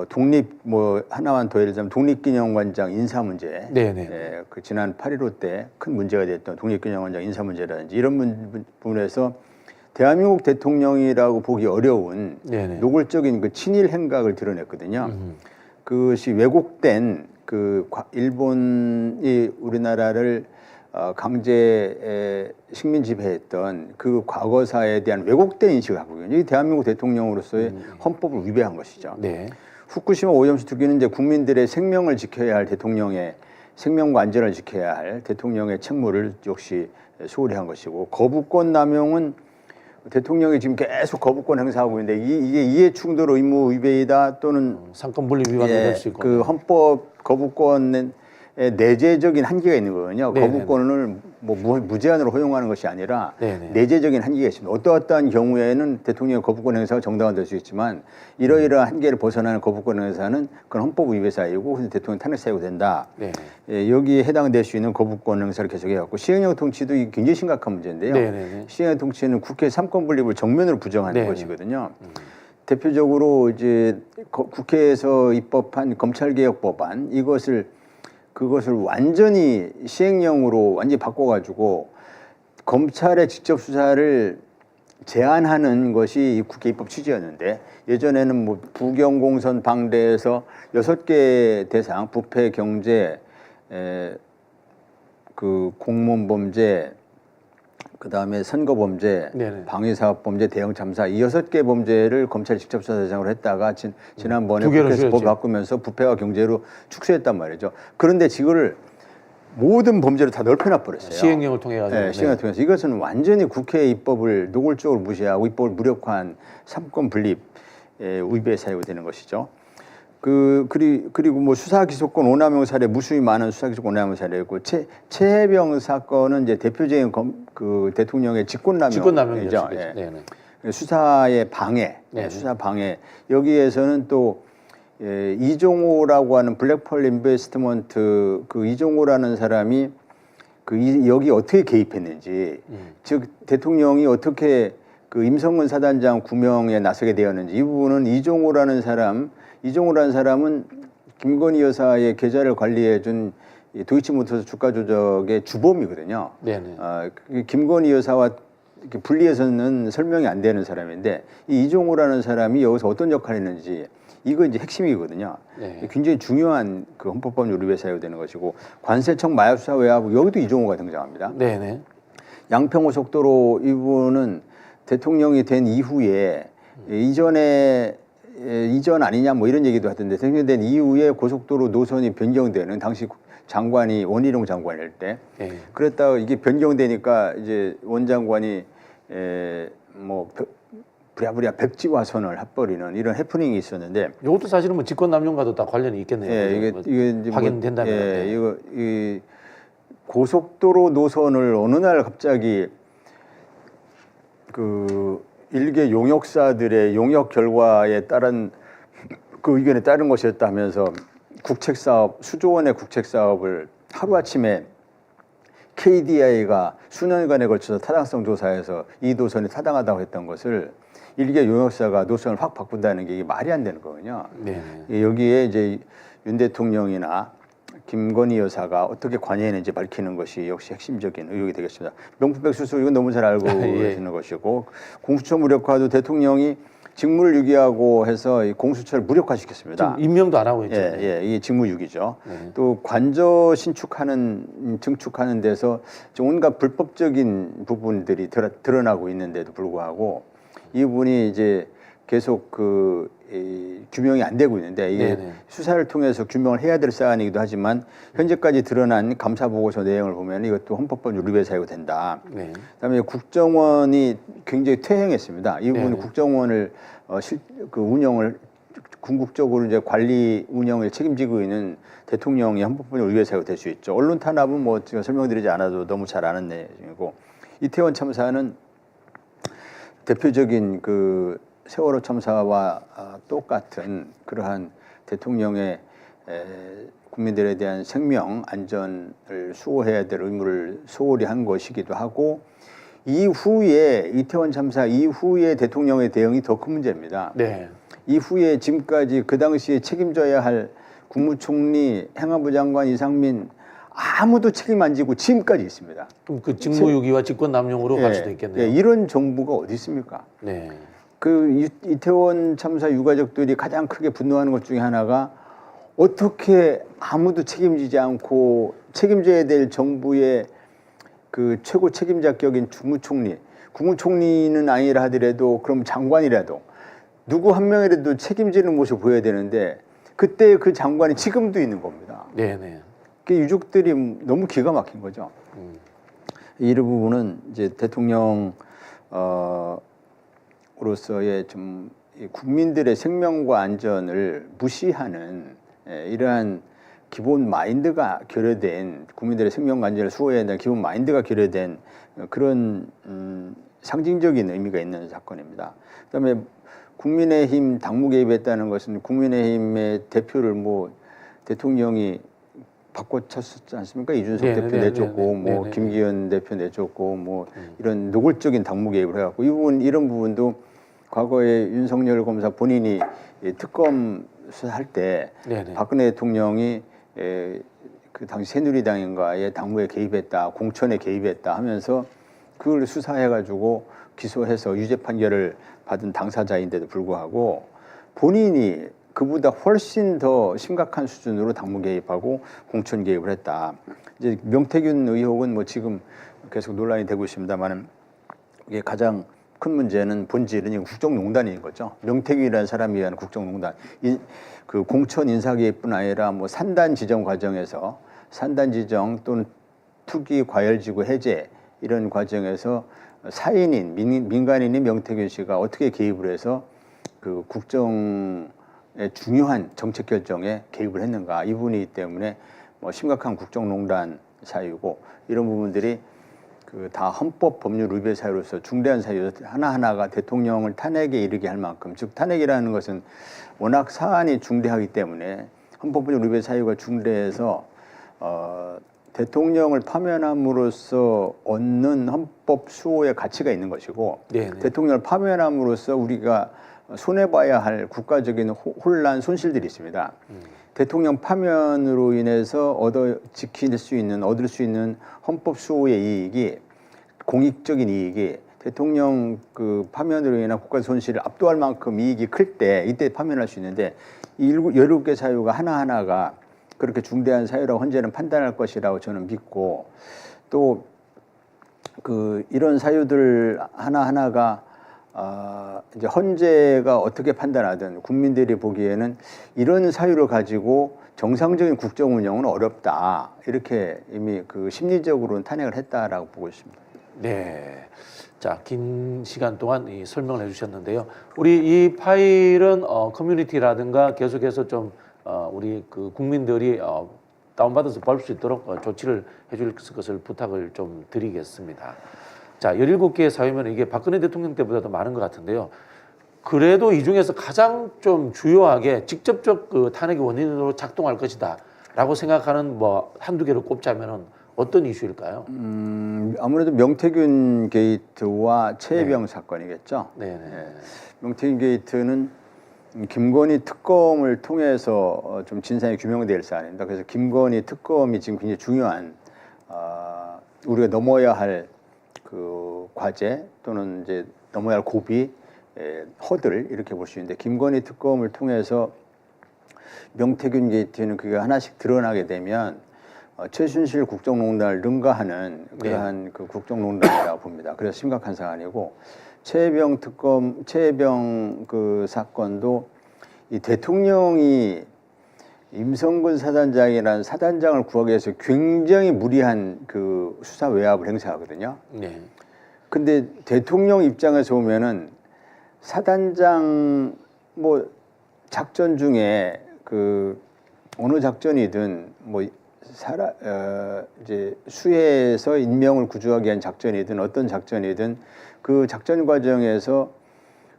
독립 뭐 하나만 더 예를 들면 독립기념관장 인사 문제, 그 지난 8.15 때 큰 문제가 됐던 독립기념관장 인사 문제라든지 이런 부분에서 대한민국 대통령이라고 보기 어려운 노골적인 그 친일 행각을 드러냈거든요. 그것이 왜곡된 그 일본이 우리나라를 강제 식민 지배했던 그 과거사에 대한 왜곡된 인식을 하고 있거든요. 이 대한민국 대통령으로서의 헌법을 위배한 것이죠. 후쿠시마 오염수 투기는 이제 국민들의 생명을 지켜야 할 대통령의 생명과 안전을 지켜야 할 대통령의 책무를 역시 소홀히 한 것이고 거부권 남용은 대통령이 지금 계속 거부권 행사하고 있는데 이게 이해 충돌 의무 위배이다 또는 상권 분립 위반도 될 수 있고 그 헌법 거부권은 내재적인 한계가 있는 거거든요. 거부권을 뭐 무제한으로 허용하는 것이 아니라 내재적인 한계가 있습니다. 어떠한 경우에는 대통령의 거부권 행사가 정당화될 수 있지만 이러이러한 한계를 벗어나는 거부권 행사는 그건 헌법 위배 사유고 그래서 대통령 탄핵 사유가 된다. 여기에 해당될 수 있는 거부권 행사를 계속해갖고 시행령 통치도 이게 굉장히 심각한 문제인데요. 시행령 통치는 국회 삼권 분립을 정면으로 부정하는 것이거든요. 대표적으로 이제 국회에서 입법한 검찰개혁법안 그것을 완전히 시행령으로 완전히 바꿔가지고 검찰의 직접 수사를 제한하는 것이 국회 입법 취지였는데 예전에는 뭐 부경공선 방대에서 6개 대상 부패 경제 그 공무원 범죄 그다음에 선거 범죄, 방위사업 범죄, 대형 참사 이 6개 범죄를 검찰 직접 수사 대상으로 했다가 지난번에 국회에서 법 바꾸면서 부패와 경제로 축소했단 말이죠. 그런데 지금을 모든 범죄를 다 넓혀놔 버렸어요. 시행령을 통해 가지고. 시행령을 통해서 이것은 완전히 국회 입법을 노골적으로 무시하고 입법을 무력화한 삼권 분립 위배 사유가 되는 것이죠. 그리고 뭐 수사 기소권 오남용 사례 무수히 많은 수사 기소권 오남용 사례였고 최혜병 사건은 이제 대표적인 그 대통령의 직권남용이죠. 수사의 방해, 수사 방해. 여기에서는 또 이종호라고 하는 블랙펄 인베스트먼트 그 이종호라는 사람이 여기 어떻게 개입했는지, 즉 대통령이 어떻게 그 임성근 사단장 구명에 나서게 되었는지 이 부분은 이종호라는 사람은 김건희 여사의 계좌를 관리해준 이 도이치모터스 주가 조작의 주범이거든요. 네네. 그 김건희 여사와 이렇게 분리해서는 설명이 안 되는 사람인데 이 이종호라는 사람이 여기서 어떤 역할을 했는지 이거 이제 핵심이거든요. 네. 굉장히 중요한 그 헌법법률 위배 사유가 되는 것이고 관세청 마약수사 외화부 여기도 이종호가 등장합니다. 네네. 양평고속도로 이분은 대통령이 된 이후에 이전 아니냐 뭐 이런 얘기도 하던데 대통령이 된 이후에 고속도로 노선이 변경되는 당시 장관이 원희룡 장관일 때 네. 그랬다가 이게 변경되니까 이제 원 장관이 뭐 부랴부랴 백지화선을 해버리는 이런 해프닝이 있었는데 이것도 사실은 뭐 직권남용과도 다 관련이 있겠네요. 예, 뭐 이게 이제 확인된다면. 예, 네. 이거 이 고속도로 노선을 어느 날 갑자기 그 일개 용역사들의 용역 결과에 따른 그 의견에 따른 것이었다 하면서 국책 사업 수조 원의 국책 사업을 하루 아침에 KDI가 수년간에 걸쳐서 타당성 조사해서 이 노선이 타당하다고 했던 것을 일개 용역사가 노선을 확 바꾼다는 게 이게 말이 안 되는 거거든요. 네. 여기에 이제 윤 대통령이나 김건희 여사가 어떻게 관여했는지 밝히는 것이 역시 핵심적인 의혹이 되겠습니다. 명품백수수 이건 너무 잘 알고 계시는 것이고 공수처 무력화도 대통령이 직무를 유기하고 해서 이 공수처를 무력화시켰습니다. 지금 임명도 안 하고 있죠. 이게 직무유기죠. 네. 또 관저 증축하는 데서 온갖 불법적인 부분들이 드러나고 있는데도 불구하고 이분이 이제 계속 규명이 안 되고 있는데 이게 네네. 수사를 통해서 규명을 해야 될 사안이기도 하지만 현재까지 드러난 감사 보고서 내용을 보면 이것도 헌법법 위배 사유가 된다. 네. 그다음에 국정원이 굉장히 퇴행했습니다. 이 부분이 네네. 국정원을 운영을 궁극적으로 이제 관리 운영을 책임지고 있는 대통령이 헌법법 위배 사유가 될 수 있죠. 언론 탄압은 뭐 제가 설명드리지 않아도 너무 잘 아는 내용이고 이태원 참사는 대표적인 그 세월호 참사와 똑같은 그러한 대통령의 국민들에 대한 생명 안전을 수호해야 될 의무를 소홀히 한 것이기도 하고 이후에 이태원 참사 이후에 대통령의 대응이 더 큰 문제입니다. 네. 이후에 지금까지 그 당시에 책임져야 할 국무총리, 행안부 장관 이상민 아무도 책임 안 지고 지금까지 있습니다. 그럼 그 직무유기와 직권남용으로 갈 수도 있겠네요. 이런 정부가 어디 있습니까? 네. 그 이태원 참사 유가족들이 가장 크게 분노하는 것 중에 하나가 어떻게 아무도 책임지지 않고 책임져야 될 정부의 그 최고 책임자격인 국무총리는 아니라 하더라도 그럼 장관이라도 누구 한 명이라도 책임지는 모습을 보여야 되는데 그때 그 장관이 지금도 있는 겁니다. 네네. 그 유족들이 너무 기가 막힌 거죠. 이 부분은 이제 대통령 으로서의 좀 국민들의 생명과 안전을 무시하는 이러한 기본 마인드가 결여된 국민들의 생명과 안전을 수호해야 한다는 기본 마인드가 결여된 그런 상징적인 의미가 있는 사건입니다. 그다음에 국민의힘 당무 개입했다는 것은 국민의힘의 대표를 뭐 대통령이 바꿔쳤었지 않습니까? 이준석 네네, 대표 네네, 내쫓고 네네, 뭐 네네. 김기현 대표 내쫓고 뭐 이런 노골적인 당무 개입을 해갖고 이런 부분도 과거에 윤석열 검사 본인이 특검 수사할 때 네네. 박근혜 대통령이 그 당시 새누리당인가의 당무에 개입했다, 공천에 개입했다 하면서 그걸 수사해가지고 기소해서 유죄 판결을 받은 당사자인데도 불구하고 본인이 그보다 훨씬 더 심각한 수준으로 당무 개입하고 공천 개입을 했다. 이제 명태균 의혹은 뭐 지금 계속 논란이 되고 있습니다만 이게 가장 큰 문제는 본질은 국정농단인 거죠. 명태균이라는 사람이 위한 국정농단. 그 공천 인사 개입뿐 아니라 뭐 산단 지정 과정에서 산단 지정 또는 투기 과열지구 해제 이런 과정에서 사인인 민간인인 명태균 씨가 어떻게 개입을 해서 그 국정의 중요한 정책 결정에 개입을 했는가 이 부분이기 때문에 뭐 심각한 국정농단 사유고 이런 부분들이 그 다 헌법 법률 위배 사유로서 중대한 사유 하나하나가 대통령을 탄핵에 이르게 할 만큼 즉 탄핵이라는 것은 워낙 사안이 중대하기 때문에 헌법 법률 위배 사유가 중대해서 대통령을 파면함으로써 얻는 헌법 수호의 가치가 있는 것이고 네네. 대통령을 파면함으로써 우리가 손해봐야 할 국가적인 혼란 손실들이 있습니다. 대통령 파면으로 인해서 얻을 수 있는 헌법 수호의 이익이, 공익적인 이익이 대통령 그 파면으로 인한 국가 손실을 압도할 만큼 이익이 클 때 이때 파면할 수 있는데, 이 17개 사유가 하나하나가 그렇게 중대한 사유라고 헌재는 판단할 것이라고 저는 믿고, 또 그 이런 사유들 하나하나가 이제 헌재가 어떻게 판단하든 국민들이 보기에는 이런 사유를 가지고 정상적인 국정 운영은 어렵다, 이렇게 이미 그 심리적으로는 탄핵을 했다라고 보고 있습니다. 네. 자, 긴 시간 동안 이 설명을 해주셨는데요. 우리 이 파일은 커뮤니티라든가 계속해서 좀 우리 그 국민들이 다운받아서 볼 수 있도록 조치를 해줄 것을 부탁을 좀 드리겠습니다. 자, 17개의 사유면 이게 박근혜 대통령 때보다도 많은 것 같은데요. 그래도 이 중에서 가장 좀 주요하게 직접적 그 탄핵의 원인으로 작동할 것이다 라고 생각하는 뭐 한두 개를 꼽자면은 어떤 이슈일까요? 아무래도 명태균 게이트와 최혜병 사건이겠죠. 네. 명태균 게이트는 김건희 특검을 통해서 좀 진상이 규명될 사안입니다. 그래서 김건희 특검이 지금 굉장히 중요한 우리가 넘어야 할 그 과제 또는 이제 넘어야 할 고비, 허들, 이렇게 볼 수 있는데, 김건희 특검을 통해서 명태균 게이트는 그게 하나씩 드러나게 되면 최순실 국정농단을 능가하는 그러한 그 국정농단이라고 봅니다. 그래서 심각한 사안이고, 최혜병 그 사건도 이 대통령이 임성근 사단장이라는 사단장을 구하기 위해서 굉장히 무리한 그 수사 외압을 행사하거든요. 네. 근데 대통령 입장에서 보면은 사단장 뭐 작전 중에 그 어느 작전이든 뭐 이제 수해에서 인명을 구조하기 위한 작전이든 어떤 작전이든 그 작전 과정에서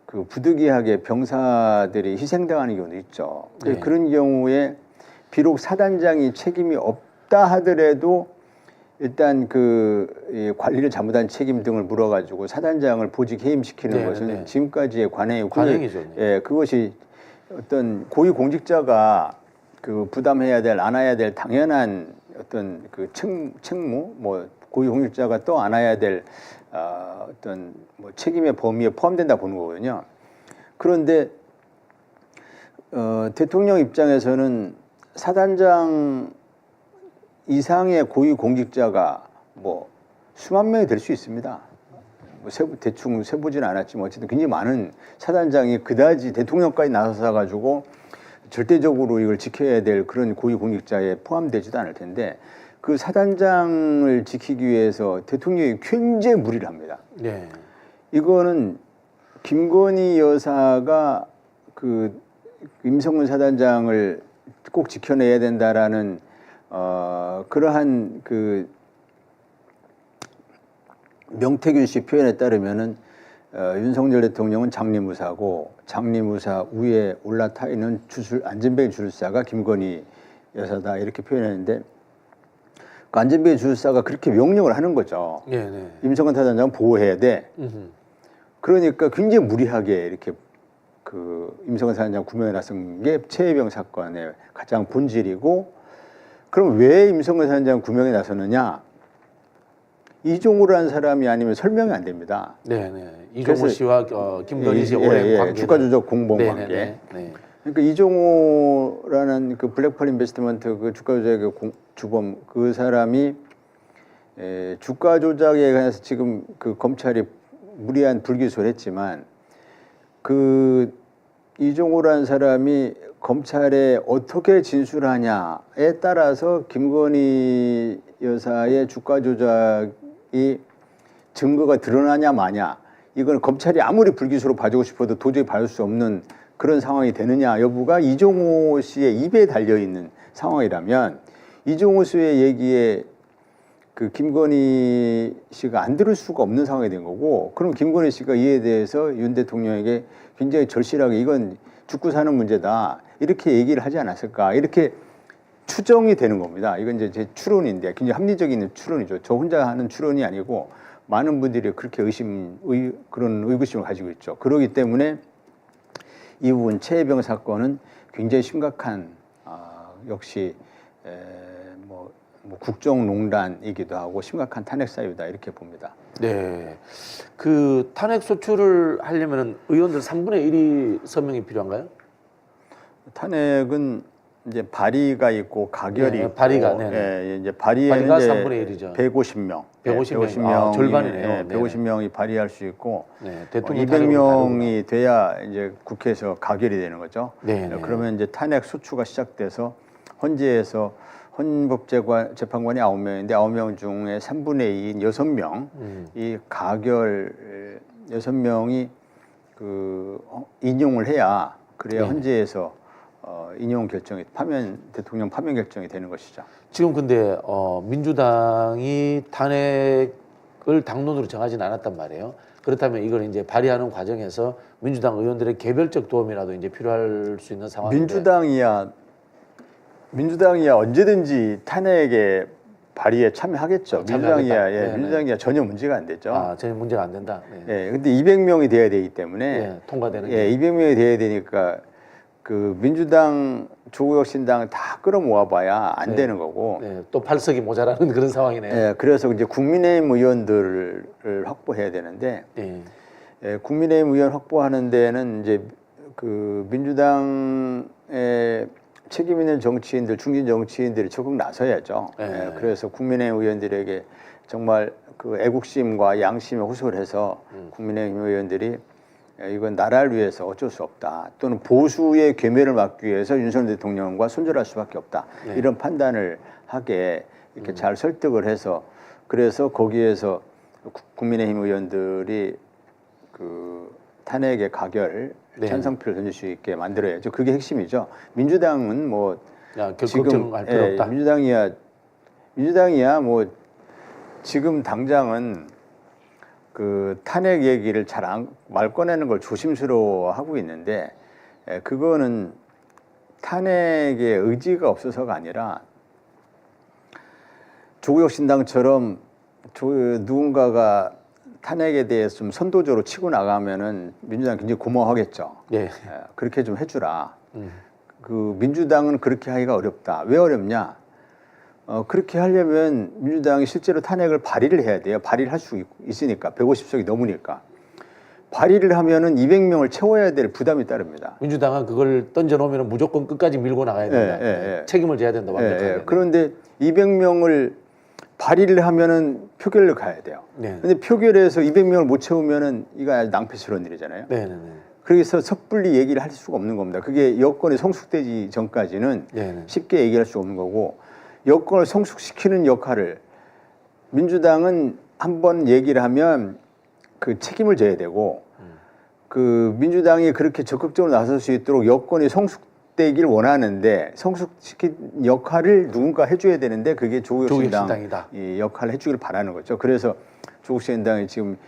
그 부득이하게 병사들이 희생당하는 경우도 있죠. 네. 그런 경우에 비록 사단장이 책임이 없다 하더라도 일단 그 관리를 잘못한 책임 등을 물어가지고 사단장을 보직 해임시키는 것은 지금까지의 관행이죠. 예, 그것이 어떤 고위 공직자가 그 부담해야 될, 안아야 될 당연한 어떤 그 책무, 뭐 고위 공직자가 또 안아야 될 어떤 뭐 책임의 범위에 포함된다 보는 거거든요. 그런데 대통령 입장에서는 사단장 이상의 고위 공직자가 뭐 수만 명이 될 수 있습니다. 뭐 대충 세보지는 않았지만 어쨌든 굉장히 많은 사단장이 그다지 대통령까지 나서서 가지고 절대적으로 이걸 지켜야 될 그런 고위 공직자에 포함되지도 않을 텐데, 그 사단장을 지키기 위해서 대통령이 굉장히 무리를 합니다. 네. 이거는 김건희 여사가 그 임성근 사단장을 꼭 지켜내야 된다라는 그러한 그 명태균 씨 표현에 따르면은 윤석열 대통령은 장리무사고 장리무사 위에 올라타 있는 안전벨 주술사가 김건희 여사다, 이렇게 표현했는데, 그 안전벨 주술사가 그렇게 명령을 하는 거죠. 네. 임성근 사단장은 보호해야 돼. 그러니까 굉장히 무리하게 이렇게 그 임성근 사단장 구명에 나선 게 최혜병 사건의 가장 본질이고, 그럼 왜 임성근 사단장 구명에 나섰느냐? 이종호라는 사람이 아니면 설명이 안 됩니다. 네. 이종호 씨와 김건희 씨 오랜 관계, 주가 조작 공범 관계. 그러니까 이종호라는 그 블랙펄 인베스트먼트 그 주가 조작의 주범, 그 사람이 주가 조작에 관해서 지금 그 검찰이 무리한 불기소를 했지만, 그 이종호라는 사람이 검찰에 어떻게 진술하냐에 따라서 김건희 여사의 주가 조작이 증거가 드러나냐 마냐, 이건 검찰이 아무리 불기소로 봐주고 싶어도 도저히 봐줄 수 없는 그런 상황이 되느냐 여부가 이종호 씨의 입에 달려있는 상황이라면, 이종호 씨의 얘기에 그 김건희 씨가 안 들을 수가 없는 상황이 된 거고, 그럼 김건희 씨가 이에 대해서 윤 대통령에게 굉장히 절실하게 이건 죽고 사는 문제다, 이렇게 얘기를 하지 않았을까, 이렇게 추정이 되는 겁니다. 이건 이제 제 추론인데 굉장히 합리적인 추론이죠. 저 혼자 하는 추론이 아니고 많은 분들이 그렇게 그런 의구심을 가지고 있죠. 그렇기 때문에 이 부분 최혜병 사건은 굉장히 심각한 역시 뭐 국정농단이기도 하고 심각한 탄핵 사유다 이렇게 봅니다. 네. 그 탄핵 소추를 하려면은 의원들 3분의 1이 서명이 필요한가요? 탄핵은 이제 발의가 있고 가결이 네, 있고, 발의가, 네네. 예, 이제 발의는 발의가 이제 3분의 1이죠. 150명, 150명. 아, 절반이네요. 예, 네네. 150명이 발의할 수 있고, 네, 대통령 탄핵으로 200명이 돼야 이제 국회에서 가결이 되는 거죠. 네네. 그러면 이제 탄핵 소추가 시작돼서 헌재에서 헌법재판관이 9명인데 9명 중에 3분의 2인 6명, 이 가결 6명이 그 인용을 해야 그래야 네네. 헌재에서 인용 결정이 대통령 파면 결정이 되는 것이죠. 지금 근데 민주당이 탄핵을 당론으로 정하지는 않았단 말이에요. 그렇다면 이걸 이제 발의하는 과정에서 민주당 의원들의 개별적 도움이라도 이제 필요할 수 있는 상황인데. 민주당이야 언제든지 탄핵에 발의에 참여하겠죠. 민주당이야, 예, 네네. 민주당이야 전혀 문제가 안 되죠. 아, 전혀 문제가 안 된다. 네. 예, 근데 200명이 돼야 되기 때문에 네, 통과되는 예, 200명이 돼야 되니까 그 민주당, 조국혁 신당 다 끌어모아봐야 안 네. 되는 거고. 네, 또 발석이 모자라는 그런 상황이네요. 예, 그래서 이제 국민의힘 의원들을 확보해야 되는데, 네. 예, 국민의힘 의원 확보하는 데는 이제 그 민주당의 책임 있는 정치인들, 중진 정치인들이 적극 나서야죠. 네. 예, 그래서 국민의힘 의원들에게 정말 그 애국심과 양심에 호소를 해서 국민의힘 의원들이 이건 나라를 위해서 어쩔 수 없다. 또는 보수의 괴멸을 막기 위해서 윤석열 대통령과 손절할 수밖에 없다. 네. 이런 판단을 하게 이렇게 잘 설득을 해서 그래서 거기에서 국민의힘 의원들이 그 탄핵의 가결 네. 찬성표를 던질 수 있게 만들어야죠. 그게 핵심이죠. 민주당은 뭐 걱정할 필요 없다. 민주당이야 뭐 지금 당장은 그 탄핵 얘기를 잘 말 꺼내는 걸 조심스러워하고 있는데 그거는 탄핵의 의지가 없어서가 아니라 조국혁 신당처럼 누군가가 탄핵에 대해서 좀 선도적으로 치고 나가면은 민주당 굉장히 고마워하겠죠. 네. 그렇게 좀 해주라. 그 민주당은 그렇게 하기가 어렵다. 왜 어렵냐? 그렇게 하려면 민주당이 실제로 탄핵을 발의를 해야 돼요. 발의를 할 수 있으니까 150석이 넘으니까 발의를 하면은 200명을 채워야 될 부담이 따릅니다. 민주당은 그걸 던져놓으면 무조건 끝까지 밀고 나가야 된다. 책임을 져야 된다. 완벽하게. 그런데 200명을 발의를 하면은 표결로 가야 돼요. 근데 표결에서 200명을 못 채우면은 이거 아주 낭패스러운 일이잖아요. 그래서 섣불리 얘기를 할 수가 없는 겁니다. 그게 여건이 성숙되지 전까지는 쉽게 얘기할 수 없는 거고 여건을 성숙시키는 역할을 민주당은 한번 얘기를 하면 그 책임을 져야 되고 그 민주당이 그렇게 적극적으로 나설 수 있도록 여건이 성숙되길 원하는데 성숙시킨 역할을 누군가 해줘야 되는데 그게 조국 신당이다. 이 역할을 해주길 바라는 거죠. 그래서 조국 신당이 지금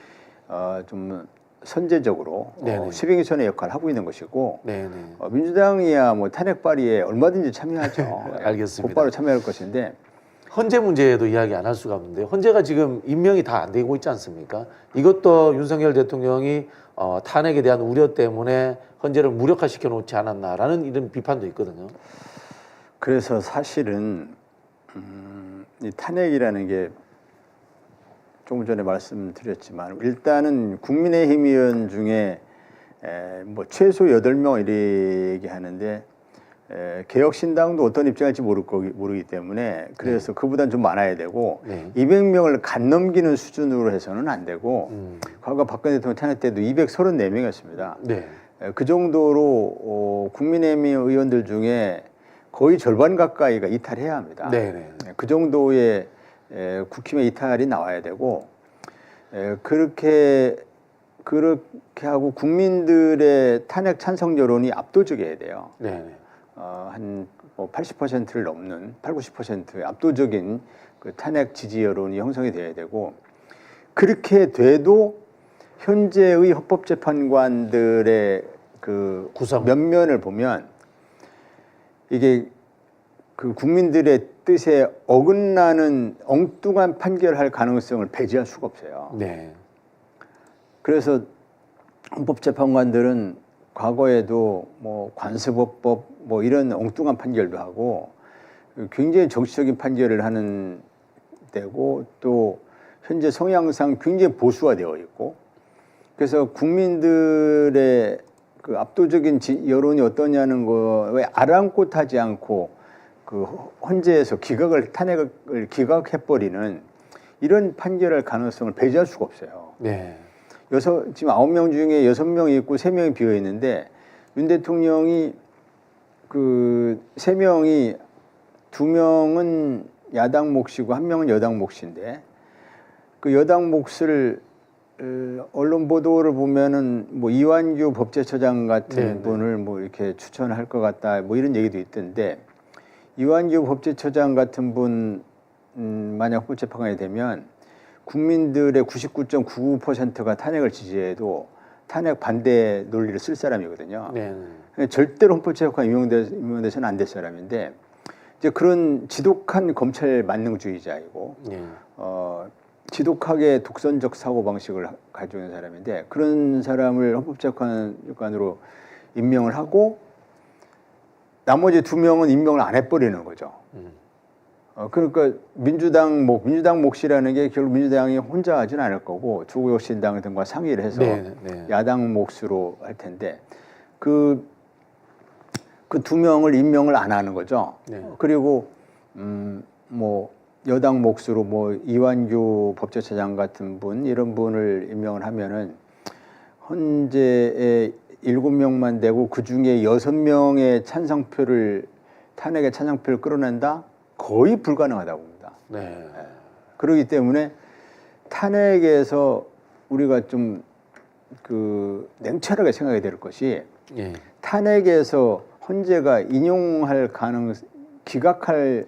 좀 선제적으로 쇠병이선의 역할을 하고 있는 것이고 민주당이야 뭐 탄핵 발의에 얼마든지 참여하죠. 알겠습니다. 곧바로 참여할 것인데 헌재 문제에도 이야기 안 할 수가 없는데 헌재가 지금 임명이 다 안 되고 있지 않습니까? 이것도 윤석열 대통령이 탄핵에 대한 우려 때문에 헌재를 무력화시켜 놓지 않았나라는 이런 비판도 있거든요. 그래서 사실은 이 탄핵이라는 게 조금 전에 말씀드렸지만 일단은 국민의힘 의원 중에 뭐 최소 8명 이렇게 얘기하는데 개혁신당도 어떤 입장일지 모르기 때문에 그래서 그보다는 좀 많아야 되고 200명을 간 넘기는 수준으로 해서는 안 되고 과거 박근혜 대통령 탄핵 때도 234명이었습니다. 그 정도로 국민의힘 의원들 중에 거의 절반 가까이가 이탈해야 합니다. 그 정도의 국힘의 이탈이 나와야 되고 그렇게 하고 국민들의 탄핵 찬성 여론이 압도적이어야 돼요. 한 80%를 넘는 80-90%의 압도적인 그 탄핵 지지 여론이 형성이 돼야 되고 그렇게 돼도 현재의 헌법재판관들의 그 면면을 보면 이게 그 국민들의 뜻에 어긋나는 엉뚱한 판결할 가능성을 배제할 수가 없어요. 그래서 헌법재판관들은 과거에도 뭐 관습업법 뭐 이런 엉뚱한 판결도 하고 굉장히 정치적인 판결을 하는 데고 또 현재 성향상 굉장히 보수화되어 있고 그래서 국민들의 그 압도적인 여론이 어떠냐는 거에 아랑곳하지 않고 그 헌재에서 탄핵을 기각해버리는 이런 판결할 가능성을 배제할 수가 없어요. 네. 지금 9명 중에 6명이 있고 3명이 비어 있는데 윤 대통령이 그 3명이 2명은 야당 몫이고 1명은 여당 몫인데 그 여당 몫을 언론 보도를 보면은 뭐 이완규 법제처장 같은 분을 뭐 이렇게 추천할 것 같다 뭐 이런 얘기도 있던데 이완규 법제처장 같은 분 만약 헌법재판관이 되면 국민들의 99.99%가 탄핵을 지지해도 탄핵 반대 논리를 쓸 사람이거든요. 절대로 헌법재판관 임명돼서는 안 될 사람인데 이제 그런 지독한 검찰 만능주의자이고 지독하게 독선적 사고 방식을 가지고 있는 사람인데 그런 사람을 헌법재판관으로 임명을 하고 나머지 2명은 임명을 안 해버리는 거죠. 그러니까 민주당 몫이라는 게 결국 민주당이 혼자 하진 않을 거고 조국혁신당 등과 상의를 해서 야당 몫으로 할 텐데 그 2명을 임명을 안 하는 거죠. 그리고 뭐 여당 몫으로 뭐 이완규 법제처장 같은 분 이런 분을 임명을 하면은 헌재에 7명만 되고 그 중에 6명의 탄핵의 찬성표를 끌어낸다? 거의 불가능하다고 봅니다. 그렇기 때문에 탄핵에서 우리가 좀 그 냉철하게 생각해야 될 것이 탄핵에서 헌재가 기각할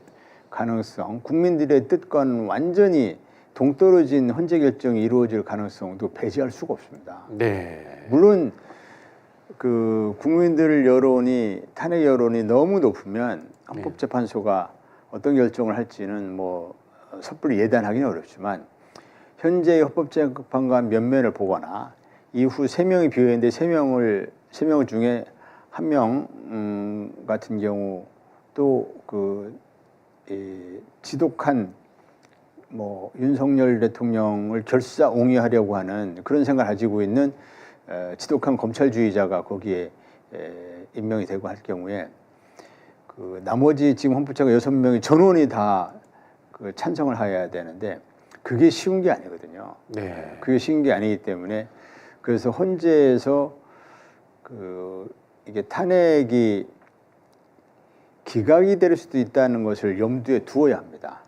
가능성, 국민들의 뜻과는 완전히 동떨어진 헌재 결정이 이루어질 가능성도 배제할 수가 없습니다. 물론 그 국민들 여론이 탄핵 여론이 너무 높으면 헌법재판소가 어떤 결정을 할지는 뭐 섣불리 예단하기는 어렵지만 현재의 헌법재판관 면면을 보거나 이후 3명이 비어있는데 3명 중에 1명 같은 경우 또 그 지독한 뭐 윤석열 대통령을 결사옹위하려고 하는 그런 생각을 가지고 있는 지독한 검찰주의자가 거기에 임명이 되고 할 경우에 그 나머지 지금 헌법재판관 6명이 전원이 다 그 찬성을 해야 되는데 그게 쉬운 게 아니거든요. 그게 쉬운 게 아니기 때문에 그래서 헌재에서 그 이게 탄핵이 기각이 될 수도 있다는 것을 염두에 두어야 합니다.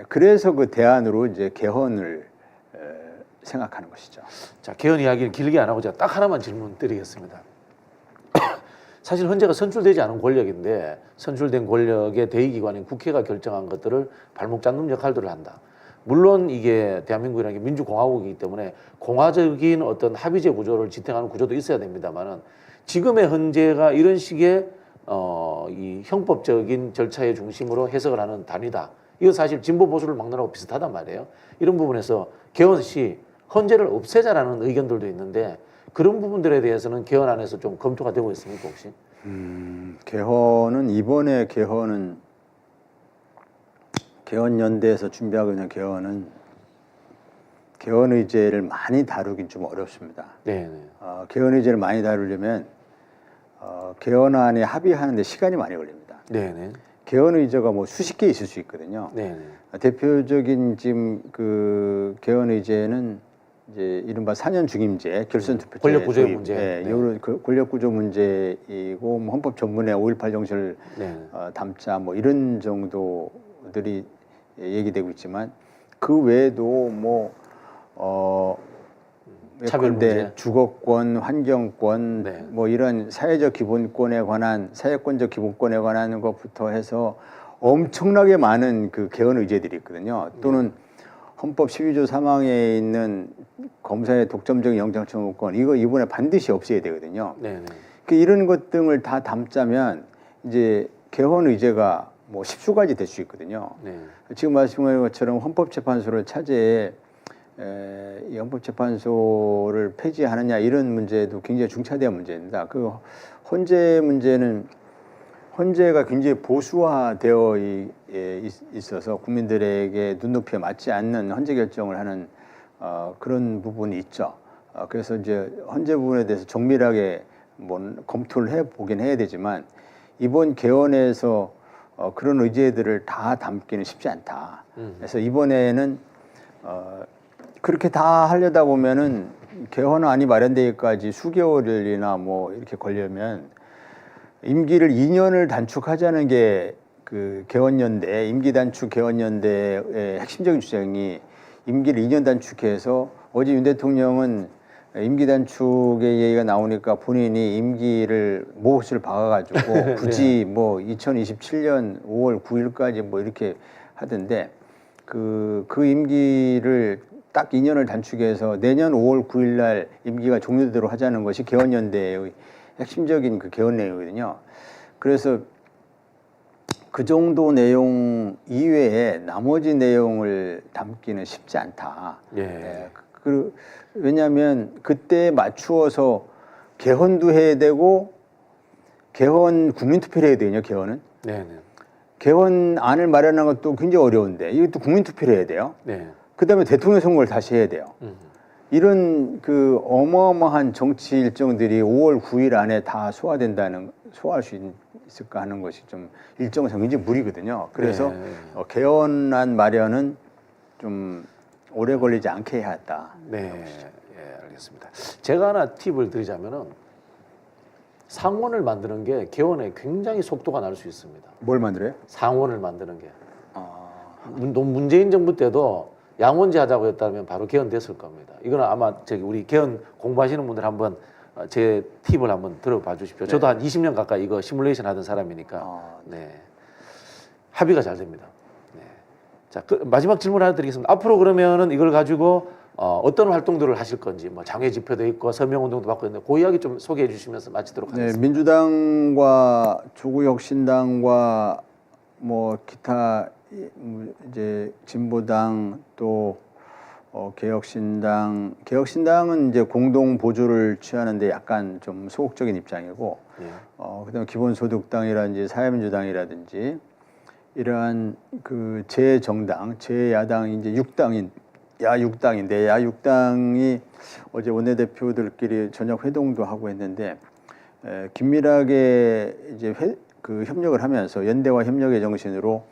그래서 그 대안으로 이제 개헌을 생각하는 것이죠. 자, 개헌 이야기를 길게 안 하고 제가 딱 하나만 질문 드리겠습니다. 사실 헌재가 선출되지 않은 권력인데 선출된 권력의 대의기관인 국회가 결정한 것들을 발목 잡는 역할들을 한다. 물론 이게 대한민국이라는 게 민주공화국이기 때문에 공화적인 어떤 합의제 구조를 지탱하는 구조도 있어야 됩니다만은 지금의 헌재가 이런 식의 이 형법적인 절차의 중심으로 해석을 하는 단위다. 이거 사실 진보 보수를 막론하고 비슷하단 말이에요. 이런 부분에서 개헌 시 헌재를 없애자라는 의견들도 있는데 그런 부분들에 대해서는 개헌안에서 좀 검토가 되고 있습니까 혹시? 개헌은 이번에 개헌연대에서 준비하고 있는 개헌은 개헌의제를 많이 다루긴 좀 어렵습니다. 개헌의제를 많이 다루려면 개헌안에 합의하는데 시간이 많이 걸립니다. 개헌의제가 뭐 수십 개 있을 수 있거든요. 대표적인 지금 그 개헌의제는 이제 이른바 4년 중임제, 결선투표제, 권력구조 문제, 이런 권력구조 문제이고 뭐 헌법 전문에 5.18 정신을 담자 뭐 이런 정도들이 얘기되고 있지만 그 외에도 뭐 차별 문제, 주거권, 환경권, 뭐 이런 사회적 기본권에 관한 사회권적 기본권에 관한 것부터 해서 엄청나게 많은 그 개헌 의제들이 있거든요. 또는 헌법 12조 3항에 있는 검사의 독점적인 영장 청구권 이거 이번에 반드시 없애야 되거든요. 이런 것 등을 다 담자면 이제 개헌 의제가 뭐 10수까지 될 수 있거든요. 지금 말씀하신 것처럼 헌법재판소를 차제에 이 헌법재판소를 폐지하느냐 이런 문제도 굉장히 중차대한 문제입니다. 그 헌재 문제는 헌재가 굉장히 보수화되어 있어서 국민들에게 눈높이에 맞지 않는 헌재 결정을 하는 그런 부분이 있죠. 그래서 이제 헌재 부분에 대해서 정밀하게 검토를 해보긴 해야 되지만 이번 개헌에서 그런 의제들을 다 담기는 쉽지 않다. 그래서 이번에는 그렇게 다 하려다 보면은 개헌안이 마련되기까지 수개월이나 뭐 이렇게 걸려면 임기를 2년을 단축하자는 게 그 개헌연대 임기 단축 개헌연대의 핵심적인 주장이 임기를 2년 단축해서 어제 윤 대통령은 임기 단축의 얘기가 나오니까 본인이 임기를 못을 박아가지고 굳이 뭐 2027년 5월 9일까지 뭐 이렇게 하던데 그 임기를 딱 2년을 단축해서 내년 5월 9일 날 임기가 종료되도록 하자는 것이 개헌연대의 핵심적인 그 개헌 내용이거든요. 그래서 그 정도 내용 이외에 나머지 내용을 담기는 쉽지 않다. 왜냐하면 그때에 맞추어서 개헌도 해야 되고 개헌 국민투표를 해야 되거든요. 개헌은. 개헌안을 마련하는 것도 굉장히 어려운데 이것도 국민투표를 해야 돼요. 그다음에 대통령 선거를 다시 해야 돼요. 이런 그 어마어마한 정치 일정들이 5월 9일 안에 다 소화할 수 있을까 하는 것이 좀 일정상 굉장히 무리거든요. 그래서 개헌안 마련은 좀 오래 걸리지 않게 해야 한다. 알겠습니다. 제가 하나 팁을 드리자면은 상원을 만드는 게 개헌에 굉장히 속도가 날 수 있습니다. 뭘 만들어요? 상원을 만드는 게. 문재인 정부 때도 양원제 하자고 했다면 바로 개헌됐을 겁니다. 이거는 아마 우리 개헌 공부하시는 분들 한번 제 팁을 한번 들어봐 주십시오. 저도 한 20년 가까이 이거 시뮬레이션 하던 사람이니까 합의가 잘 됩니다. 자, 마지막 질문 하나 드리겠습니다. 앞으로 그러면은 이걸 가지고 어떤 활동들을 하실 건지 뭐 장외 집회도 있고 서명운동도 받고 있는데 그 이야기 좀 소개해 주시면서 마치도록 하겠습니다. 민주당과 조국혁신당과 뭐 기타 이제 진보당 또 개혁신당은 이제 공동 보조를 취하는데 약간 좀 소극적인 입장이고, 그다음에 기본소득당이라든지 사회민주당이라든지 이러한 그 제 야당이 이제 6당인데 야육당이 어제 원내대표들끼리 저녁 회동도 하고 했는데 긴밀하게 이제 협력을 하면서 연대와 협력의 정신으로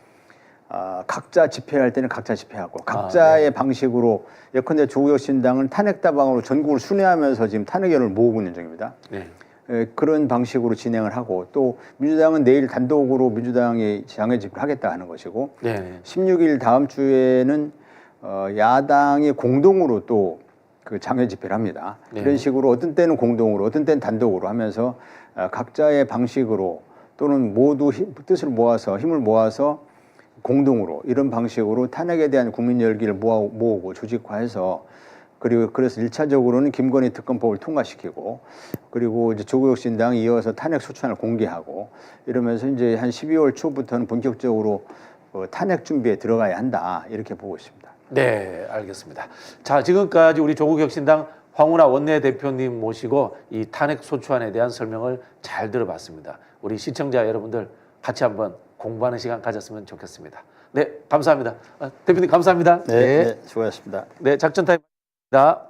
각자 집회할 때는 각자 집회하고 각자의 방식으로 예컨대 조국혁신당은 탄핵다방으로 전국을 순회하면서 지금 탄핵연을 모으고 있는 중입니다. 그런 방식으로 진행을 하고 또 민주당은 내일 단독으로 민주당이 장외 집회를 하겠다 하는 것이고 16일 다음 주에는 야당이 공동으로 또 그 장외 집회를 합니다. 이런 식으로 어떤 때는 공동으로 어떤 때는 단독으로 하면서 각자의 방식으로 또는 모두 뜻을 모아서 힘을 모아서 공동으로 이런 방식으로 탄핵에 대한 국민 열기를 모으고 조직화해서 그리고 그래서 1차적으로는 김건희 특검법을 통과시키고 그리고 이제 조국혁신당이 이어서 탄핵 소추안을 공개하고 이러면서 이제 한 12월 초부터는 본격적으로 탄핵 준비에 들어가야 한다 이렇게 보고 있습니다. 네, 알겠습니다. 자, 지금까지 우리 조국혁신당 황운하 원내대표님 모시고 이 탄핵 소추안에 대한 설명을 잘 들어봤습니다. 우리 시청자 여러분들 같이 한번 공부하는 시간 가졌으면 좋겠습니다. 네, 감사합니다. 대표님 감사합니다. 네, 수고하셨습니다. 네, 작전 타임입니다.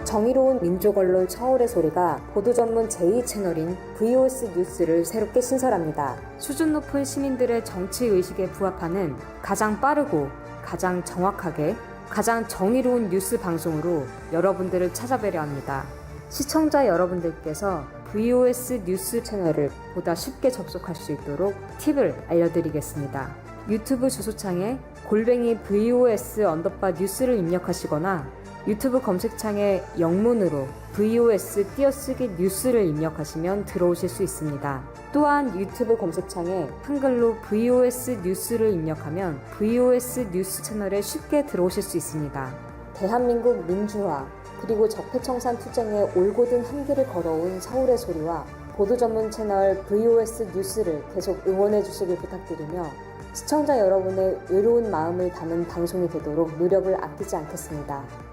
정의로운 민족 언론 서울의 소리가 보도 전문 제2채널인 VOS 뉴스를 새롭게 신설합니다. 수준 높은 시민들의 정치 의식에 부합하는 가장 빠르고 가장 정확하게 가장 정의로운 뉴스 방송으로 여러분들을 찾아뵈려 합니다. 시청자 여러분들께서 VOS 뉴스 채널을 보다 쉽게 접속할 수 있도록 팁을 알려드리겠습니다. 유튜브 주소창에 /VOS_뉴스를 입력하시거나 유튜브 검색창에 영문으로 VOS 띄어쓰기 뉴스를 입력하시면 들어오실 수 있습니다. 또한 유튜브 검색창에 한글로 VOS 뉴스를 입력하면 VOS 뉴스 채널에 쉽게 들어오실 수 있습니다. 대한민국 민주화 그리고 적폐청산 투쟁에 올곧은 한 길을 걸어온 서울의 소리와 보도 전문 채널 VOS 뉴스를 계속 응원해 주시길 부탁드리며 시청자 여러분의 외로운 마음을 담은 방송이 되도록 노력을 아끼지 않겠습니다.